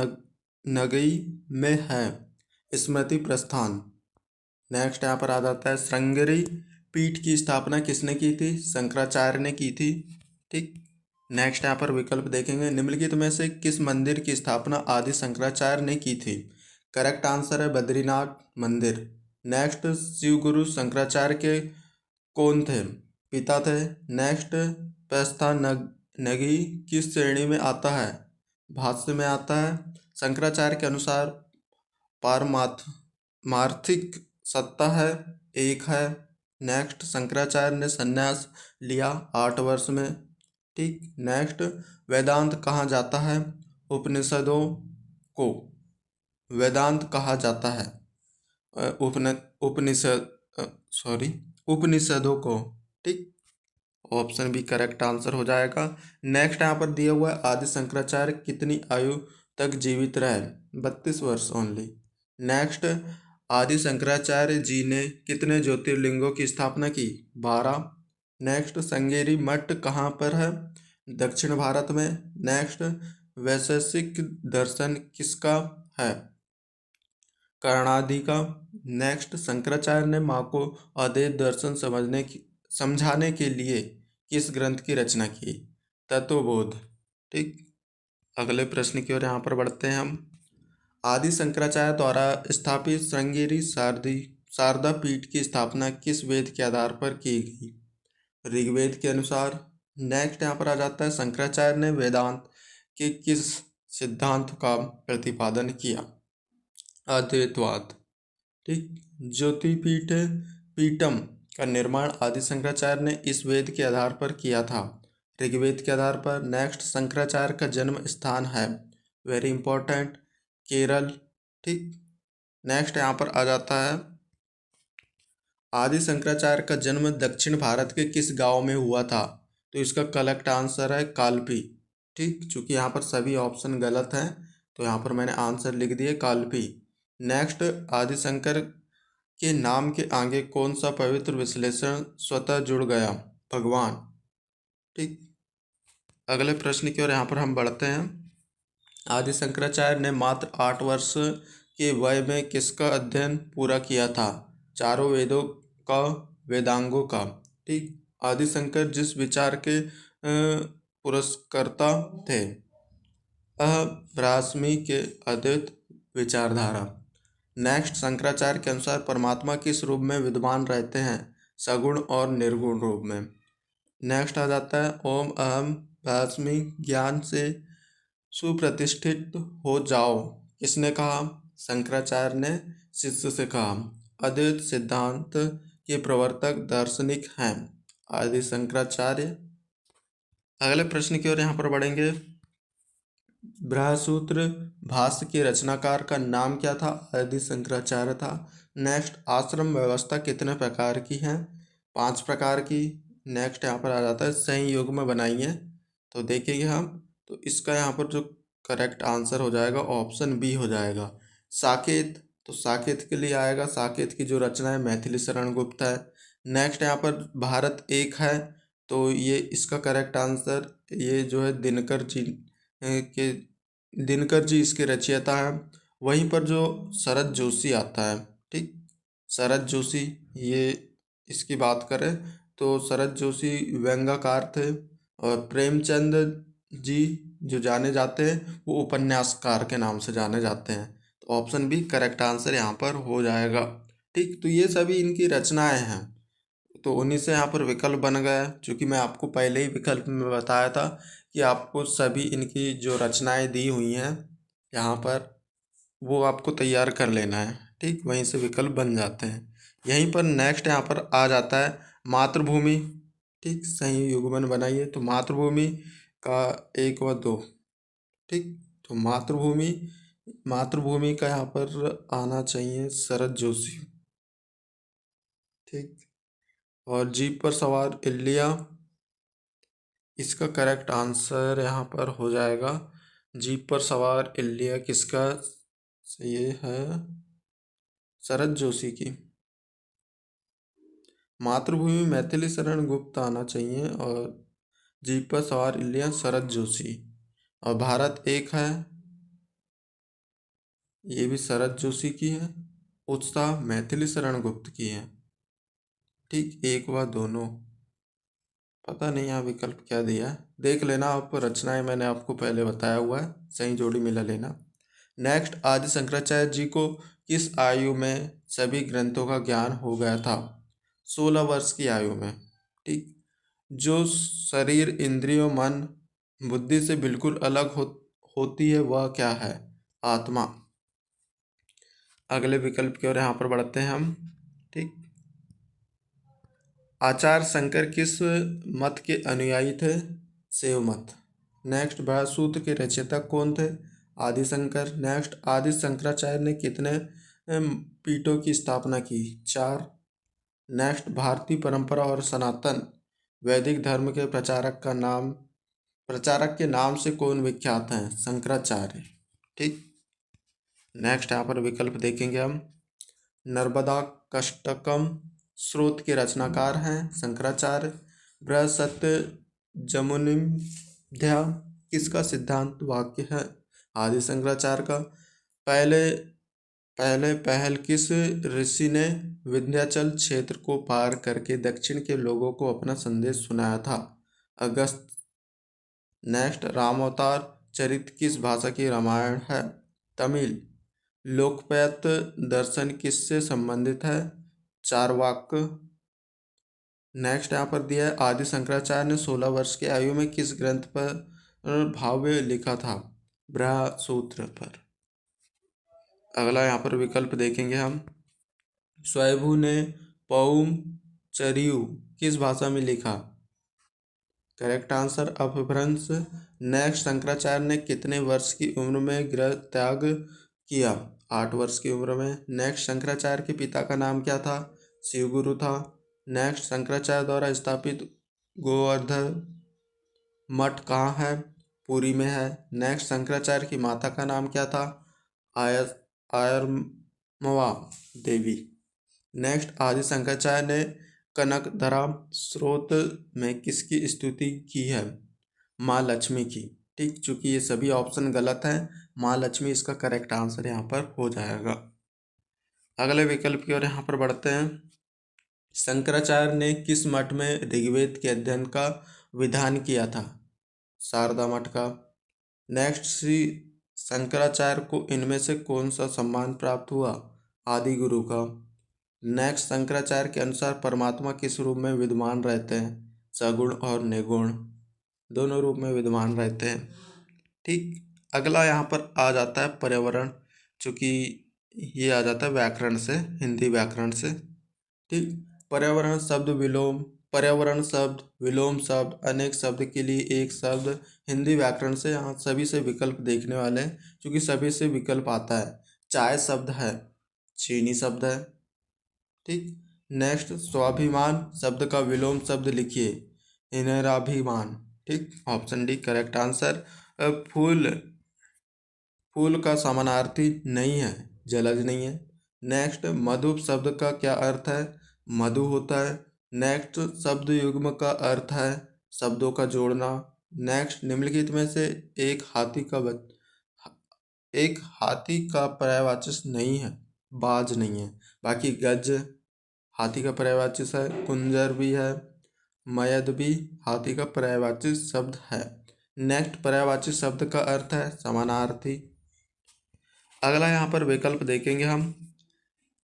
नगई में है स्मृति प्रस्थान। नेक्स्ट यहाँ पर आ जाता है, श्रृंगेरी पीठ की स्थापना किसने की थी? शंकराचार्य ने की थी, ठीक। नेक्स्ट यहाँ पर विकल्प देखेंगे, निम्नलिखित में से किस मंदिर की स्थापना आदि शंकराचार्य ने की थी? करेक्ट आंसर है बद्रीनाथ मंदिर। नेक्स्ट, शिव गुरु शंकराचार्य के कौन थे? पिता थे। नेक्स्ट, प्रस्थानगी किस श्रेणी में आता है? भाष्य में आता है। शंकराचार्य के अनुसार पारमार्थिक सत्ता है, एक है। नेक्स्ट, शंकराचार्य ने संन्यास लिया 8 वर्ष में, ठीक। नेक्स्ट, वेदांत कहा जाता है? उपनिषदों को वेदांत कहा जाता है? उपनिषद उपनिषदों को, ठीक। ऑप्शन बी करेक्ट आंसर हो जाएगा। नेक्स्ट यहाँ पर दिया हुआ है, आदि शंकराचार्य कितनी आयु तक जीवित रहे? 32 वर्ष ओनली। नेक्स्ट, आदि शंकराचार्य जी ने कितने ज्योतिर्लिंगों की स्थापना की? 12। नेक्स्ट, श्रृंगेरी मठ कहाँ पर है? दक्षिण भारत में। नेक्स्ट, वैशेषिक दर्शन किसका है? कर्णादि का। नेक्स्ट, शंकराचार्य ने माँ को अद्वैत दर्शन समझाने के लिए किस ग्रंथ की रचना की? तत्वबोध, ठीक। अगले प्रश्न की ओर यहाँ पर बढ़ते हैं हम। आदि शंकराचार्य द्वारा स्थापित श्रृंगेरी शारदा पीठ की स्थापना किस वेद के आधार पर की गई? ऋग्वेद के अनुसार। नेक्स्ट यहाँ पर आ जाता है, शंकराचार्य ने वेदांत के किस सिद्धांत का प्रतिपादन किया? अद्वैतवाद। ठीक। ज्योतिपीठ पीठम का निर्माण आदि शंकराचार्य ने इस वेद के आधार पर किया था, ऋग्वेद के आधार पर। नेक्स्ट, शंकराचार्य का जन्म स्थान है, वेरी इंपॉर्टेंट, केरल। ठीक। नेक्स्ट यहाँ पर आ जाता है, आदि शंकराचार्य का जन्म दक्षिण भारत के किस गांव में हुआ था? तो इसका करेक्ट आंसर है कालपी। ठीक। चूंकि यहाँ पर सभी ऑप्शन गलत हैं तो यहाँ पर मैंने आंसर लिख दिए कालपी। नेक्स्ट, आदि शंकर के नाम के आगे कौन सा पवित्र विश्लेषण स्वतः जुड़ गया? भगवान। ठीक। अगले प्रश्न की ओर यहाँ पर हम बढ़ते हैं। आदि शंकराचार्य ने मात्र 8 वर्ष के वय में किसका अध्ययन पूरा किया था? चारों वेदों का, वेदांगों का। ठीक। आदि शंकर जिस विचार के पुरस्कर्ता थे, ब्राह्मी के अद्वैत विचारधारा। नेक्स्ट, शंकराचार्य के अनुसार परमात्मा किस रूप में विद्यमान रहते हैं? सगुण और निर्गुण रूप में। नेक्स्ट आ जाता है, ओम अहम ब्राह्मी ज्ञान से सुप्रतिष्ठित हो जाओ, किसने कहा? शंकराचार्य ने शिष्य से कहा। अद्वैत सिद्धांत के प्रवर्तक दार्शनिक हैं आदि शंकराचार्य। अगले प्रश्न की ओर यहाँ पर बढ़ेंगे। ब्रह्मसूत्र भाष्य के रचनाकार का नाम क्या था? आदि शंकराचार्य था। नेक्स्ट, आश्रम व्यवस्था कितने प्रकार की है? 5 प्रकार की। नेक्स्ट यहाँ पर आ जाता है, सही युग में बनाई है, तो देखेंगे हम, तो इसका यहाँ पर जो करेक्ट आंसर हो जाएगा ऑप्शन बी हो जाएगा, साकेत। तो साकेत के लिए आएगा, साकेत की जो रचना है मैथिली शरण गुप्त है। नेक्स्ट यहाँ पर भारत एक है, तो ये इसका करेक्ट आंसर ये जो है दिनकर जी इसके रचयिता हैं। वहीं पर जो शरद जोशी आता है, ठीक, शरद जोशी, ये इसकी बात करें तो शरद जोशी व्यंग्यकार थे, और प्रेमचंद जी जो जाने जाते हैं वो उपन्यासकार के नाम से जाने जाते हैं। तो ऑप्शन बी करेक्ट आंसर यहाँ पर हो जाएगा। ठीक। तो ये सभी इनकी रचनाएं हैं, तो उन्हीं से यहाँ पर विकल्प बन गया। चूँकि मैं आपको पहले ही विकल्प में बताया था कि आपको सभी इनकी जो रचनाएं दी हुई हैं यहाँ पर, वो आपको तैयार कर लेना है। ठीक। वहीं से विकल्प बन जाते हैं। यहीं पर नेक्स्ट यहाँ पर आ जाता है मातृभूमि। ठीक। सही युग्मन बनाइए, तो मातृभूमि का 1 व 2। ठीक। तो मातृभूमि का यहाँ पर आना चाहिए शरद जोशी। ठीक। और जीप पर सवार इल्लिया, इसका करेक्ट आंसर यहाँ पर हो जाएगा जीप पर सवार इल्लिया किसका? ये है शरद जोशी की। मातृभूमि मैथिली शरण गुप्त आना चाहिए, और जीप पर सवार इल्लिया शरद जोशी। और भारत एक है, ये भी शरद जोशी की है। उत्साह मैथिली शरण गुप्त की है। ठीक। 1 व दोनों, पता नहीं यहाँ विकल्प क्या दिया है, देख लेना आप, रचनाएं मैंने आपको पहले बताया हुआ है, सही जोड़ी मिला लेना। नेक्स्ट, आदि शंकराचार्य जी को किस आयु में सभी ग्रंथों का ज्ञान हो गया था? 16 वर्ष की आयु में। ठीक। जो शरीर, इंद्रियों, मन, बुद्धि से बिल्कुल अलग होती है वह क्या है? आत्मा। अगले विकल्प की ओर यहाँ पर बढ़ते हैं हम। ठीक। आचार्य शंकर किस मत के अनुयायी थे? शैव मत। नेक्स्ट, ब्रह्मसूत्र के रचयिता कौन थे? आदि शंकर। नेक्स्ट, आदि शंकराचार्य ने कितने पीठों की स्थापना की? 4। नेक्स्ट, भारतीय परंपरा और सनातन वैदिक धर्म के प्रचारक के नाम से कौन विख्यात हैं? शंकराचार्य। ठीक। नेक्स्ट यहाँ पर विकल्प देखेंगे हम। नर्मदा कष्टकम स्रोत के रचनाकार हैं शंकराचार्य। बृहस्पति जमुनिध्या किसका सिद्धांत वाक्य है? आदि शंकराचार्य का। पहल किस ऋषि ने विंध्याचल क्षेत्र को पार करके दक्षिण के लोगों को अपना संदेश सुनाया था? अगस्त। नेक्स्ट, रामावतार चरित किस भाषा की रामायण है? तमिल। लोकपाल दर्शन किससे संबंधित है? चारवाक। नेक्स्ट यहाँ पर दिया है आदि शंकराचार्य ने 16 वर्ष की आयु में किस ग्रंथ पर भाव्य लिखा था? ब्रह्मसूत्र पर। अगला यहाँ पर विकल्प देखेंगे हम। स्वयंभू ने पौम चरियु किस भाषा में लिखा? करेक्ट आंसर अपभ्रंश। नेक्स्ट, शंकराचार्य ने कितने वर्ष की उम्र में गृह त्याग किया? 8 वर्ष की उम्र में। नेक्स्ट, शंकराचार्य के पिता का नाम क्या था? शिवगुरु था। नेक्स्ट, शंकराचार्य द्वारा स्थापित गोवर्धन मठ कहाँ है? पुरी में है। नेक्स्ट, शंकराचार्य की माता का नाम क्या था? आयरमवा देवी। नेक्स्ट, आदि शंकराचार्य ने कनकधरा स्रोत में किसकी स्तुति की है? माँ लक्ष्मी की। ठीक, चूंकि ये सभी ऑप्शन गलत हैं, माँ लक्ष्मी इसका करेक्ट आंसर यहाँ पर हो जाएगा। अगले विकल्प की ओर यहाँ पर बढ़ते हैं। शंकराचार्य ने किस मठ में ऋग्वेद के अध्ययन का विधान किया था? शारदा मठ का। नेक्स्ट, श्री शंकराचार्य को इनमें से कौन सा सम्मान प्राप्त हुआ? आदि गुरु का। नेक्स्ट, शंकराचार्य के अनुसार परमात्मा किस रूप में विद्यमान रहते हैं? सगुण और निर्गुण दोनों रूप में विद्यमान रहते हैं। ठीक, अगला यहाँ पर आ जाता है पर्यावरण, चूँकि ये आ जाता है व्याकरण से, हिंदी व्याकरण से। ठीक, पर्यावरण शब्द विलोम, पर्यावरण शब्द, विलोम शब्द, अनेक शब्द के लिए एक शब्द, हिंदी व्याकरण से यहाँ सभी से विकल्प देखने वाले हैं, क्योंकि सभी से विकल्प आता है। चाय शब्द है, चीनी शब्द है। ठीक, नेक्स्ट, स्वाभिमान शब्द का विलोम शब्द लिखिए। इनराभिमान। ठीक, ऑप्शन डी करेक्ट आंसर। फूल का समानार्थी नहीं है, जलज नहीं है। नेक्स्ट, मधु शब्द का क्या अर्थ है? मधु होता है। नेक्स्ट, शब्द युग्म का अर्थ है शब्दों का जोड़ना। नेक्स्ट, निम्नलिखित में से एक हाथी का पर्यायवाची नहीं है, बाज नहीं है। बाकी गज हाथी का पर्यायवाची है, कुंजर भी है, मयद भी हाथी का पर्यायवाची शब्द है। नेक्स्ट, पर्यायवाची शब्द का अर्थ है समानार्थी। अगला यहाँ पर विकल्प देखेंगे हम।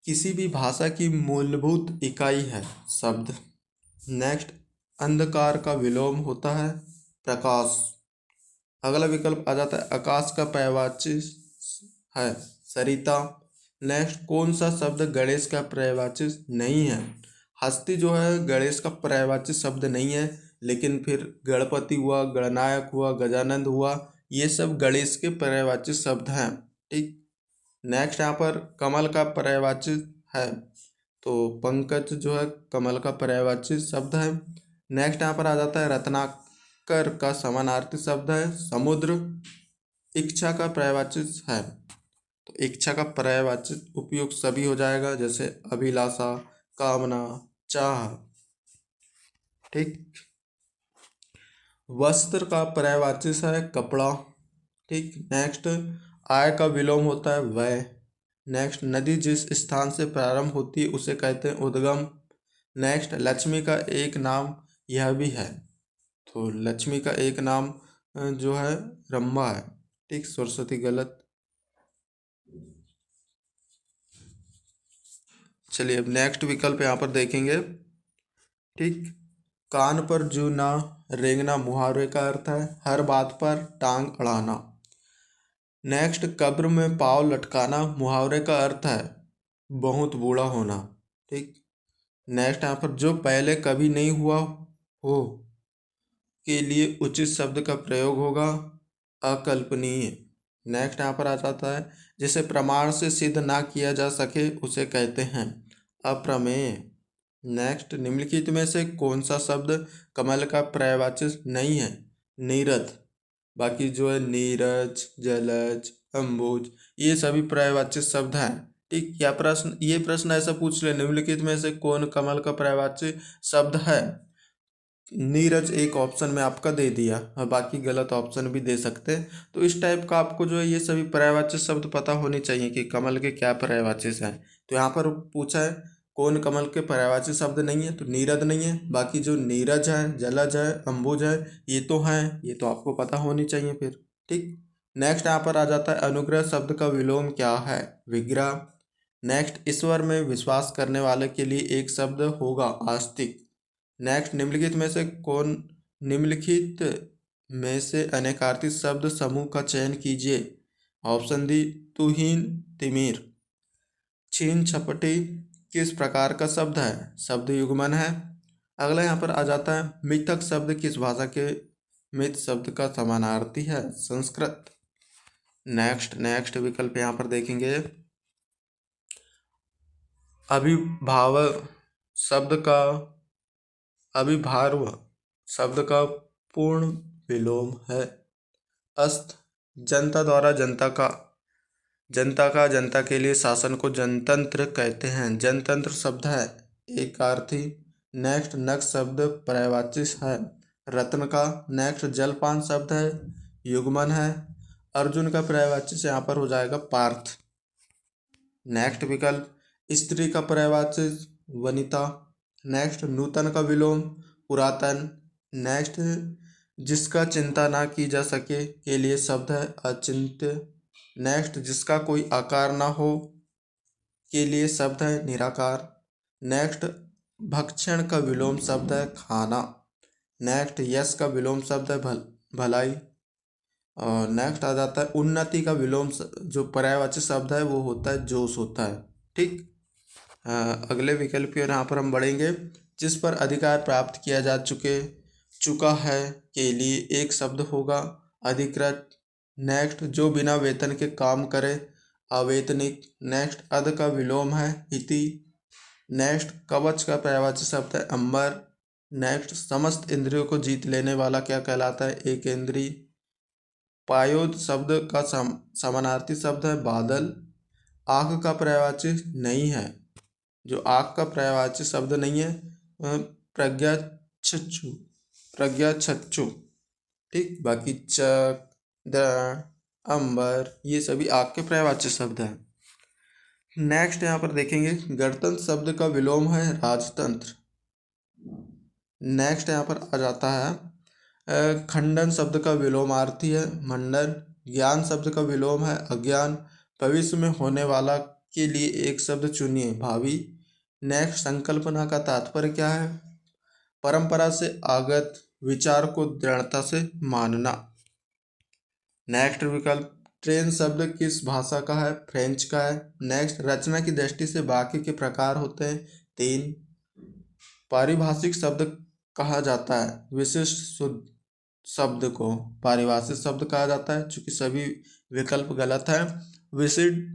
किसी भी भाषा की मूलभूत इकाई है शब्द। नेक्स्ट, अंधकार का विलोम होता है प्रकाश। अगला विकल्प आ जाता है आकाश का पर्यायवाची है सरिता। नेक्स्ट, कौन सा शब्द गणेश का पर्यायवाची नहीं है? हस्ती जो है गणेश का पर्यायवाची शब्द नहीं है, लेकिन फिर गणपति हुआ, गणनायक हुआ, गजानंद हुआ, ये सब गणेश के पर्यायवाची शब्द हैं। ठीक, नेक्स्ट, यहाँ पर कमल का पर्यायवाची है, तो पंकज जो है कमल का पर्यायवाची शब्द है। नेक्स्ट, यहाँ पर आ जाता है रत्नाकर का समानार्थी शब्द है समुद्र। इच्छा का पर्यायवाची है, तो इच्छा का पर्यायवाची उपयोग सभी हो जाएगा, जैसे अभिलाषा, कामना, चाह। ठीक, वस्त्र का पर्यायवाची है कपड़ा। ठीक, नेक्स्ट, आय का विलोम होता है व्यय। नेक्स्ट, नदी जिस स्थान से प्रारंभ होती है उसे कहते हैं उद्गम। नेक्स्ट, लक्ष्मी का एक नाम यह भी है, तो लक्ष्मी का एक नाम जो है रंभा है। ठीक, सरस्वती गलत। चलिए अब नेक्स्ट विकल्प यहाँ पर देखेंगे। ठीक, कान पर जू ना रेंगना मुहावरे का अर्थ है हर बात पर टांग अड़ाना। नेक्स्ट, कब्र में पाँव लटकाना मुहावरे का अर्थ है बहुत बूढ़ा होना। ठीक, नेक्स्ट, यहाँ पर जो पहले कभी नहीं हुआ हो के लिए उचित शब्द का प्रयोग होगा अकल्पनीय। नेक्स्ट, यहाँ पर आ जाता है जिसे प्रमाण से सिद्ध ना किया जा सके उसे कहते हैं अप्रमेय। नेक्स्ट, निम्नलिखित में से कौन सा शब्द कमल का पर्यायवाची नहीं है? नीरद। बाकी जो है नीरज, जलज, अम्बुज, ये सभी पर्यायवाची शब्द हैं। ठीक, ये प्रश्न ऐसा पूछ ले निम्नलिखित में से कौन कमल का पर्यायवाची शब्द है? नीरज एक ऑप्शन में आपका दे दिया और बाकी गलत ऑप्शन भी दे सकते हैं। तो इस टाइप का आपको जो है ये सभी पर्यायवाची शब्द पता होने चाहिए कि कमल के क्या पर्यायवाची हैं। तो यहाँ पर पूछा है कौन कमल के पर्यायवाची शब्द नहीं है, तो नीरद नहीं है। बाकी जो नीरज है, जलज है, अम्बुज है, ये तो हैं, ये तो आपको पता होनी चाहिए फिर। ठीक, नेक्स्ट यहाँ पर आ जाता है अनुग्रह शब्द का विलोम क्या है? विग्रह। नेक्स्ट ईश्वर में विश्वास करने वाले के लिए एक शब्द होगा आस्तिक। नेक्स्ट निम्नलिखित में से अनेकार्थी शब्द समूह का चयन कीजिए। ऑप्शन डी तुहीन तिमिर। छीन छपटी किस प्रकार का शब्द है? शब्द युग्मन है। अगला यहाँ पर आ जाता है मिथक शब्द किस भाषा के मिथ शब्द का समानार्थी है? संस्कृत। नेक्स्ट विकल्प यहाँ पर देखेंगे अभिभार्व शब्द का पूर्ण विलोम है अस्त। जनता द्वारा जनता के लिए शासन को जनतंत्र कहते हैं। जनतंत्र शब्द है एक अर्थी। नेक्स्ट नक्श शब्द पर्यायवाची है रत्न का। नेक्स्ट जलपान शब्द है युग्मन है। अर्जुन का पर्यायवाची से यहाँ पर हो जाएगा पार्थ। नेक्स्ट विकल्प स्त्री का पर्यायवाची वनिता। नेक्स्ट नूतन का विलोम पुरातन। नेक्स्ट जिसका चिंता ना की जा सके के लिए शब्द है अचिंत्य। नेक्स्ट जिसका कोई आकार ना हो के लिए शब्द है निराकार। नेक्स्ट भक्षण का विलोम शब्द है खाना। नेक्स्ट यश का विलोम शब्द है भलाई। और नेक्स्ट आ जाता है उन्नति का विलोम जो पर्यायवाची शब्द है वो होता है जोश होता है। ठीक। अगले विकल्प की ओर यहाँ पर हम बढ़ेंगे। जिस पर अधिकार प्राप्त किया जा चुका है के लिए एक शब्द होगा अधिकृत। नेक्स्ट जो बिना वेतन के काम करे अवेतनिक। नेक्स्ट अध का विलोम है इति। नेक्स्ट कवच का पर्यायवाची शब्द है अंबर। नेक्स्ट समस्त इंद्रियों को जीत लेने वाला क्या कहलाता है? एक इंद्रिय। पायोद शब्द का समानार्थी शब्द है बादल। आँख का पर्यायवाची नहीं है, जो आँख का पर्यायवाची शब्द नहीं है प्रज्ञा छच्चु। ठीक। बाकी चक दृढ़ अंबर ये सभी आँख के पर्यायवाची शब्द हैं। नेक्स्ट यहाँ पर देखेंगे गणतंत्र शब्द का विलोम है राजतंत्र। नेक्स्ट यहाँ पर आ जाता है खंडन शब्द का विलोमार्थी है मंडन। ज्ञान शब्द का विलोम है अज्ञान। भविष्य में होने वाला के लिए एक शब्द चुनिए भावी। नेक्स्ट संकल्पना का तात्पर्य क्या है? परंपरा से आगत विचार को दृढ़ता से मानना। नेक्स्ट विकल्प ट्रेन शब्द किस भाषा का है? फ्रेंच का है। नेक्स्ट रचना की दृष्टि से वाक्य के प्रकार होते हैं 3। पारिभाषिक शब्द कहा जाता है विशिष्ट शुद्ध शब्द को पारिभाषिक शब्द कहा जाता है। चूंकि सभी विकल्प गलत है विशिष्ट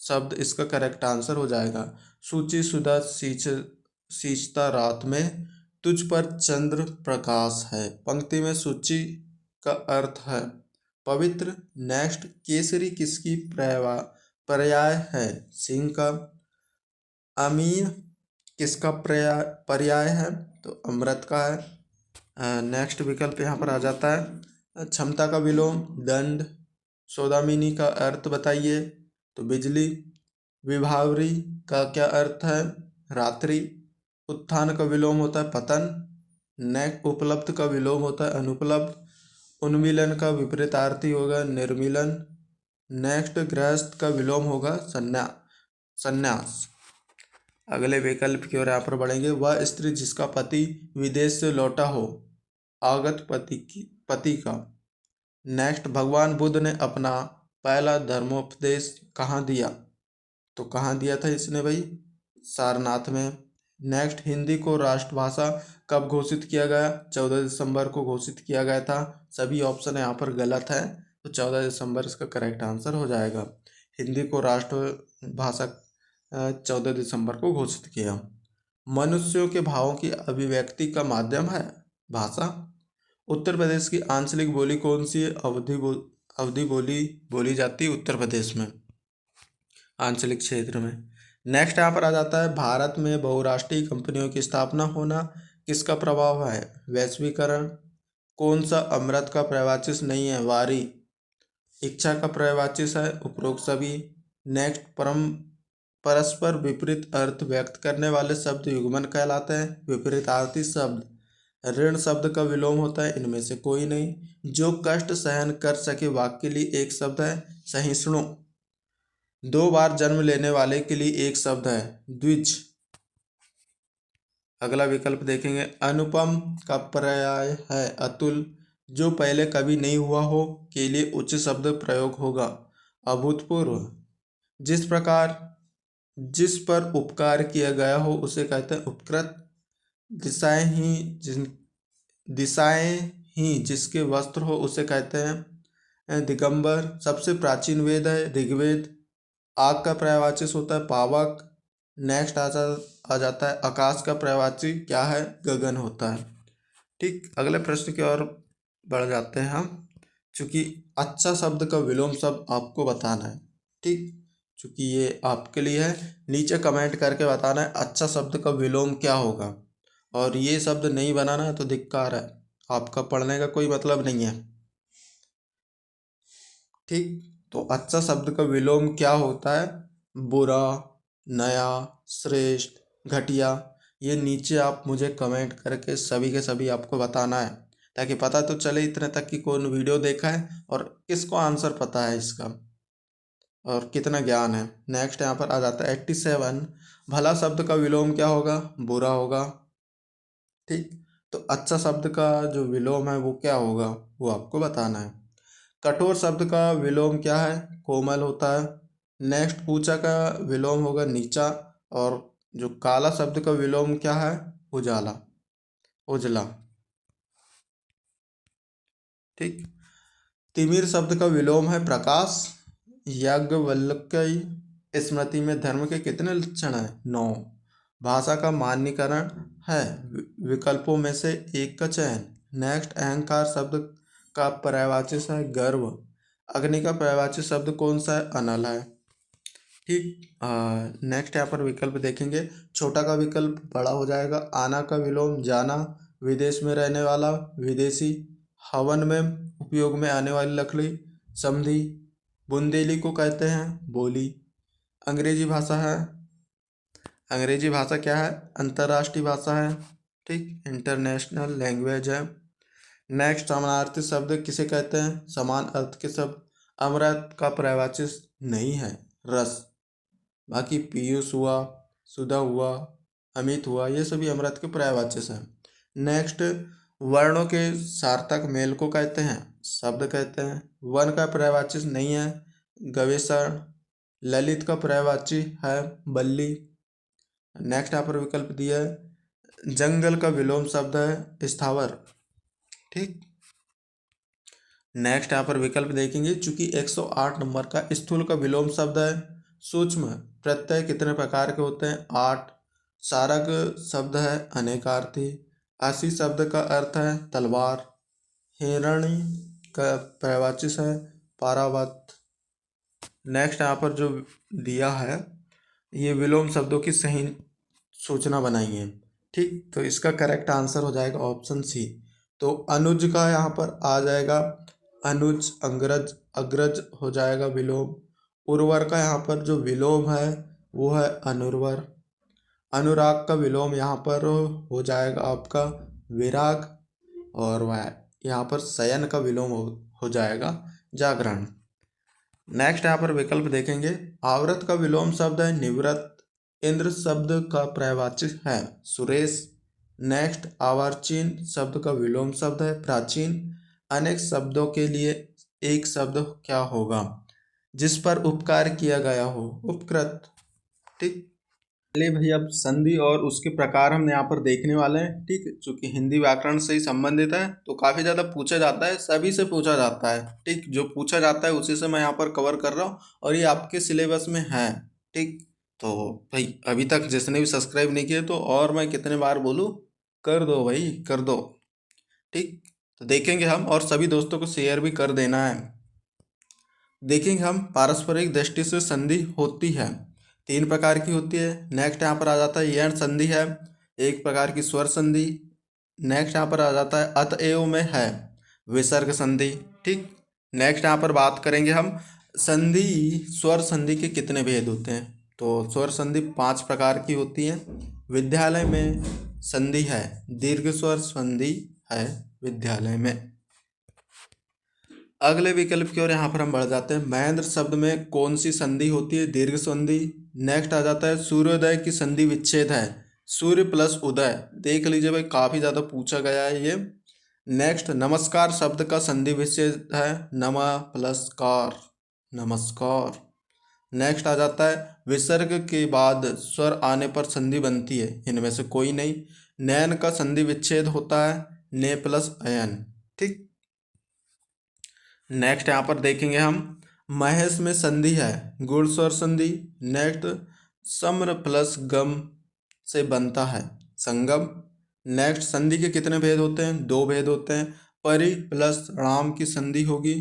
शब्द इसका करेक्ट आंसर हो जाएगा। सूची सुधा सींचता रात में तुझ पर चंद्र प्रकाश है। पंक्ति में सूची का अर्थ है पवित्र। नेक्स्ट केसरी किसकी पर्याय है? सिंह का। अमीन किसका पर्याय है? तो अमृत का है। नेक्स्ट विकल्प यहाँ पर आ जाता है क्षमता का विलोम दंड। सौदामिनी का अर्थ बताइए, तो बिजली। विभावरी का क्या अर्थ है? रात्रि। उत्थान का विलोम होता है पतन। उपलब्ध का विलोम होता है अनुपलब्ध। उन्मीलन का विपरीतार्थी होगा निर्मीलन। नेक्स्ट गृहस्थ का विलोम होगा संन्यास। अगले विकल्प की ओर यहाँ पर बढ़ेंगे वह स्त्री जिसका पति विदेश से लौटा हो आगत पति का। नेक्स्ट भगवान बुद्ध ने अपना पहला धर्मोपदेश कहाँ दिया? तो कहाँ दिया था इसने भाई? सारनाथ में। नेक्स्ट हिंदी को राष्ट्रभाषा कब घोषित किया गया? 14 दिसंबर को घोषित किया गया था। सभी ऑप्शन यहाँ पर गलत है, तो 14 दिसंबर इसका करेक्ट आंसर हो जाएगा। हिंदी को राष्ट्रभाषा 14 दिसंबर को घोषित किया। मनुष्यों के भावों की अभिव्यक्ति का माध्यम है भाषा। उत्तर प्रदेश की आंचलिक बोली कौन सी है? अवधी बोली जाती है उत्तर प्रदेश में आंचलिक क्षेत्र में। नेक्स्ट यहाँ पर आ जाता है भारत में बहुराष्ट्रीय कंपनियों की स्थापना होना किसका प्रभाव है? वैश्वीकरण। कौन सा अमृत का पर्यायवाची नहीं है? वारी। इच्छा का पर्यायवाची है उपरोक्त सभी। नेक्स्ट परस्पर विपरीत अर्थ व्यक्त करने वाले शब्द युग्मन कहलाते हैं। विपरीतार्थी शब्द ऋण शब्द का विलोम होता है, इनमें से कोई नहीं। जो कष्ट सहन कर सके वाक्य के लिए एक शब्द है, सहिष्णु। 2 बार जन्म लेने वाले के लिए एक शब्द है, द्विज। अगला विकल्प देखेंगे, अनुपम का पर्याय है अतुल। जो पहले कभी नहीं हुआ हो के लिए उच्च शब्द प्रयोग होगा, अभूतपूर्व। जिस पर उपकार किया गया हो उसे कहते हैं उपकृत। दिशाएं ही जिन दिशाएं ही जिसके वस्त्र हो उसे कहते हैं दिगंबर। सबसे प्राचीन वेद है ऋग्वेद। आग का पर्यायवाची होता है पावक। नेक्स्ट आ जाता है आकाश का पर्यायवाची क्या है, गगन होता है। ठीक, अगले प्रश्न की ओर बढ़ जाते हैं हम। चूंकि अच्छा शब्द का विलोम शब्द आपको बताना है। ठीक, चूंकि ये आपके लिए है, नीचे कमेंट करके बताना है अच्छा शब्द का विलोम क्या होगा। और ये शब्द नहीं बनाना है तो धिक्कार है, आपका पढ़ने का कोई मतलब नहीं है। ठीक, तो अच्छा शब्द का विलोम क्या होता है, बुरा, नया, श्रेष्ठ, घटिया। ये नीचे आप मुझे कमेंट करके सभी के सभी आपको बताना है, ताकि पता तो चले इतने तक कि कौन वीडियो देखा है और किसको आंसर पता है इसका और कितना ज्ञान है। नेक्स्ट यहाँ पर आ जाता है 87। भला शब्द का विलोम क्या होगा, बुरा होगा। ठीक, तो अच्छा शब्द का जो विलोम है वो क्या होगा, वो आपको बताना है। कठोर शब्द का विलोम क्या है, कोमल होता है। नेक्स्ट ऊंचा का विलोम होगा नीचा। और जो काला शब्द का विलोम क्या है, उजाला, उजला। ठीक, तिमिर शब्द का विलोम है प्रकाश। याज्ञवल्क्य स्मृति में धर्म के कितने लक्षण हैं, 9। भाषा का मान्यकरण है विकल्पों में से एक का चयन। नेक्स्ट अहंकार शब्द का पर्यायवाची है गर्व। अग्नि का पर्यायवाची शब्द कौन सा है, अनल है। ठीक, नेक्स्ट यहाँ पर विकल्प देखेंगे। छोटा का विकल्प बड़ा हो जाएगा। आना का विलोम जाना। विदेश में रहने वाला, विदेशी। हवन में उपयोग में आने वाली लकड़ी, समधी। बुंदेली को कहते हैं बोली। अंग्रेजी भाषा है, अंग्रेजी भाषा क्या है, अंतर्राष्ट्रीय भाषा है। ठीक, इंटरनेशनल लैंग्वेज है। नेक्स्ट समानार्थी शब्द किसे कहते हैं, समान अर्थ के शब्द। अमृत का पर्यायवाची नहीं है, रस। बाकी पीयूष हुआ, सुधा हुआ, अमित हुआ, ये सभी अमृत के पर्यायवाची हैं। नेक्स्ट वर्णों के सार्थक मेल को कहते हैं, शब्द कहते हैं। वन का पर्यायवाची नहीं है, गवेषण। ललित का पर्यायवाची है बल्ली। नेक्स्ट यहाँ पर विकल्प दिया है, जंगल का विलोम शब्द है स्थावर। ठीक, नेक्स्ट यहाँ पर विकल्प देखेंगे। चूंकि 108 नंबर का स्थूल का विलोम शब्द है सूक्ष्म। प्रत्यय कितने प्रकार के होते हैं, 8। सारक शब्द है अनेकार्थी। असी शब्द का अर्थ है तलवार। हिरणी का पर्यायवाची है पारावत। नेक्स्ट यहाँ पर जो दिया है ये विलोम शब्दों की सही सूचना बनाई है। ठीक, तो इसका करेक्ट आंसर हो जाएगा ऑप्शन सी। तो अनुज का यहाँ पर आ जाएगा अनुज, अंग्रज, अग्रज हो जाएगा विलोम। उर्वर का यहाँ पर जो विलोम है वो है अनुर्वर। अनुराग का विलोम यहाँ पर हो जाएगा आपका विराग। और वह यहाँ पर शयन का विलोम हो जाएगा जागरण। नेक्स्ट यहाँ पर विकल्प देखेंगे। आवृत का विलोम शब्द है निवृत्त। इंद्र शब्द का पर्यायवाची है सुरेश। नेक्स्ट आवर्चीन शब्द का विलोम शब्द है प्राचीन। अनेक शब्दों के लिए एक शब्द क्या होगा, जिस पर उपकार किया गया हो, उपकृत। ठीक, चलिए भाई अब संधि और उसके प्रकार हम यहाँ पर देखने वाले हैं। ठीक, चूंकि हिंदी व्याकरण से ही संबंधित है तो काफ़ी ज़्यादा पूछा जाता है, सभी से पूछा जाता है। ठीक, जो पूछा जाता है उसी से मैं यहाँ पर कवर कर रहा हूँ और ये आपके सिलेबस में है। ठीक, तो भाई अभी तक जिसने भी सब्सक्राइब नहीं किया तो और मैं कितने बार बोलूँ, कर दो भाई, कर दो। ठीक, तो देखेंगे हम और सभी दोस्तों को शेयर भी कर देना है। देखेंगे हम पारस्परिक दृष्टि से संधि होती है, 3 प्रकार की होती है। नेक्स्ट यहाँ पर आ जाता है यण संधि है, एक प्रकार की स्वर संधि। नेक्स्ट यहाँ पर आ जाता है अतएव में है विसर्ग संधि। ठीक, नेक्स्ट यहाँ पर बात करेंगे हम संधि, स्वर संधि के कितने भेद होते हैं। तो स्वर संधि 5 प्रकार की होती हैं। विद्यालय में संधि है? दीर्घ स्वर संधि है विद्यालय में। अगले विकल्प की ओर यहाँ पर हम बढ़ जाते हैं। महेंद्र शब्द में कौन सी संधि होती है? दीर्घ संधि। नेक्स्ट आ जाता है सूर्योदय की संधि विच्छेद है? सूर्य प्लस उदय। देख लीजिए भाई, काफी ज्यादा पूछा गया है ये। नेक्स्ट, नमस्कार शब्द का संधि विच्छेद है? नमः प्लस कार, नमस्कार। नेक्स्ट आ जाता है विसर्ग के बाद स्वर आने पर संधि बनती है? इनमें से कोई नहीं। नैन का संधि विच्छेद होता है? ने प्लस अयन। ठीक। नेक्स्ट यहाँ पर देखेंगे हम, महेश में संधि है? गुण स्वर संधि। नेक्स्ट, सम्र प्लस गम से बनता है? संगम। नेक्स्ट, संधि के कितने भेद होते हैं? 2 भेद होते हैं। परि प्लस राम की संधि होगी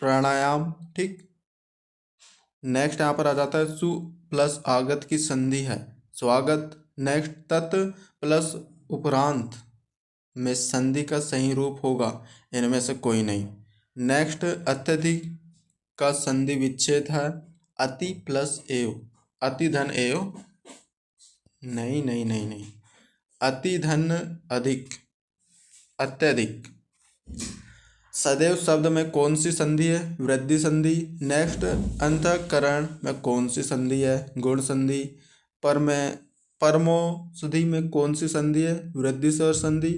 प्राणायाम। ठीक। नेक्स्ट यहाँ पर आ जाता है सु प्लस आगत की संधि है? स्वागत। नेक्स्ट, तत् प्लस उपरांत में संधि का सही रूप होगा? इनमें से कोई नहीं। नेक्स्ट, अत्यधिक का संधि विच्छेद है? अति प्लस एव। अति धन एव, नहीं नहीं नहीं नहीं, अति धन अधिक, अत्यधिक। सदैव शब्द में कौन सी संधि है? वृद्धि संधि। नेक्स्ट, अंतःकरण में कौन सी संधि है? गुण संधि। परमोषधि में कौन सी संधि है? वृद्धि स्वर संधि।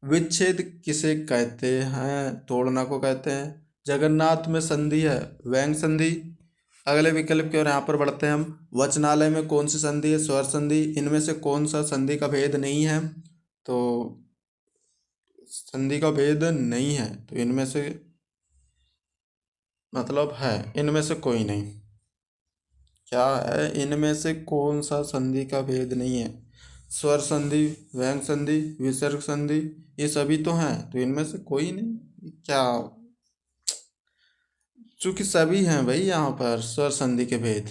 विच्छेद किसे कहते हैं? तोड़ना को कहते हैं। जगन्नाथ में संधि है? व्यंग संधि। अगले विकल्प की ओर यहाँ पर बढ़ते हैं हम। वचनालय में कौन सी संधि है? स्वर संधि। इनमें से कौन सा संधि का भेद नहीं है? तो संधि का भेद नहीं है, तो इनमें से मतलब है, इनमें से कोई नहीं। क्या है? इनमें से कौन सा संधि का भेद नहीं है? स्वर संधि, व्यंग संधि, विसर्ग संधि, ये सभी तो हैं, तो इनमें से कोई नहीं। क्या? चूंकि सभी हैं भाई यहाँ पर स्वर संधि के भेद।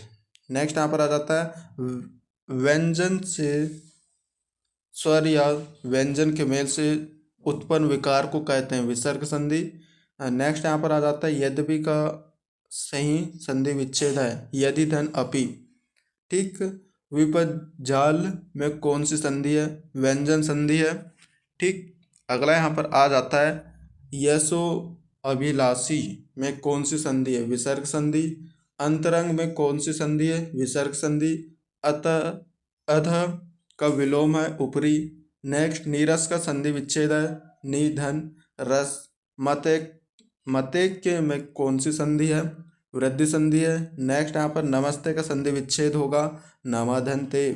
नेक्स्ट यहाँ पर आ जाता है व्यंजन से स्वर या व्यंजन के मेल से उत्पन्न विकार को कहते हैं? विसर्ग संधि। नेक्स्ट यहाँ पर आ जाता है यद्यपि का सही संधि विच्छेद है? यदि धन अपि। ठीक। विपजाल में कौन सी संधि है? व्यंजन संधि है। ठीक। अगला यहाँ पर आ जाता है यशो अभिलाषी में कौन सी संधि है? विसर्ग संधि। अंतरंग में कौन सी संधि है? विसर्ग संधि। अतः अध का विलोम है? ऊपरी। नेक्स्ट, नीरस का संधि विच्छेद है? निधन रस। मते के में कौन सी संधि है? वृद्धि संधि है। नेक्स्ट यहाँ पर नमस्ते का संधि विच्छेद होगा? नमधनते।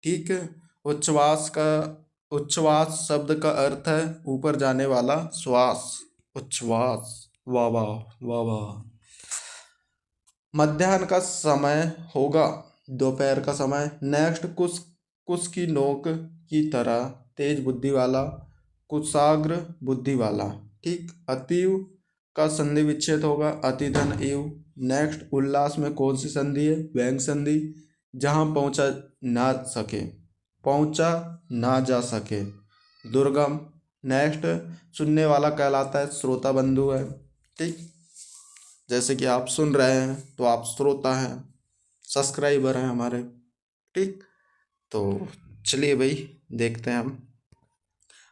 ठीक है। उच्छ्वास शब्द का अर्थ है ऊपर जाने वाला श्वास, उच्छ्वास। वाह वाह वाह वाह। मध्याह्न का समय होगा? दोपहर का समय। नेक्स्ट, कुश की नोक की तरह तेज बुद्धि वाला, कुशाग्र बुद्धि वाला। ठीक। अतीव का संधि विच्छेद होगा? अतिधन एव। नेक्स्ट, उल्लास में कौन सी संधि है? व्यंग संधि। जहाँ पहुँचा ना जा सके, दुर्गम। नेक्स्ट, सुनने वाला कहलाता है? श्रोता बंधु है। ठीक। जैसे कि आप सुन रहे हैं तो आप श्रोता हैं, सब्सक्राइबर हैं हमारे। ठीक। तो चलिए भाई देखते हैं हम।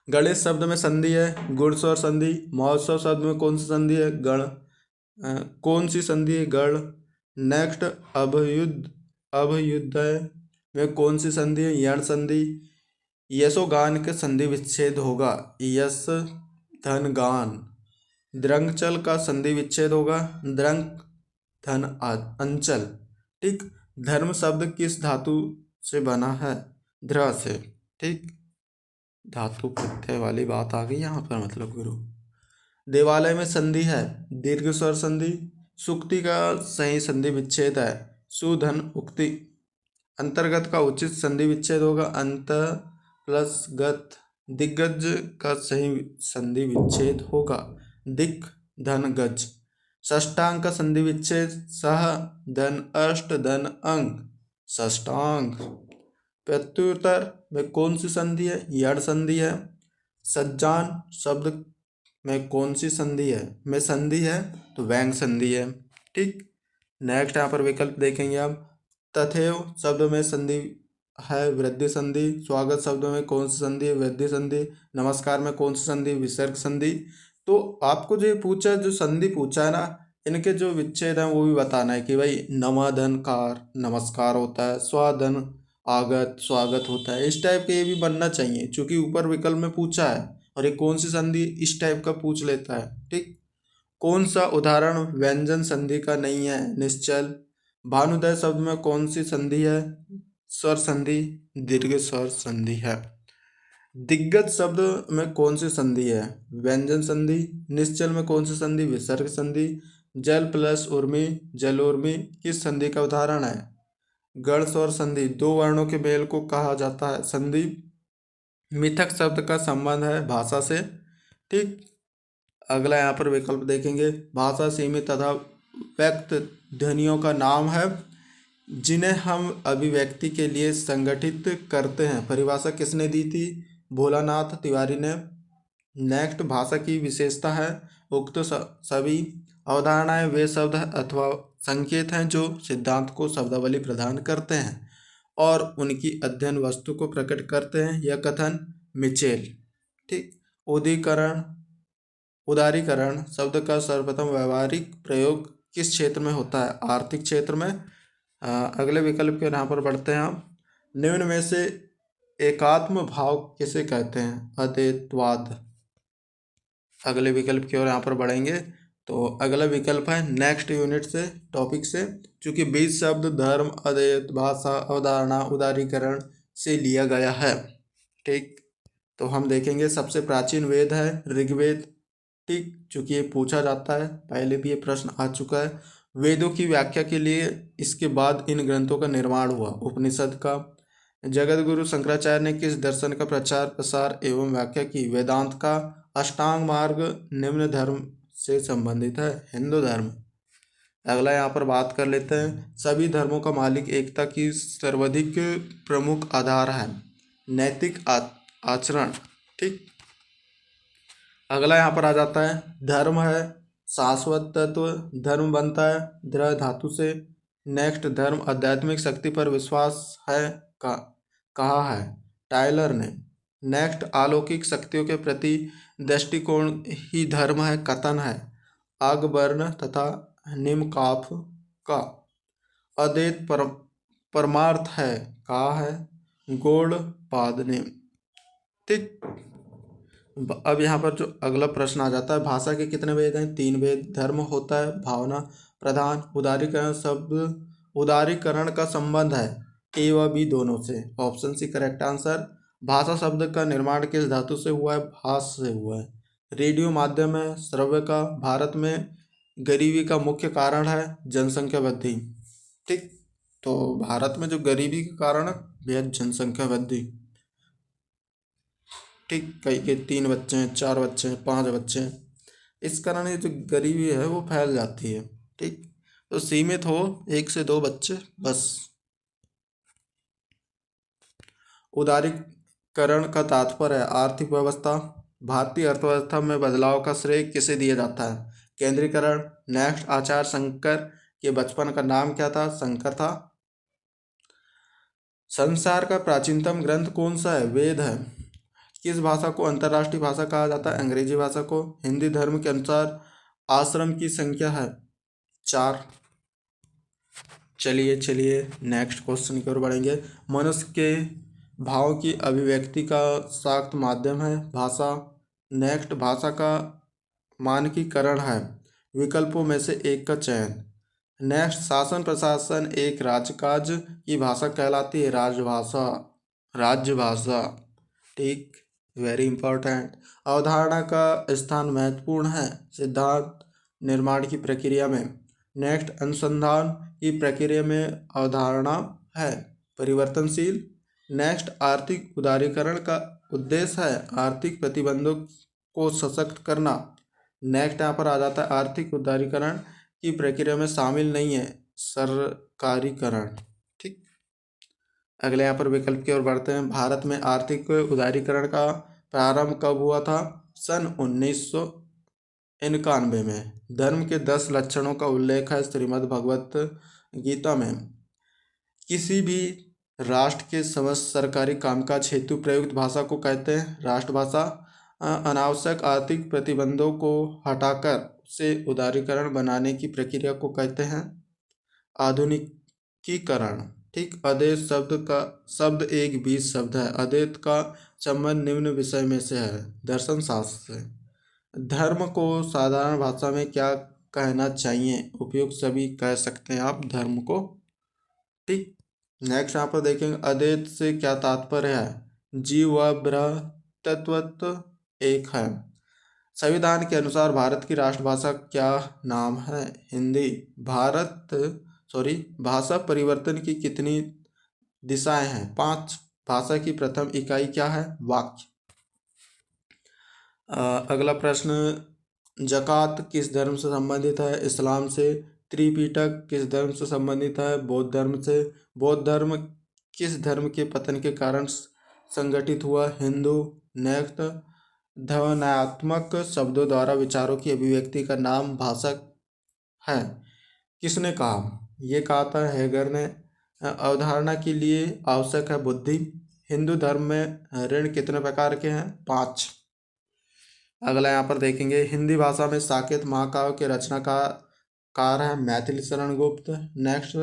गणेश शब्द में संधि है? गुण स्वर संधि। महोत्सव शब्द में कौन सी संधि है? गण। कौन सी संधि है? गण। नेक्स्ट, अभ्युदय में कौन सी संधि है? यण संधि। यशोगान के संधि विच्छेद होगा? यश धन गान। द्रंगचल का संधि विच्छेद होगा? द्रंग धन अंचल। ठीक। धर्म शब्द किस धातु से बना है? ध्र से। ठीक। धातु प्रत्यय वाली बात आ गई यहाँ पर, मतलब गुरु। देवालय में संधि है? दीर्घ स्वर संधि। सुक्ति का सही संधि विच्छेद है? सुधन उक्ति। अंतर्गत का उचित संधि विच्छेद होगा? अंत प्लस गत। दिग्गज का सही संधि विच्छेद होगा? दिक धन गज। षष्टांग का संधि विच्छेद? सह धन अष्ट धन अंग, षष्टांग। प्रत्युत्तर में कौन सी संधि है? यड़ संधि है। सज्जान शब्द में कौन सी संधि है? में संधि है तो व्यंग संधि है। ठीक। नेक्स्ट यहाँ पर विकल्प देखेंगे आप। तथैव शब्द में संधि है वृद्धि संधि। स्वागत शब्द में कौन सी संधि है? वृद्धि संधि। नमस्कार में कौन सी संधि? विसर्ग संधि। तो आपको जो ये पूछा, जो संधि पूछा है ना, इनके जो विच्छेद हैं वो भी बताना है कि भाई नमाधनकार नमस्कार होता है, स्वाधन आगत स्वागत होता है। इस टाइप के ये भी बनना चाहिए, चूंकि ऊपर विकल्प में पूछा है और ये कौन सी संधि इस टाइप का पूछ लेता है। ठीक। कौन सा उदाहरण व्यंजन संधि का नहीं है? निश्चल। भानुदय शब्द में कौन सी संधि है? स्वर संधि, दीर्घ स्वर संधि है। दिग्गज शब्द में कौन सी संधि है? व्यंजन संधि। निश्चल में कौन सी संधि? विसर्ग संधि। जल प्लस उर्मी, जल उर्मी किस संधि का उदाहरण है? गण स्वर संधि। दो वर्णों के मेल को कहा जाता है संधि। मिथक शब्द का संबंध है भाषा से। ठीक। अगला यहाँ पर विकल्प देखेंगे। भाषा सीमित तथा व्यक्त ध्वनियों का नाम है जिन्हें हम अभिव्यक्ति के लिए संगठित करते हैं। परिभाषा किसने दी थी? भोलानाथ तिवारी ने। नेक्स्ट, भाषा की विशेषता है उक्त सभी अवधारणाएं वे शब्द अथवा संकेत हैं जो सिद्धांत को शब्दावली प्रदान करते हैं और उनकी अध्ययन वस्तु को प्रकट करते हैं। यह कथन मिचेल। ठीक। उदारीकरण शब्द का सर्वप्रथम व्यावहारिक प्रयोग किस क्षेत्र में होता है? आर्थिक क्षेत्र में। अगले विकल्प के यहाँ पर बढ़ते हैं हम। निम्न में से एकात्म भाव किसे कहते हैं? अद्वैतवाद। अगले विकल्प की ओर यहाँ पर बढ़ेंगे तो अगला विकल्प है नेक्स्ट यूनिट से, टॉपिक से, चूंकि 20 शब्द धर्म, अद्वैत, भाषा, अवधारणा, उदारीकरण से लिया गया है। ठीक। तो हम देखेंगे सबसे प्राचीन वेद है ऋग्वेद। ठीक। चूंकि ये पूछा जाता है, पहले भी ये प्रश्न आ चुका है। वेदों की व्याख्या के लिए इसके बाद इन ग्रंथों का निर्माण हुआ। उपनिषद का। जगत गुरु शंकराचार्य ने किस दर्शन का प्रचार प्रसार एवं व्याख्या की? वेदांत का। अष्टांग मार्ग निम्न धर्म से संबंधित है? हिंदू धर्म। अगला यहाँ पर बात कर लेते हैं। सभी धर्मों का मालिक एकता की सर्वाधिक प्रमुख आधार है नैतिक आचरण। ठीक। अगला यहाँ पर आ जाता है धर्म है शाश्वत तत्व। धर्म बनता है द्रव्य धातु से। नेक्स्ट, धर्म आध्यात्मिक शक्ति पर विश्वास है कहा है टायलर ने। नेक्स्ट, अलौकिक शक्तियों के प्रति दृष्टिकोण ही धर्म है कथन है अगबर्न तथा निमकाफ का। अद्वैत परमार्थ है कहा है गौड़पाद ने। ठीक। अब यहाँ पर जो अगला प्रश्न आ जाता है, भाषा के कितने वेद हैं? 3 वेद। धर्म होता है भावना प्रधान। उदारीकरण का संबंध है ए व बी दोनों से। Option C correct answer. भाषा शब्द का निर्माण किस धातु से हुआ है? भास से हुआ है। रेडियो माध्यम है श्रव्य का। भारत में गरीबी का मुख्य कारण है जनसंख्या वृद्धि। ठीक। तो भारत में जो गरीबी का कारण है बेहद जनसंख्या वृद्धि। ठीक। कई के 3 बच्चे हैं, 4 बच्चे हैं, 5 बच्चे हैं, इस कारण ये जो गरीबी है वो फैल जाती है। ठीक। तो सीमित हो 1 से 2 बच्चे बस। उदारीकरण का तात्पर्य है आर्थिक व्यवस्था। भारतीय अर्थव्यवस्था में बदलाव का श्रेय किसे दिया जाता है? केंद्रीकरण। नेक्स्ट, आचार्य शंकर के बचपन का नाम क्या था? शंकर था। संसार का प्राचीनतम ग्रंथ कौन सा है? वेद है। किस भाषा को अंतर्राष्ट्रीय भाषा कहा जाता है? अंग्रेजी भाषा को। हिंदी धर्म के अनुसार आश्रम की संख्या है 4। चलिए नेक्स्ट क्वेश्चन की ओर बढ़ेंगे। मनुष्य के भाव की अभिव्यक्ति का सख्त माध्यम है भाषा। नेक्स्ट, भाषा का मानकीकरण है विकल्पों में से एक का चयन। नेक्स्ट, शासन प्रशासन एक राज्यकाज की भाषा कहलाती है राजभाषा। राज्यभाषा। ठीक। Very important. अवधारणा का स्थान महत्वपूर्ण है सिद्धांत निर्माण की प्रक्रिया में। नेक्स्ट, अनुसंधान की प्रक्रिया में अवधारणा है परिवर्तनशील। नेक्स्ट, आर्थिक उदारीकरण का उद्देश्य है आर्थिक प्रतिबंधों को सशक्त करना। नेक्स्ट यहाँ पर आ जाता है आर्थिक उदारीकरण की प्रक्रिया में शामिल नहीं है सरकारीकरण। ठीक। अगले यहाँ पर विकल्प की ओर बढ़ते हैं। भारत में आर्थिक उदारीकरण का प्रारंभ कब हुआ था? सन 1991 में। धर्म के 10 लक्षणों का उल्लेख है श्रीमद् भगवत गीता में। किसी भी राष्ट्र के समस्त सरकारी कामकाज हेतु प्रयुक्त भाषा को कहते हैं राष्ट्रभाषा। अनावश्यक आर्थिक प्रतिबंधों को हटाकर उसे उदारीकरण बनाने की प्रक्रिया को कहते हैं आधुनिकीकरण। ठीक, अदेश शब्द एक बीज शब्द है। अद्वैत का संबंध निम्न विषय में से है, दर्शन शास्त्र से। धर्म को साधारण भाषा में क्या कहना चाहिए? उपयुक्त सभी कह सकते हैं आप धर्म को। ठीक, नेक्स्ट यहाँ पर देखेंगे अद्वैत से क्या तात्पर्य है? जीव व ब्रह्म तत्वत्व एक है। संविधान के अनुसार भारत की राष्ट्रभाषा क्या नाम है? हिंदी। भाषा परिवर्तन की कितनी दिशाएं हैं? 5। भाषा की प्रथम इकाई क्या है? वाक्य। अगला प्रश्न, ज़कात किस धर्म से संबंधित है? इस्लाम से। त्रिपिटक किस धर्म से संबंधित है? बौद्ध धर्म से। बौद्ध धर्म किस धर्म के पतन के कारण संगठित हुआ? हिंदू। नेक्स्ट, ध्वन्यात्मक शब्दों द्वारा विचारों की अभिव्यक्ति का नाम भाषा है। किसने कहा? ये कहा था हेगर ने। अवधारणा के लिए आवश्यक है बुद्धि। हिंदू धर्म में ऋण कितने प्रकार के हैं? 5। अगला यहाँ पर देखेंगे हिंदी भाषा में साकेत महाकाव्य के रचनाकार है मैथिली शरण गुप्त। नेक्स्ट,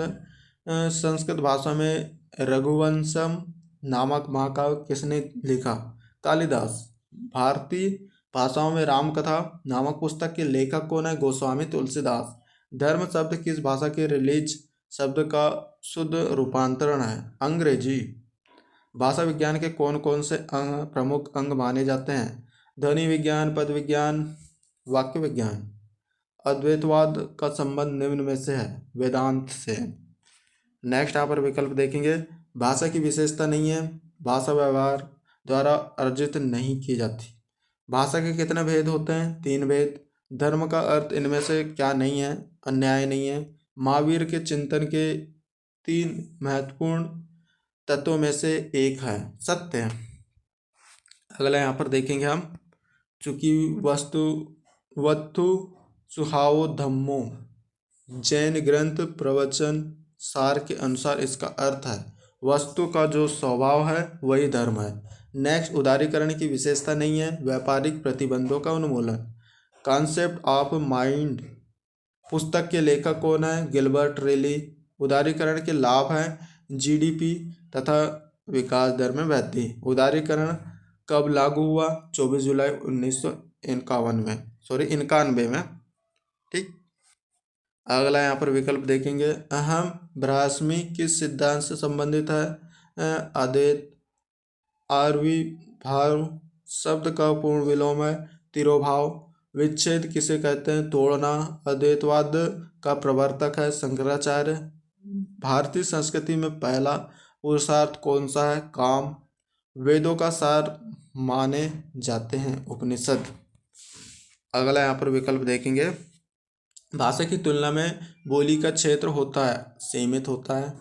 संस्कृत भाषा में रघुवंशम नामक महाकाव्य किसने लिखा? कालिदास। भारतीय भाषाओं में रामकथा नामक पुस्तक के लेखक कौन है? गोस्वामी तुलसीदास। धर्म शब्द किस भाषा के रिलीज शब्द का शुद्ध रूपांतरण है? अंग्रेजी। भाषा विज्ञान के कौन कौन से प्रमुख अंग माने जाते हैं? ध्वनि विज्ञान, पद विज्ञान, वाक्य विज्ञान। अद्वैतवाद का संबंध निम्न में से है? वेदांत से। नेक्स्ट यहाँ पर विकल्प देखेंगे, भाषा की विशेषता नहीं है, भाषा व्यवहार द्वारा अर्जित नहीं की जाती। भाषा के कितने भेद होते हैं? 3 भेद। धर्म का अर्थ इनमें से क्या नहीं है? अन्याय नहीं है। महावीर के चिंतन के 3 महत्वपूर्ण तत्वों में से एक है सत्य। अगला यहाँ पर देखेंगे हम, चूंकि वस्तु सुहावो धम्मो जैन ग्रंथ प्रवचन सार के अनुसार इसका अर्थ है वस्तु का जो स्वभाव है वही धर्म है। नेक्स्ट, उदारीकरण की विशेषता नहीं है, व्यापारिक प्रतिबंधों का उन्मूलन। कॉन्सेप्ट ऑफ माइंड पुस्तक के लेखक कौन है? गिलबर्ट रेली। उदारीकरण के लाभ हैं जीडीपी तथा विकास दर में वृद्धि। उदारीकरण कब लागू हुआ? 24 जुलाई 1991 में। ठीक, अगला यहाँ पर विकल्प देखेंगे, अहम ब्राह्मी किस सिद्धांत से संबंधित है? अद्वैत। आविर्भाव शब्द का पूर्ण विलोम है तिरोभाव। विच्छेद किसे कहते हैं? तोड़ना। अद्वैतवाद का प्रवर्तक है शंकराचार्य। भारतीय संस्कृति में पहला पुरुषार्थ कौन सा है? काम। वेदों का सार माने जाते हैं उपनिषद। अगला यहाँ पर विकल्प देखेंगे, भाषा की तुलना में बोली का क्षेत्र होता है सीमित होता है।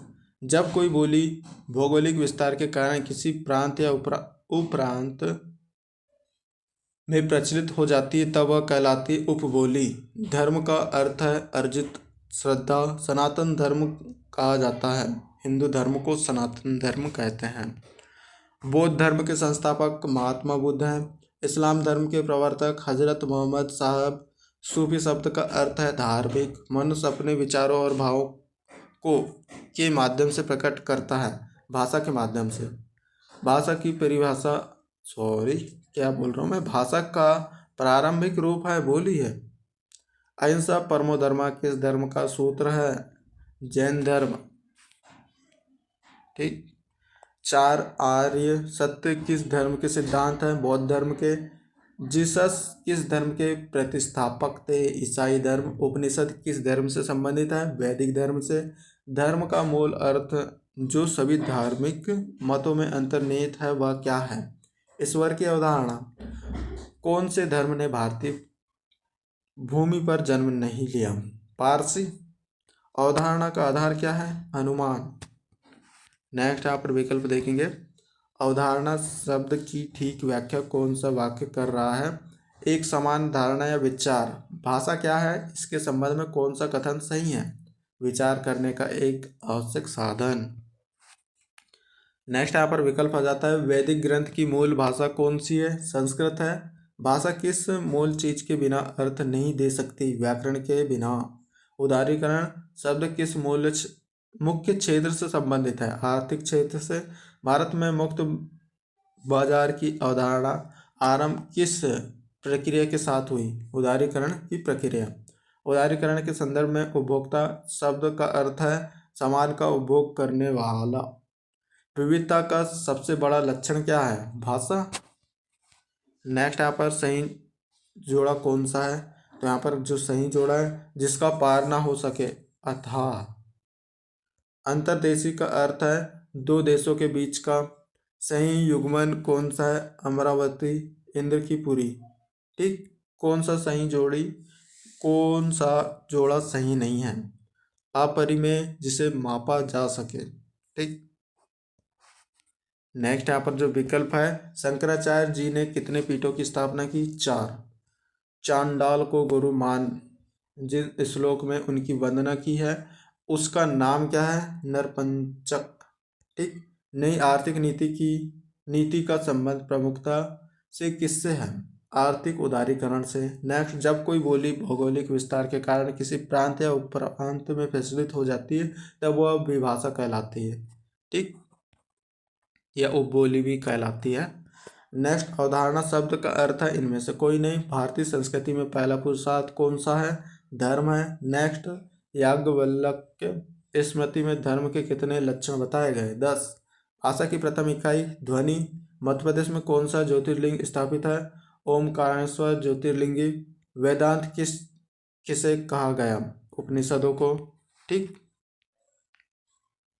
जब कोई बोली भौगोलिक विस्तार के कारण किसी प्रांत या उपप्रांत में प्रचलित हो जाती है तब वह कहलाती है उपबोली। धर्म का अर्थ है अर्जित श्रद्धा। सनातन धर्म कहा जाता है हिंदू धर्म को सनातन धर्म कहते हैं। बौद्ध धर्म के संस्थापक महात्मा बुद्ध हैं। इस्लाम धर्म के प्रवर्तक हजरत मोहम्मद साहब। सूफी शब्द का अर्थ है धार्मिक। मनुष्य अपने विचारों और भावों को के माध्यम से प्रकट करता है भाषा के माध्यम से। भाषा की परिभाषा भाषा का प्रारंभिक रूप है बोली है। अहिंसा परमो धर्मा किस धर्म का सूत्र है? जैन धर्म। ठीक, 4 आर्य सत्य किस धर्म के सिद्धांत हैं? बौद्ध धर्म के। जीसस किस धर्म के प्रतिस्थापक थे? ईसाई धर्म। उपनिषद किस धर्म से संबंधित है? वैदिक धर्म से। धर्म का मूल अर्थ जो सभी धार्मिक मतों में अंतर्निहित है वह क्या है? ईश्वर की अवधारणा। कौन से धर्म ने भारतीय भूमि पर जन्म नहीं लिया? पारसी। अवधारणा का आधार क्या है? अनुमान। नेक्स्ट यहाँ पर विकल्प देखेंगे, अवधारणा शब्द की ठीक व्याख्या कौन सा वाक्य कर रहा है? एक समान धारणा या विचार। भाषा क्या है? इसके संबंध में कौन सा कथन सही है? विचार करने का एक आवश्यक साधन। नेक्स्ट यहाँ पर विकल्प आ जाता है, वैदिक ग्रंथ की मूल भाषा कौन सी है? संस्कृत है। भाषा किस मूल चीज के बिना अर्थ नहीं दे सकती? व्याकरण के बिना। उदारीकरण, शब्द किस मुख्य क्षेत्र से संबंधित है? आर्थिक क्षेत्र से। भारत में मुक्त बाजार की अवधारणा आरंभ किस प्रक्रिया के साथ हुई? उदारीकरण की प्रक्रिया। उदारीकरण के संदर्भ में उपभोक्ता शब्द का अर्थ है सामान का उपभोग करने वाला। विविधता का सबसे बड़ा लक्षण क्या है? भाषा। नेक्स्ट यहाँ पर सही जोड़ा कौन सा है? तो यहाँ पर जो सही जोड़ा है, जिसका पार ना हो सके, अथाह। अंतर्देशीय का अर्थ है दो देशों के बीच का। सही युग्मन कौन सा है? अमरावती, इंद्र की पुरी। ठीक, कौन सा सही जोड़ी, कौन सा जोड़ा सही नहीं है? अपरिमेय, जिसे मापा जा सके। ठीक। नेक्स्ट यहाँ पर जो विकल्प है, शंकराचार्य जी ने कितने पीठों की स्थापना की? 4। चांडाल को गुरु मान जिस श्लोक में उनकी वंदना की है, उसका नाम क्या है? नरपंचक। ठीक। नई आर्थिक नीति का संबंध प्रमुखता से किससे है? आर्थिक उदारीकरण से। नेक्स्ट, जब कोई बोली भौगोलिक विस्तार के कारण किसी प्रांत या उपप्रांत में प्रचलित हो जाती है, तब वह विभाषा कहलाती है। ठीक, या उपबोली भी कहलाती है। नेक्स्ट, अवधारणा शब्द का अर्थ है इनमें से कोई नहीं। भारतीय संस्कृति में पहला पुरुषार्थ कौन सा है? धर्म है। नेक्स्ट, याज्ञवल्क्य स्मृति में धर्म के कितने लक्षण बताए गए? 10। भाषा की प्रथम इकाई ध्वनि। मध्य प्रदेश में कौन सा ज्योतिर्लिंग स्थापित है? ओमकारेश्वर ज्योतिर्लिंगी। वेदांत किसे कहा गया? उपनिषदों को। ठीक।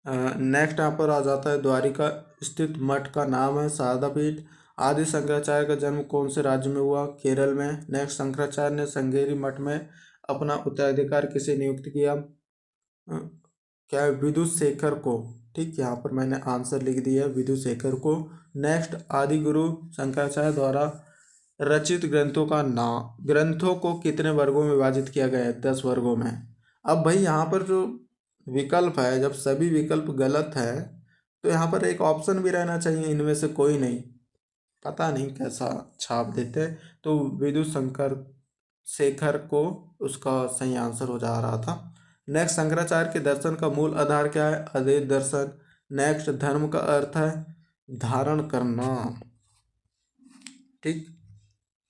नेक्स्ट यहाँ पर आ जाता है, द्वारिका स्थित मठ का नाम है शारदा पीठ। आदि शंकराचार्य का जन्म कौन से राज्य में हुआ? केरल में। नेक्स्ट, शंकराचार्य ने श्रृंगेरी मठ में अपना उत्तराधिकार किसे नियुक्त किया? क्या? विदुशेखर को। ठीक, यहाँ पर मैंने आंसर लिख दिया, विदुशेखर को। नेक्स्ट, आदि गुरु शंकराचार्य द्वारा रचित ग्रंथों को कितने वर्गों में विभाजित किया गया है? 10 वर्गों में। अब भाई यहाँ पर जो विकल्प है, जब सभी विकल्प गलत है तो यहाँ पर एक ऑप्शन भी रहना चाहिए, इनमें से कोई नहीं। पता नहीं कैसा छाप देते। तो विदुशंकर शेखर को उसका सही आंसर हो जा रहा था। नेक्स्ट, शंकराचार्य के दर्शन का मूल आधार क्या है? अद्वैत दर्शन। नेक्स्ट, धर्म का अर्थ है धारण करना। ठीक।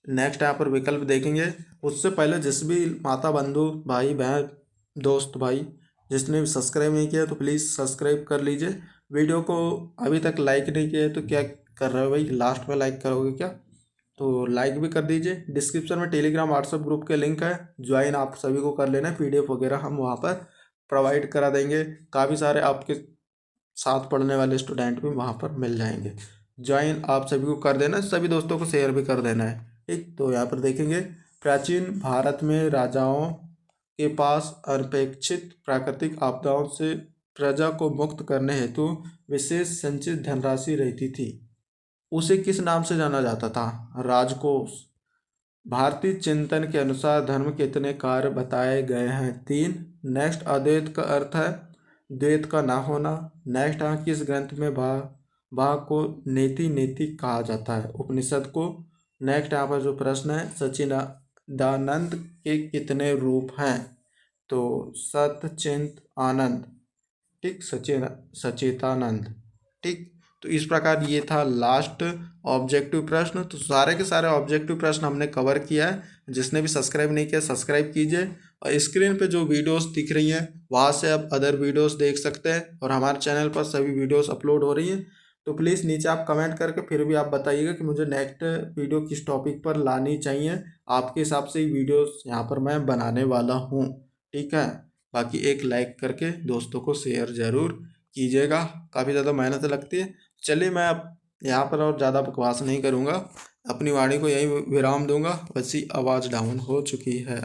नेक्स्ट यहाँ पर विकल्प देखेंगे, उससे पहले जिस भी माता बंधु भाई बहन दोस्त भाई जिसने भी सब्सक्राइब नहीं किया तो प्लीज़ सब्सक्राइब कर लीजिए। वीडियो को अभी तक लाइक नहीं किया है तो क्या कर रहे हो भाई? लास्ट में लाइक करोगे क्या? तो लाइक भी कर दीजिए। डिस्क्रिप्शन में टेलीग्राम व्हाट्सएप ग्रुप के लिंक है, ज्वाइन आप सभी को कर लेना है। PDF वगैरह हम वहाँ पर प्रोवाइड करा देंगे। काफ़ी सारे आपके साथ पढ़ने वाले स्टूडेंट भी वहाँ पर मिल जाएंगे। ज्वाइन आप सभी को कर देना है, सभी दोस्तों को शेयर भी कर देना है। ठीक, तो यहाँ पर देखेंगे, प्राचीन भारत में राजाओं के पास अनपेक्षित प्राकृतिक आपदाओं से प्रजा को मुक्त करने हेतु विशेष संचित धनराशि रहती थी। उसे किस नाम से जाना जाता था? राजकोष। भारतीय चिंतन के अनुसार धर्म के इतने कार्य बताए गए हैं? 3। नेक्स्ट, अद्वैत का अर्थ है द्वैत का ना होना। नेक्स्ट, किस ग्रंथ में भाग को नेति नेति कहा जाता है? उपनिषद को। नेक्स्ट यहाँ पर जो प्रश्न है, सच्चिदानंद के कितने रूप हैं? तो सत चिंत आनंद। ठीक, सचेतानंद। ठीक, तो इस प्रकार ये था लास्ट ऑब्जेक्टिव प्रश्न। तो सारे के सारे ऑब्जेक्टिव प्रश्न हमने कवर किया है। जिसने भी सब्सक्राइब नहीं किया सब्सक्राइब कीजिए, और स्क्रीन पे जो वीडियोस दिख रही हैं वहाँ से आप अदर वीडियोस देख सकते हैं, और हमारे चैनल पर सभी वीडियोस अपलोड हो रही हैं। तो प्लीज़ नीचे आप कमेंट करके फिर भी आप बताइएगा कि मुझे नेक्स्ट वीडियो किस टॉपिक पर लानी चाहिए। आपके हिसाब से ही वीडियोस यहाँ पर मैं बनाने वाला हूँ। ठीक है, बाकी एक लाइक करके दोस्तों को शेयर ज़रूर कीजिएगा, काफ़ी ज़्यादा मेहनत लगती है। चलिए, मैं अब यहाँ पर और ज़्यादा बकवास नहीं करूँगा, अपनी वाणी को यहीं विराम दूंगा। वैसी आवाज़ डाउन हो चुकी है।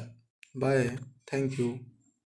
Bye, thank you.